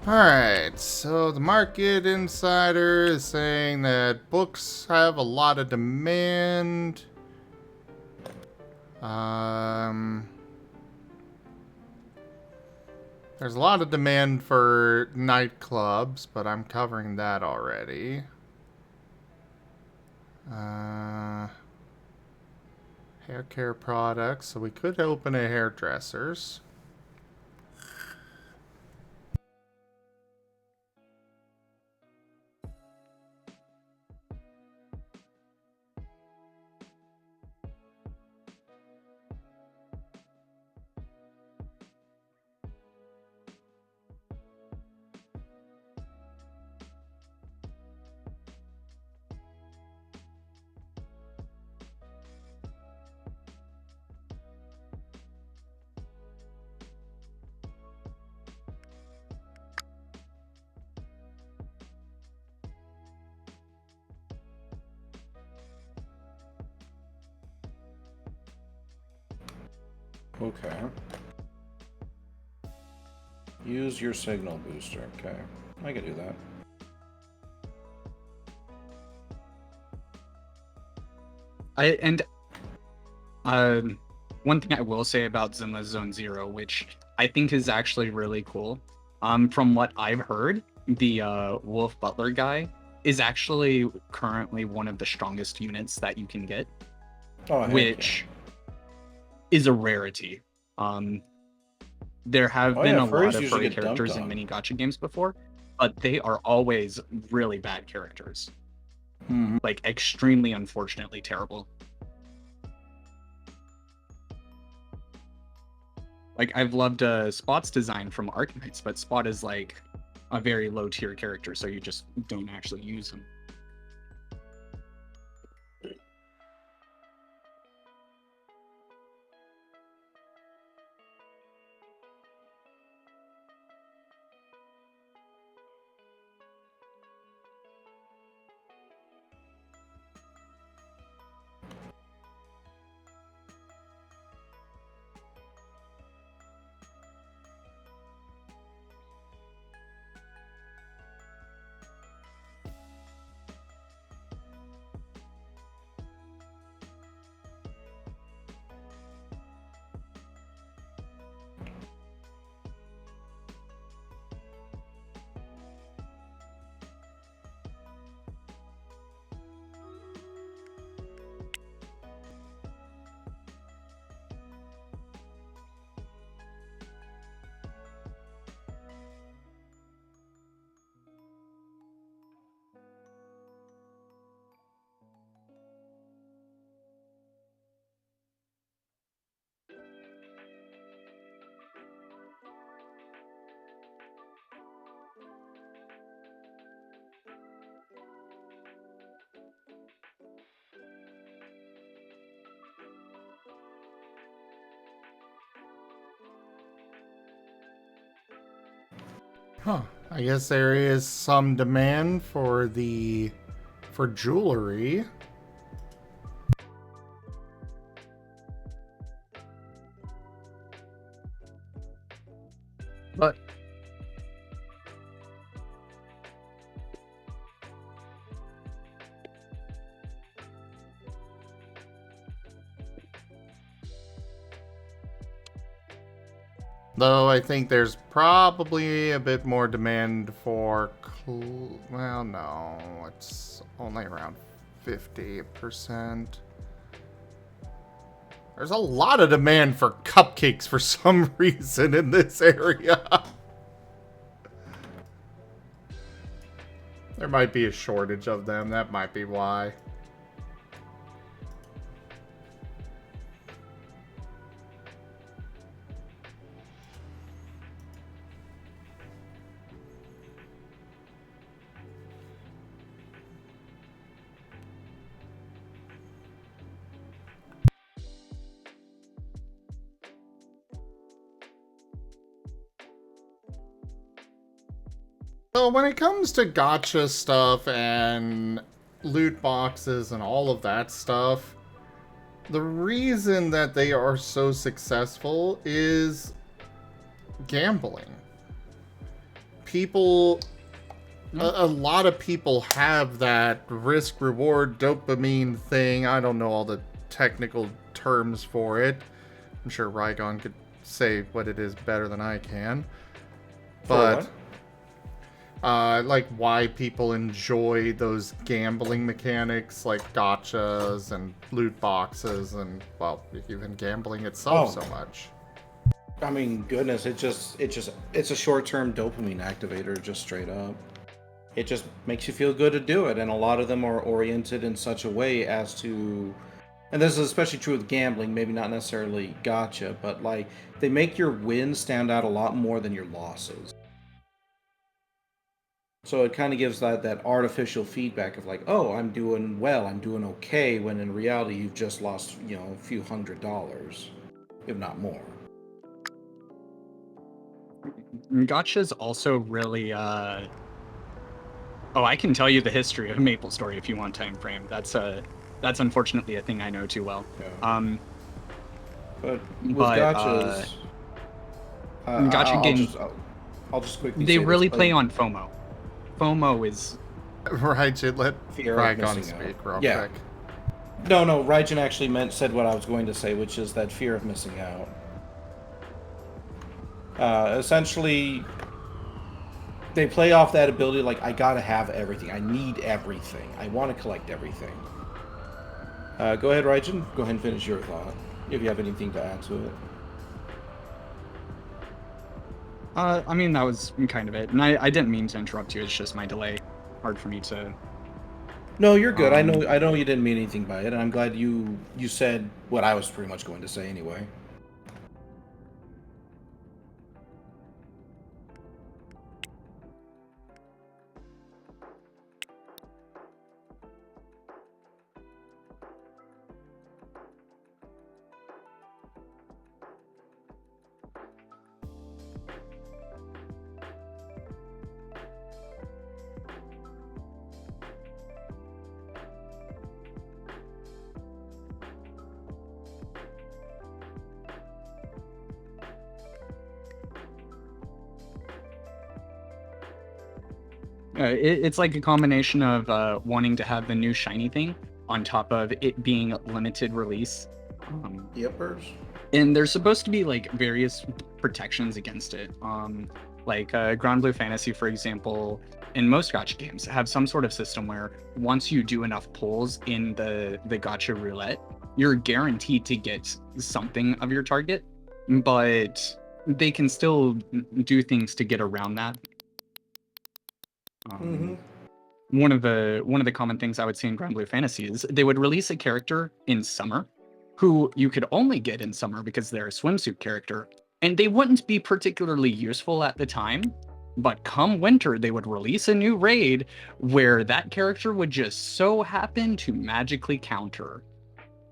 Alright, so the Market Insider is saying that books have a lot of demand. There's a lot of demand for nightclubs, but I'm covering that already. Hair care products, so we could open a hairdresser's. Okay. Use your signal booster. Okay. I can do that. One thing I will say about Zima Zone Zero, which I think is actually really cool, from what I've heard, the Wolf Butler guy is actually currently one of the strongest units that you can get, which is a rarity. There have been a lot of furry characters in many gacha games before, but they are always really bad characters. Like, extremely unfortunately terrible. Like, I've loved Spot's design from Arknights, but Spot is like a very low tier character, so you just don't actually use him. Huh. I guess there is some demand for jewelry. But though I think there's probably a bit more demand for well, no, it's only around 50%. There's a lot of demand for cupcakes for some reason in this area. There might be a shortage of them. That might be why. So when it comes to gacha stuff and loot boxes and all of that stuff, the reason that they are so successful is gambling. People, a lot of people have that risk-reward dopamine thing. I don't know all the technical terms for it. I'm sure Rdyjin could say what it is better than I can. But like why people enjoy those gambling mechanics like gachas and loot boxes and, well, even gambling itself so much. I mean, goodness, it's a short-term dopamine activator, just straight up. It just makes you feel good to do it, and a lot of them are oriented in such a way as to, and this is especially true with gambling, maybe not necessarily gacha, but like they make your wins stand out a lot more than your losses. So it kind of gives that artificial feedback of like, oh, I'm doing well, I'm doing okay, when in reality you've just lost, you know, a few $100s, if not more. Gacha's also really oh, I can tell you the history of MapleStory if you want time frame. That's unfortunately a thing I know too well. Yeah. But with But, gotchas, gotcha games, I'll just quickly they say really this, play on FOMO. FOMO is Rdyjin, let fear of Rygone missing out. speak real Yeah. quick. No, Rdyjin actually said what I was going to say, which is that fear of missing out. Essentially, they play off that ability like, I gotta have everything. I need everything. I want to collect everything. Go ahead, Rdyjin. Go ahead and finish your thought, if you have anything to add to it. I mean, that was kind of it. And I didn't mean to interrupt you. It's just my delay. Hard for me to... No, you're good. I know you didn't mean anything by it, and I'm glad you said what I was pretty much going to say anyway. It's like a combination of wanting to have the new shiny thing on top of it being limited release. Yepers. And there's supposed to be like various protections against it. Like Grand Blue Fantasy, for example, in most gacha games have some sort of system where once you do enough pulls in the gacha roulette, you're guaranteed to get something of your target, but they can still do things to get around that. One of the common things I would see in Grand Blue Fantasy is they would release a character in summer who you could only get in summer because they're a swimsuit character, and they wouldn't be particularly useful at the time, but come winter they would release a new raid where that character would just so happen to magically counter.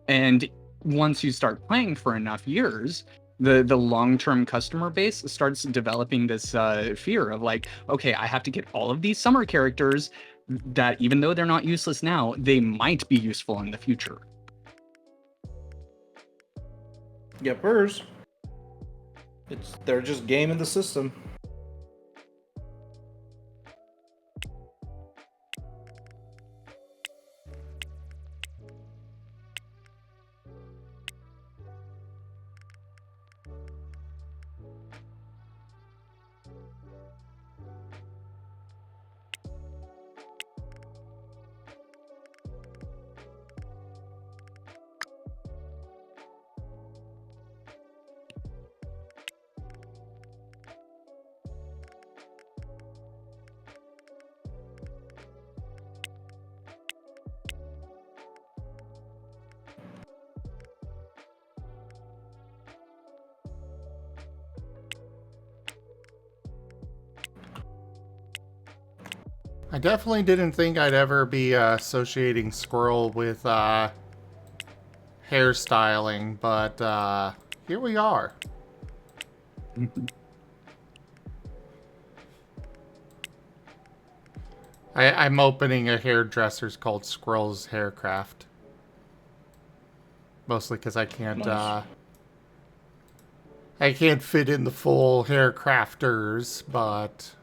And once you start playing for enough years, the long-term customer base starts developing this fear of like, okay, I have to get all of these summer characters that even though they're not useless now, they might be useful in the future. Yepers. They're just gaming the system. I definitely didn't think I'd ever be associating squirrel with hairstyling, but here we are. I'm opening a hairdresser's called Squirrel's Haircraft. Mostly because I can't fit in the full hair crafters, but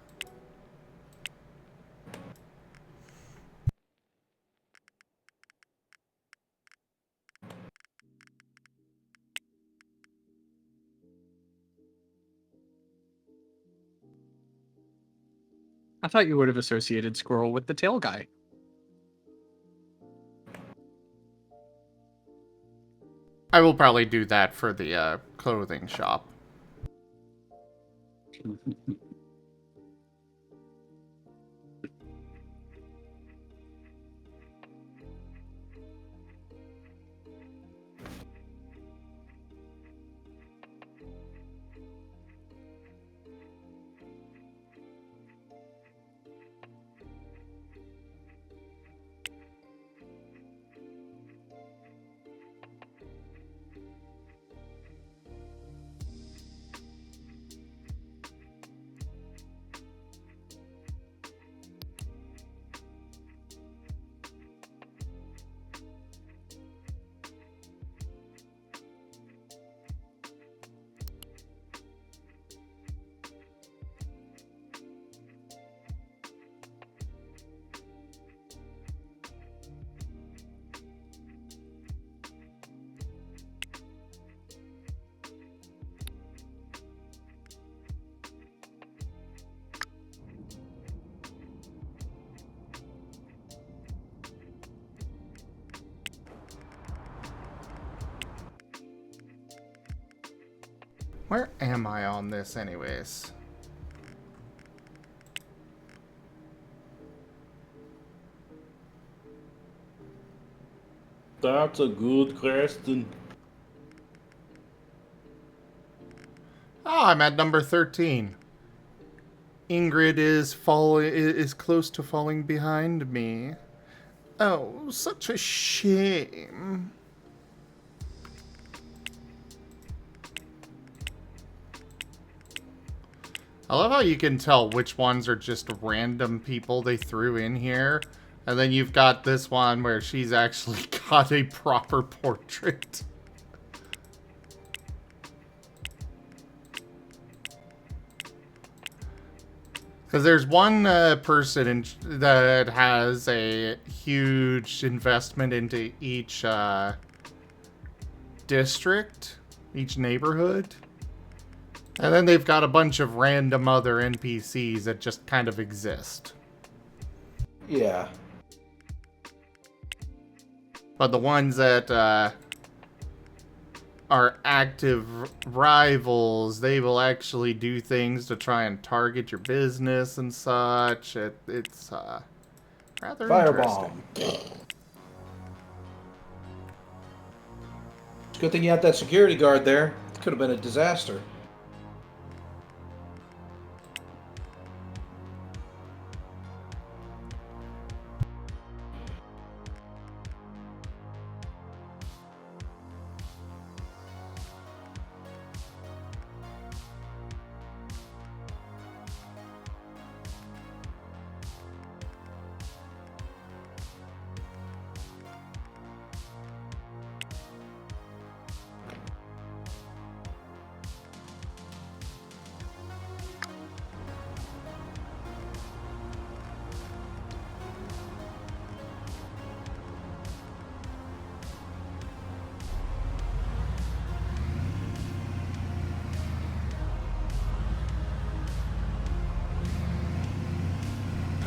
I thought you would have associated Squirrel with the tail guy. I will probably do that for the clothing shop. Where am I on this anyways? That's a good question. Oh, I'm at number 13. Ingrid is close to falling behind me. Oh, such a shame. I love how you can tell which ones are just random people they threw in here. And then you've got this one where she's actually got a proper portrait. Because there's one person that has a huge investment into each district, each neighborhood. And then they've got a bunch of random other NPCs that just kind of exist. Yeah. But the ones that are active rivals, they will actually do things to try and target your business and such. It's rather Firebomb. interesting. It's a good thing you had that security guard there. It could have been a disaster.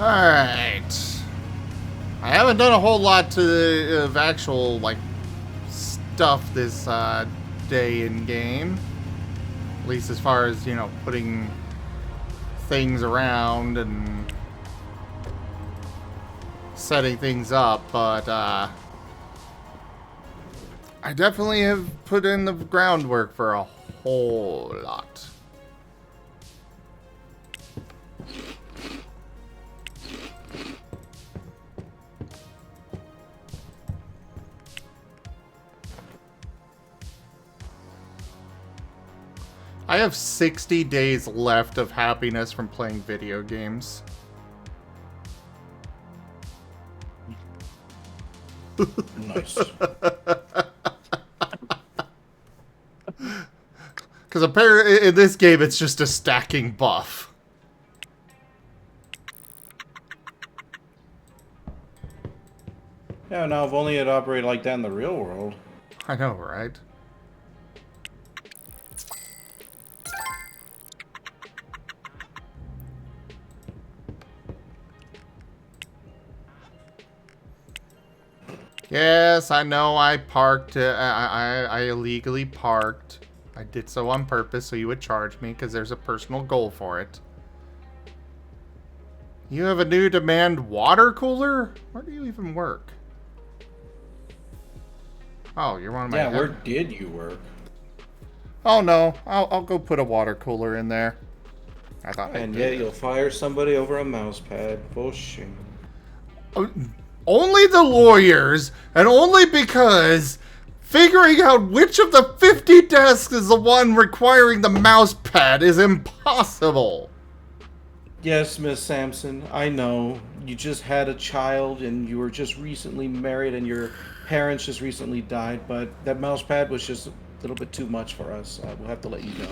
Alright. I haven't done a whole lot of actual, like, stuff this day in game. At least as far as, you know, putting things around and setting things up, but I definitely have put in the groundwork for a whole lot. I have 60 days left of happiness from playing video games. Nice. Because apparently in this game it's just a stacking buff. Yeah, now if only it operated like that in the real world. I know, right? Yes, I know I parked. I illegally parked. I did so on purpose so you would charge me because there's a personal goal for it. You have a new demand water cooler? Where do you even work? Oh, you're one of my... Yeah, where did you work? Oh no, I'll go put a water cooler in there. I thought. And yet you'll fire somebody over a mouse pad. Bullshit. Only the lawyers, and only because figuring out which of the 50 desks is the one requiring the mouse pad is impossible. Yes, Miss Sampson, I know. You just had a child and you were just recently married and your parents just recently died, but that mouse pad was just a little bit too much for us. We'll have to let you know.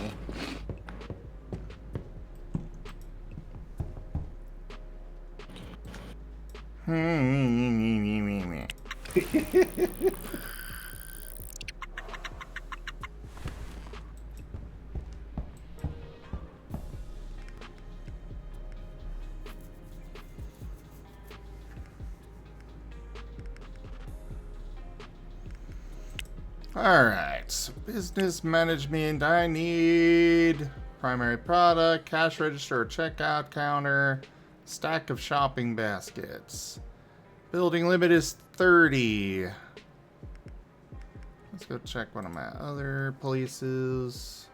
Alright. Alright, business management. I need primary product, cash register, or checkout counter, stack of shopping baskets. Building limit is 30. Let's go check one of my other places.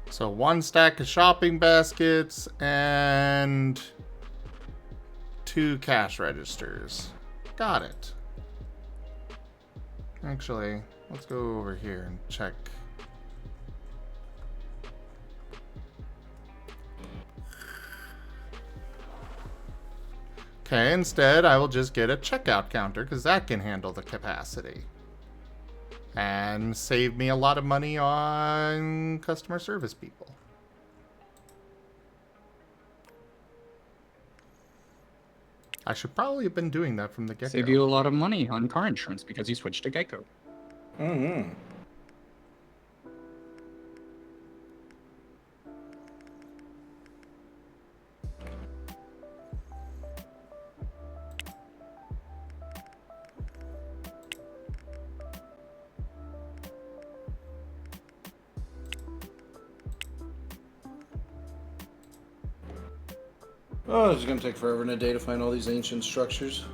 So 1 stack of shopping baskets and 2 cash registers. Got it. Actually, let's go over here and check. Okay, instead I will just get a checkout counter because that can handle the capacity. And save me a lot of money on customer service people. I should probably have been doing that from the get-go. Save you a lot of money on car insurance because you switched to Geico. Mm-hmm. Oh, it's gonna take forever and a day to find all these ancient structures.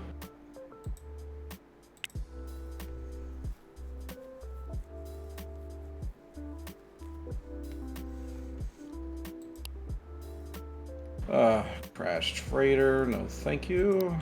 Crashed freighter, no thank you.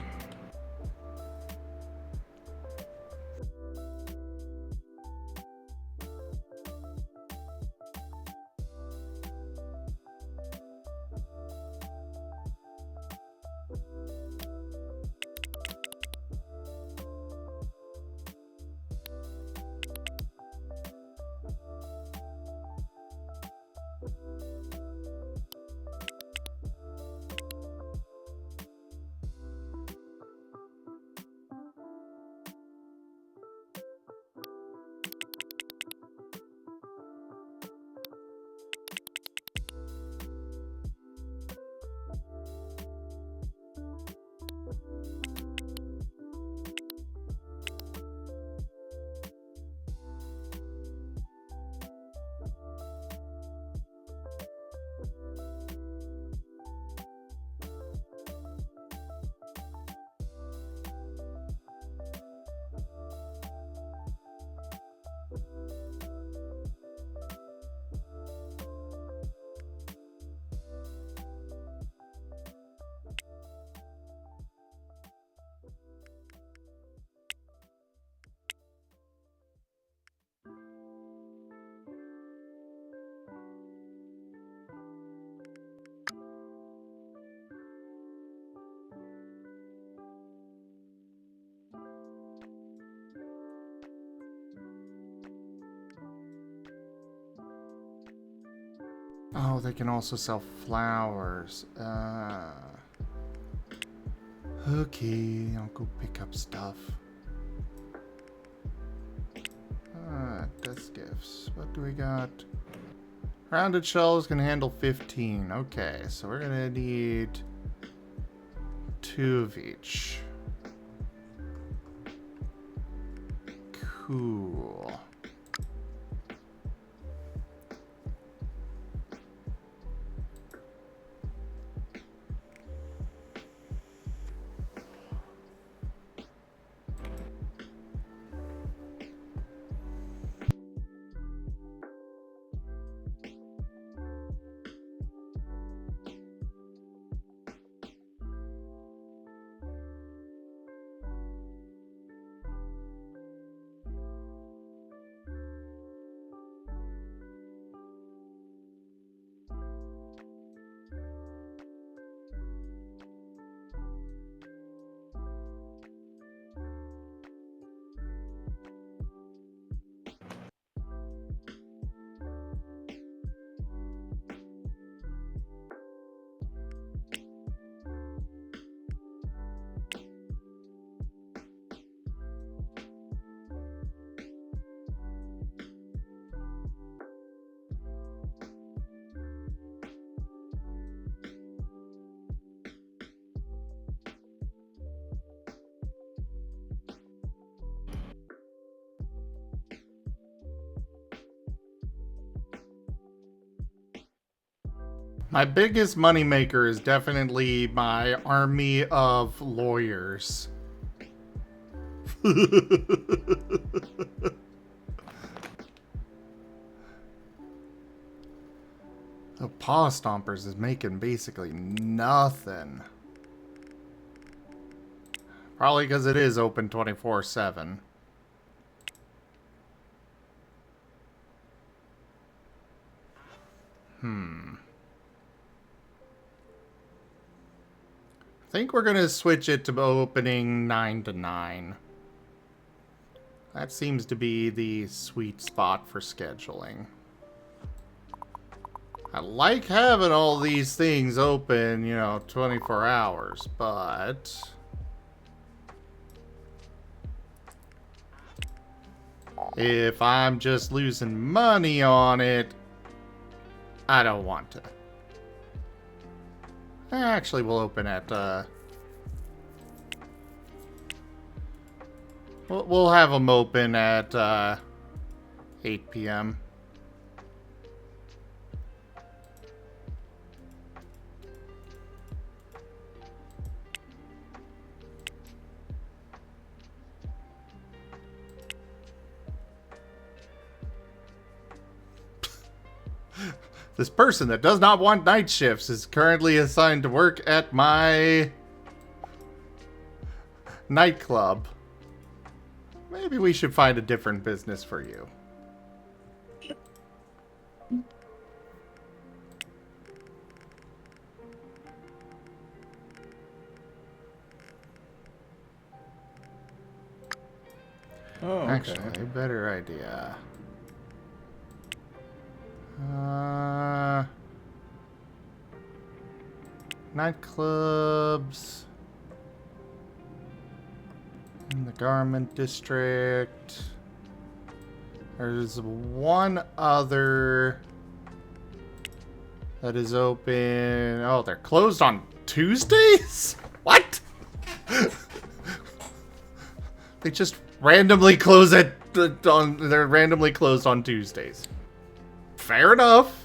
Oh, they can also sell flowers. Okay, I'll go pick up stuff. Death gifts. What do we got? Rounded shells can handle 15. Okay, so we're gonna need 2 of each. Cool. My biggest moneymaker is definitely my army of lawyers. The Paw Stompers is making basically nothing. Probably because it is open 24/7. I think we're going to switch it to opening 9 to 9. That seems to be the sweet spot for scheduling. I like having all these things open, you know, 24 hours, but if I'm just losing money on it, I don't want to. Actually, we'll open at, we'll have them open at, 8 p.m. This person that does not want night shifts is currently assigned to work at my nightclub. Maybe we should find a different business for you. Oh, okay. Actually, better idea. Nightclubs in the garment district. There's one other that is open. Oh, they're closed on Tuesdays? What? They just randomly close at they're randomly closed on Tuesdays. Fair enough.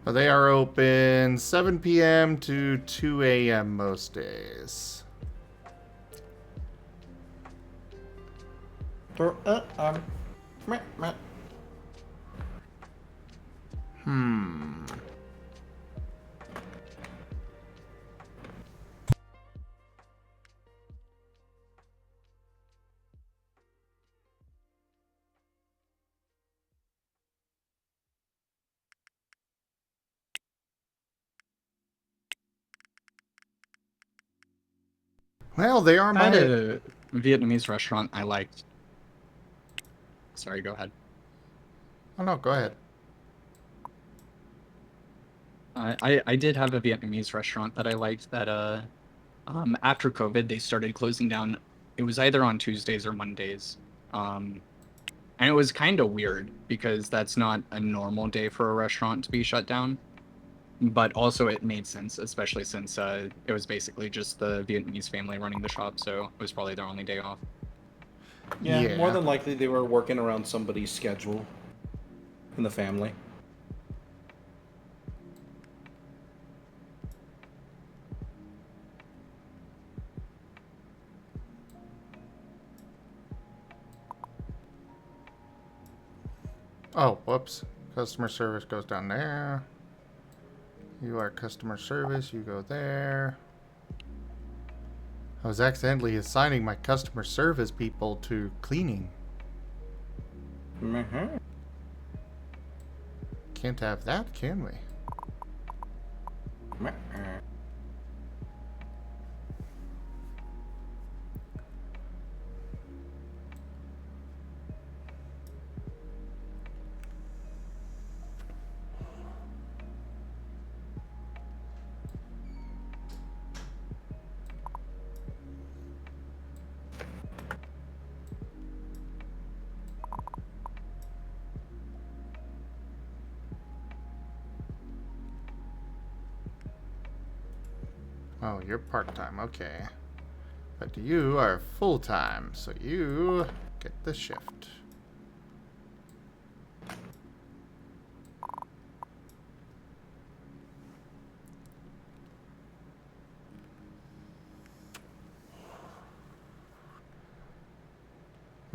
But they are open 7 p.m. to 2 a.m. most days. Well, they are I my... had a Vietnamese restaurant I liked. Sorry, go ahead. Oh, no, go ahead. I did have a Vietnamese restaurant that I liked that after COVID they started closing down. It was either on Tuesdays or Mondays. And it was kind of weird because that's not a normal day for a restaurant to be shut down. But also it made sense, especially since it was basically just the Vietnamese family running the shop, so it was probably their only day off. Yeah, more than likely they were working around somebody's schedule in the family. Oh, whoops. Customer service goes down there. You are customer service. You go there. I was accidentally assigning my customer service people to cleaning. Mm-hmm. Can't have that, can we? Oh, you're part-time, okay. But you are full-time, so you get the shift.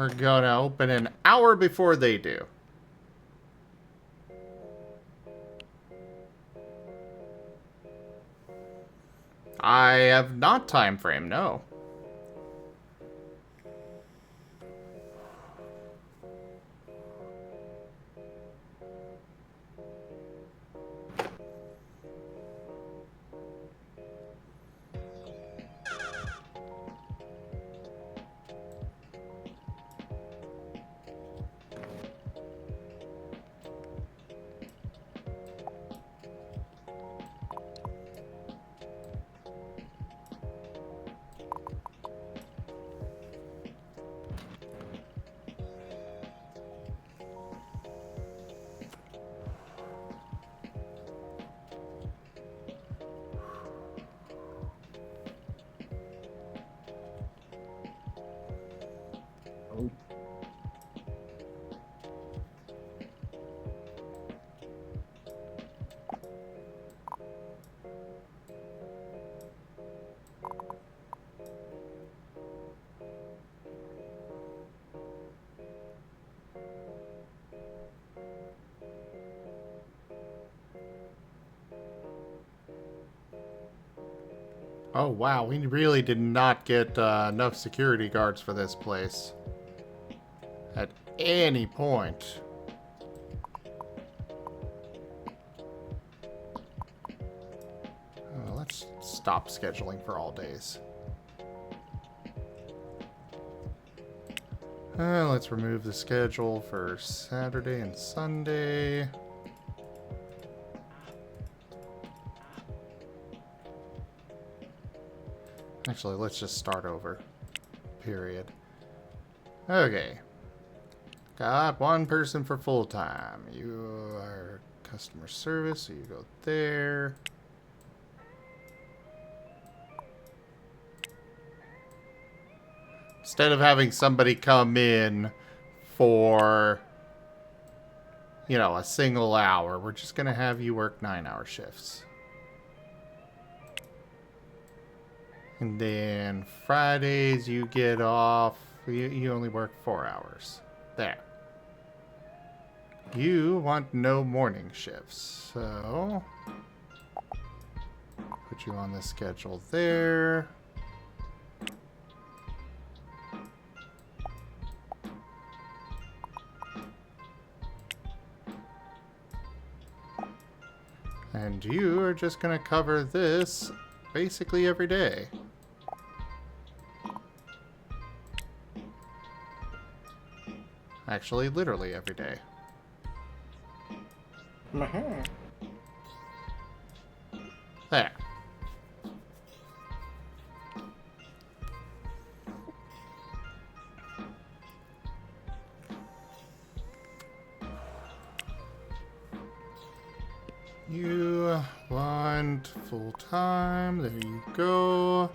We're gonna open an hour before they do. I have not time frame, no. Oh wow, we really did not get enough security guards for this place. At any point. Let's stop scheduling for all days. Let's remove the schedule for Saturday and Sunday. Actually, let's just start over. Period. Okay. Got one person for full-time. You are customer service, so you go there. Instead of having somebody come in for, you know, a single hour, we're just going to have you work 9-hour shifts. And then Fridays you get off, you only work 4 hours. There. You want no morning shifts, so put you on the schedule there. And you are just going to cover this basically every day. Actually, literally every day. There. You want full time. There you go.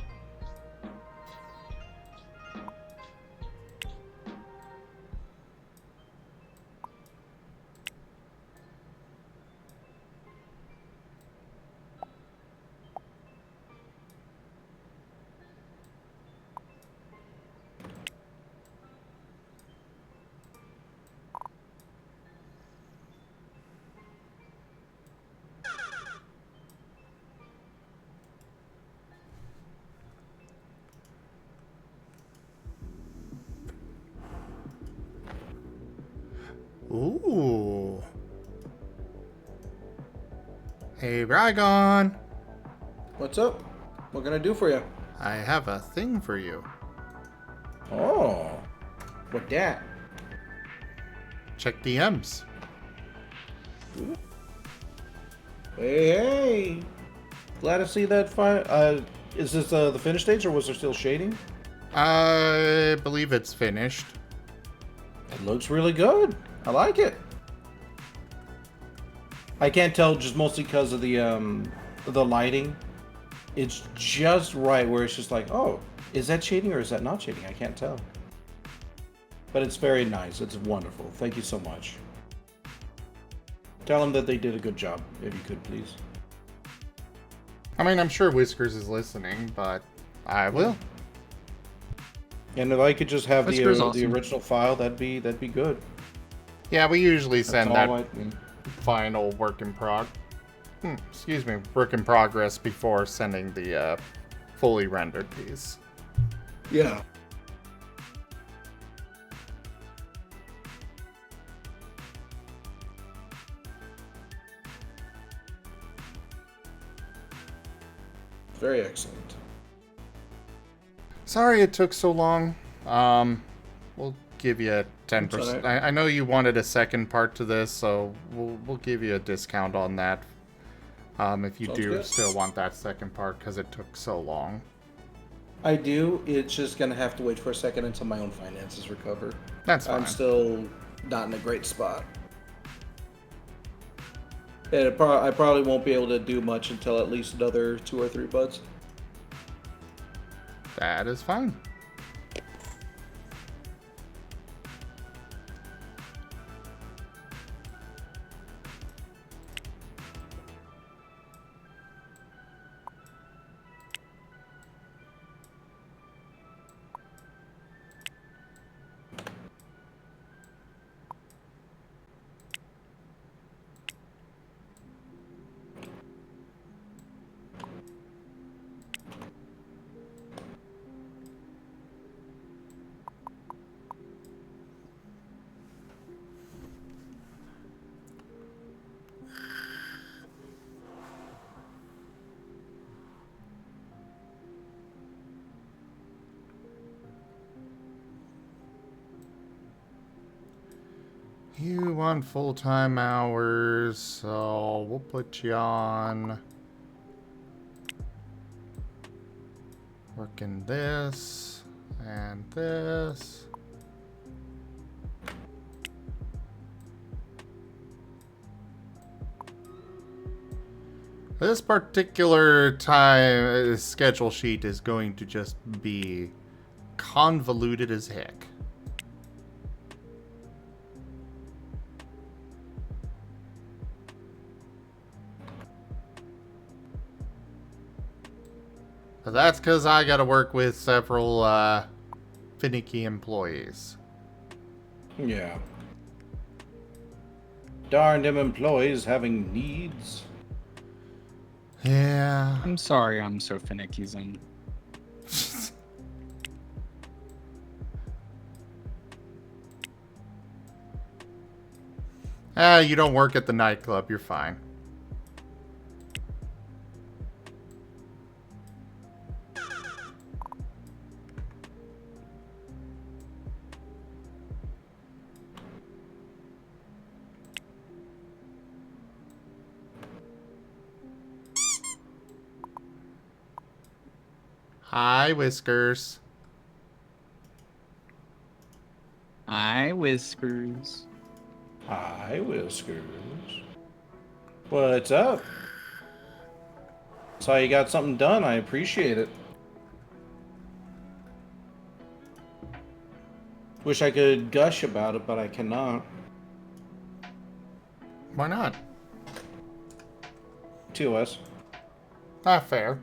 Ooh. Hey, Rdyjin. What's up? What can I do for you? I have a thing for you. Oh. What that? Check DMs. Hey. Glad to see that is this the finished stage or was there still shading? I believe it's finished. It looks really good. I like it. I can't tell just mostly because of the lighting. It's just right where it's just like, oh, is that shading or is that not shading? I can't tell. But it's very nice. It's wonderful. Thank you so much. Tell them that they did a good job, if you could, please. I mean, I'm sure Whiskers is listening, but I will. And if I could just have the Whisper's awesome. original file, that'd be good. Yeah, we usually send that all final work in progress before sending the fully rendered piece. Yeah. Very excellent. Sorry it took so long. We'll give you a 10%. I know you wanted a second part to this, so we'll give you a discount on that. If you do still want that second part, because it took so long. I do. It's just gonna have to wait for a second until my own finances recover. That's fine. I'm still not in a great spot. And I probably won't be able to do much until at least another 2 or 3 buds. That is fine. You want full-time hours, so we'll put you on working this and this. This particular time schedule sheet is going to just be convoluted as heck. That's because I got to work with several finicky employees. Yeah. Darn them employees having needs. Yeah. I'm sorry I'm so finicky, Zen. You don't work at the nightclub, you're fine. Hi, Whiskers. Hi, Whiskers. Hi, Whiskers. What's up? Saw you got something done. I appreciate it. Wish I could gush about it, but I cannot. Why not? TOS. Not fair.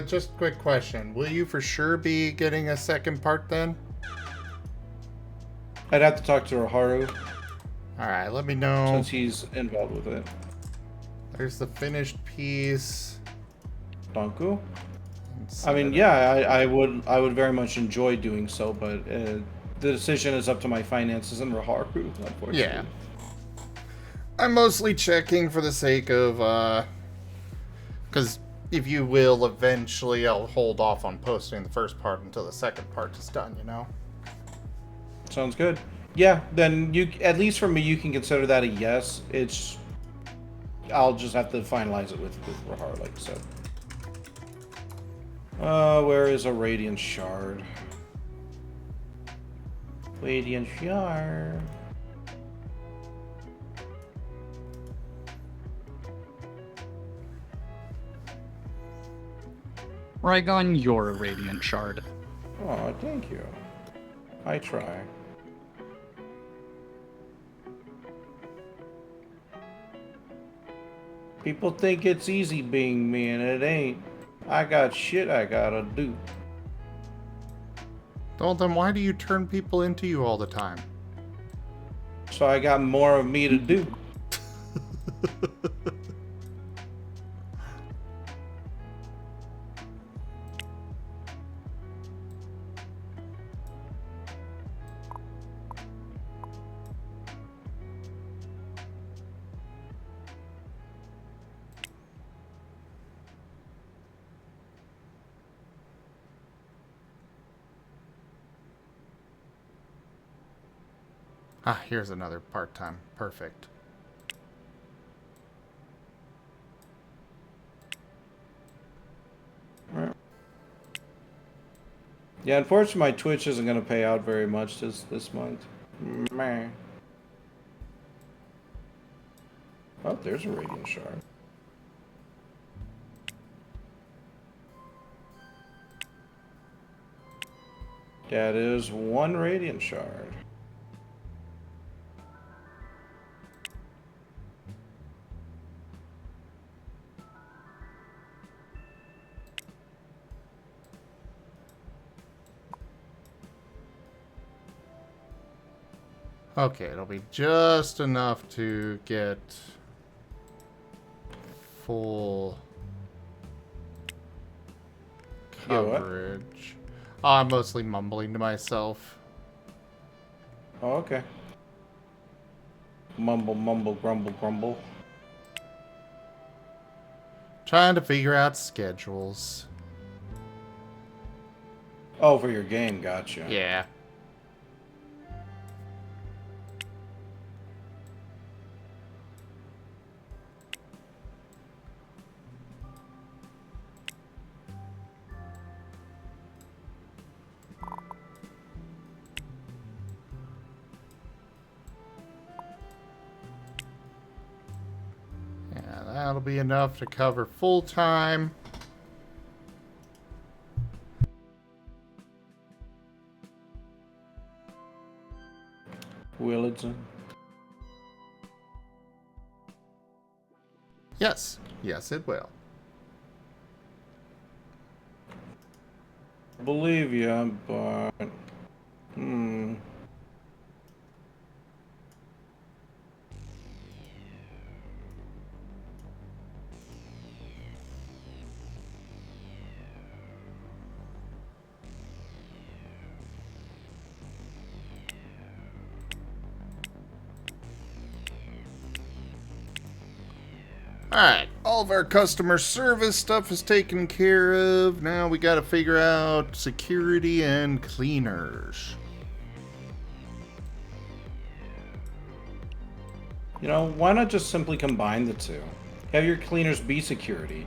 Just a quick question. Will you for sure be getting a second part then? I'd have to talk to Raharu. Alright, let me know. Since he's involved with it. There's the finished piece. Danku? I mean, yeah, I would very much enjoy doing so, but the decision is up to my finances and Raharu, unfortunately. Yeah. I'm mostly checking for the sake of, because if you will, eventually I'll hold off on posting the first part until the second part is done, you know? Sounds good. Yeah, then you, at least for me, you can consider that a yes. I'll just have to finalize it with Rahar, like I said. Where is a Radiant Shard? Radiant Shard. Rygon, you're a Radiant Shard. Oh, thank you. I try. People think it's easy being me, and it ain't. I got shit I gotta do. Well, then why do you turn people into you all the time? So I got more of me to do. Ah, here's another part-time. Perfect. Yeah, unfortunately, my Twitch isn't going to pay out very much this month. Meh. Oh, there's a Radiant Shard. That is one Radiant Shard. Okay, it'll be just enough to get full Yeah, what? coverage. Oh, I'm mostly mumbling to myself. Oh, okay. Mumble, mumble, grumble, grumble. Trying to figure out schedules. Oh, for your game, gotcha. Yeah. Yeah, that'll be enough to cover full time. Willardson. Yes. Yes, it will. Believe you, but Alright, all of our customer service stuff is taken care of. Now we gotta figure out security and cleaners. you know, why not just simply combine the two? Have your cleaners be security.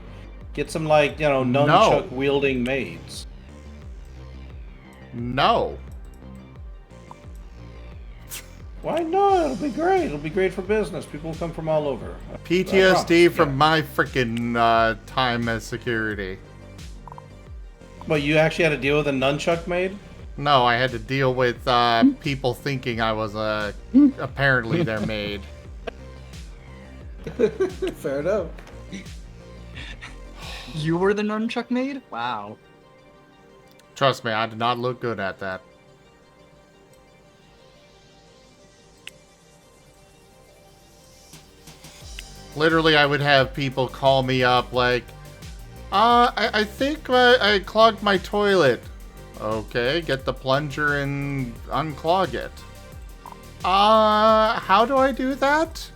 Get some, like, you know, nunchuck wielding maids. No. Why not? It'll be great. It'll be great for business. People will come from all over. PTSD from my freaking time as security. But you actually had to deal with a nunchuck maid? No, I had to deal with people thinking I was apparently their maid. Fair enough. You were the nunchuck maid? Wow. Trust me, I did not look good at that. Literally, I would have people call me up like, I think I clogged my toilet. Okay, get the plunger and unclog it. How do I do that?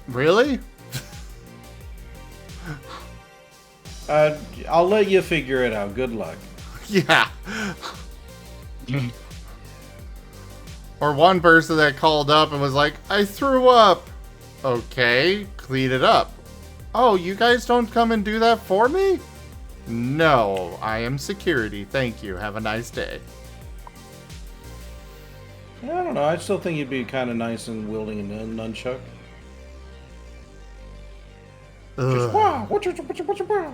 Really? I'll let you figure it out. Good luck. Yeah. Or one person that called up and was like, I threw up. Okay, clean it up. Oh, you guys don't come and do that for me? No, I am security. Thank you. Have a nice day. I don't know. I still think you'd be kind of nice in wielding a nunchuck. Just Ugh. wow, wow.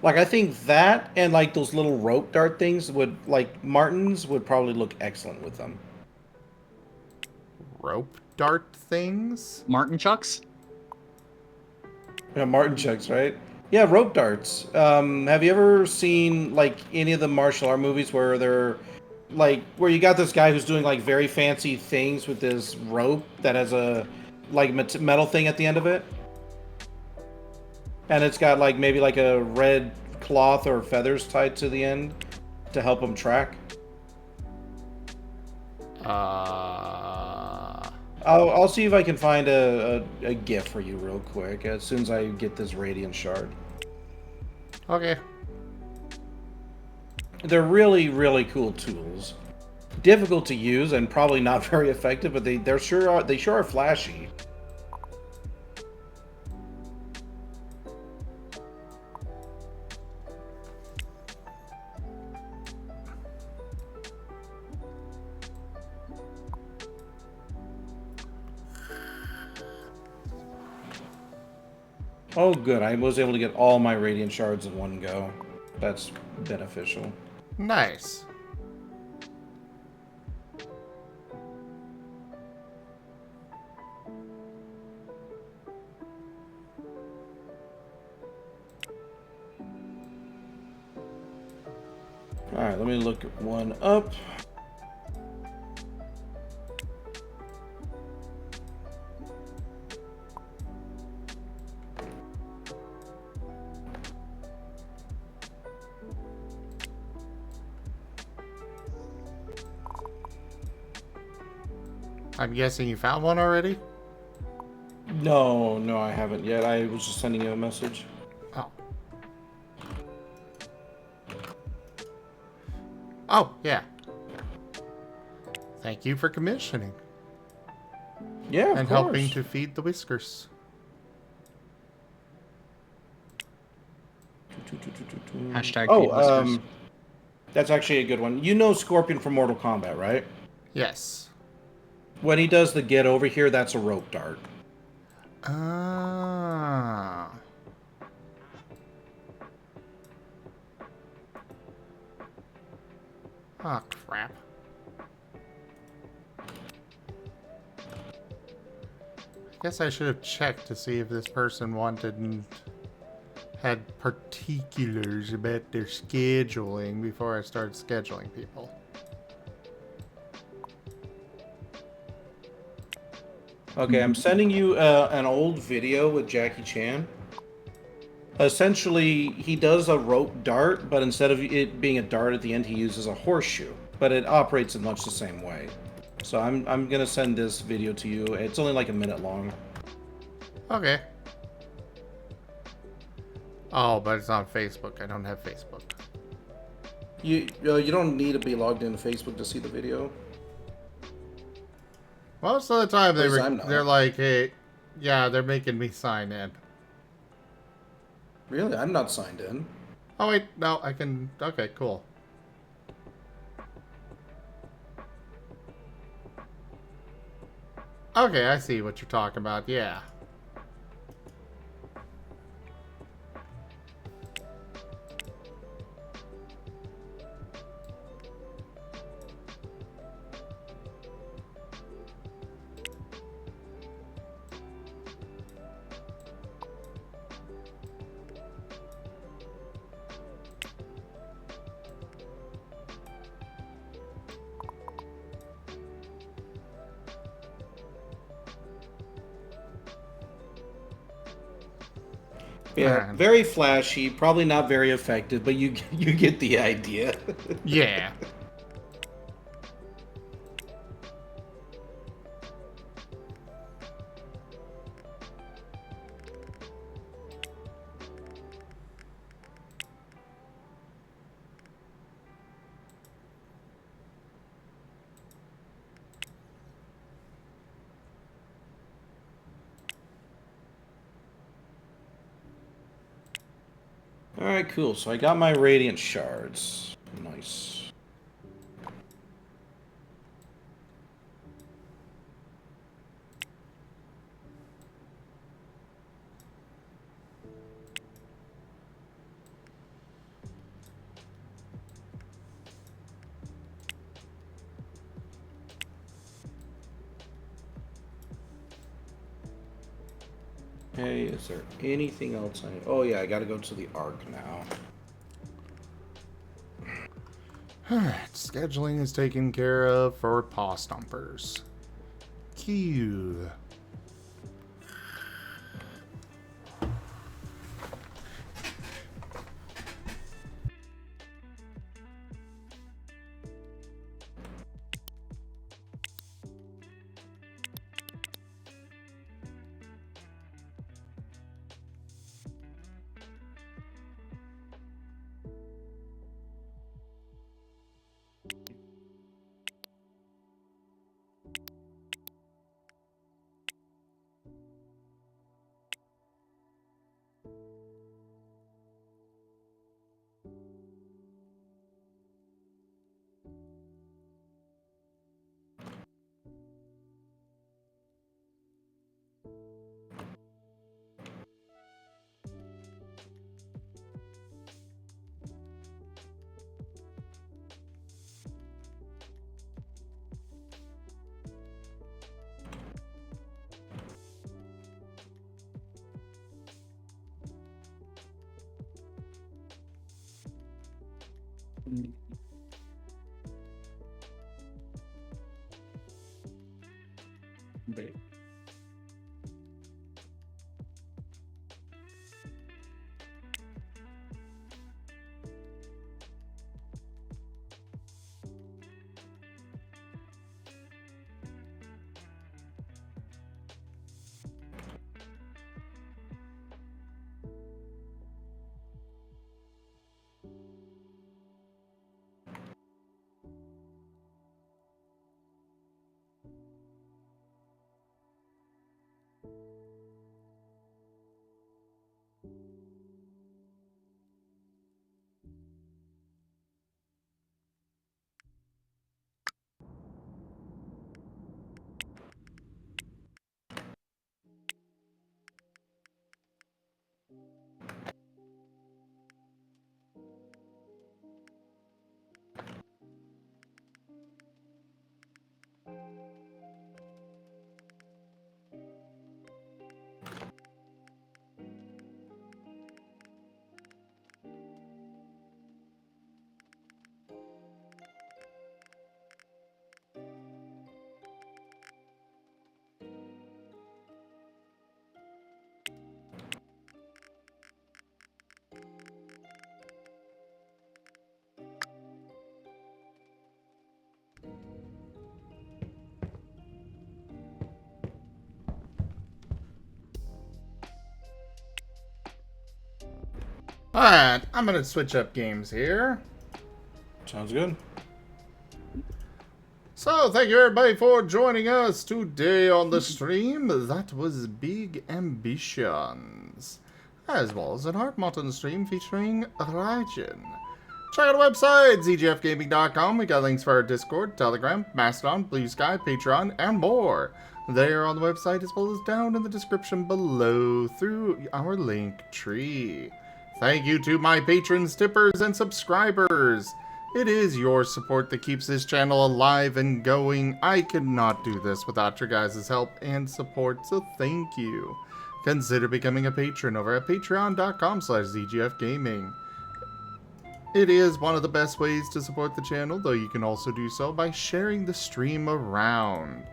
Like I think that and like those little rope dart things would like Martins would probably look excellent with them. Rope dart things? Martin Chucks? Yeah, Martin checks, right? Yeah, rope darts. Have you ever seen like any of the martial art movies where they're like where you got this guy who's doing like very fancy things with this rope that has a like metal thing at the end of it, and it's got like maybe like a red cloth or feathers tied to the end to help him track. I'll see if I can find a GIF for you real quick as soon as I get this radiant shard. Okay. They're really, really cool tools. Difficult to use and probably not very effective, but they sure are flashy. Oh, good. I was able to get all my radiant shards in one go. That's beneficial. Nice. Alright, let me look one up. I'm guessing you found one already? No, I haven't yet. I was just sending you a message. Oh. Oh, yeah. Thank you for commissioning. Yeah, of and course. helping to feed the whiskers. Hashtag Oh, feed whiskers. that's actually a good one. You know Scorpion from Mortal Kombat, right? Yes. When he does the get over here, that's a rope dart. Ah. Oh, crap. I guess I should have checked to see if this person had particulars about their scheduling before I started scheduling people. Okay, I'm sending you an old video with Jackie Chan. Essentially, he does a rope dart, but instead of it being a dart at the end, he uses a horseshoe. But it operates in much the same way. So I'm gonna send this video to you. It's only like a minute long. Okay. Oh, but it's on Facebook. I don't have Facebook. You don't need to be logged into Facebook to see the video. Most of the time At least I'm not. they're like, hey, yeah, they're making me sign in. Really? I'm not signed in. Oh wait, no, I can. Okay, cool. Okay, I see what you're talking about. Yeah. Yeah, very flashy, probably not very effective, but you get the idea. Yeah. Alright, cool. So I got my radiant shards. Nice. Hey, is there anything else oh yeah, I gotta go to the Ark now. Alright, scheduling is taken care of for paw stompers. Cue. Wait. Alright, I'm gonna switch up games here. Sounds good. So, thank you everybody for joining us today on the stream. That was Big Ambitions, as well as an Art Marten stream featuring Rdyjin. Check out our website, zgfgaming.com. We got links for our Discord, Telegram, Mastodon, Blue Sky, Patreon, and more. They are on the website as well as down in the description below through our link tree. Thank you to my patrons, tippers, and subscribers. It is your support that keeps this channel alive and going. I could not do this without your guys' help and support, so thank you. Consider becoming a patron over at patreon.com/zgfgaming. It is one of the best ways to support the channel, though you can also do so by sharing the stream around,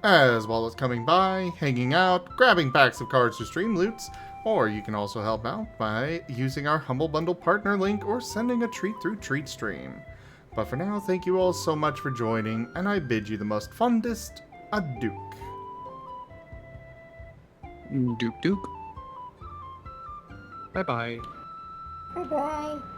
as well as coming by, hanging out, grabbing packs of cards to stream loots, or you can also help out by using our Humble Bundle partner link or sending a treat through TreatStream. But for now, thank you all so much for joining, and I bid you the most fondest adieu. Duke Duke. Bye bye. Bye bye.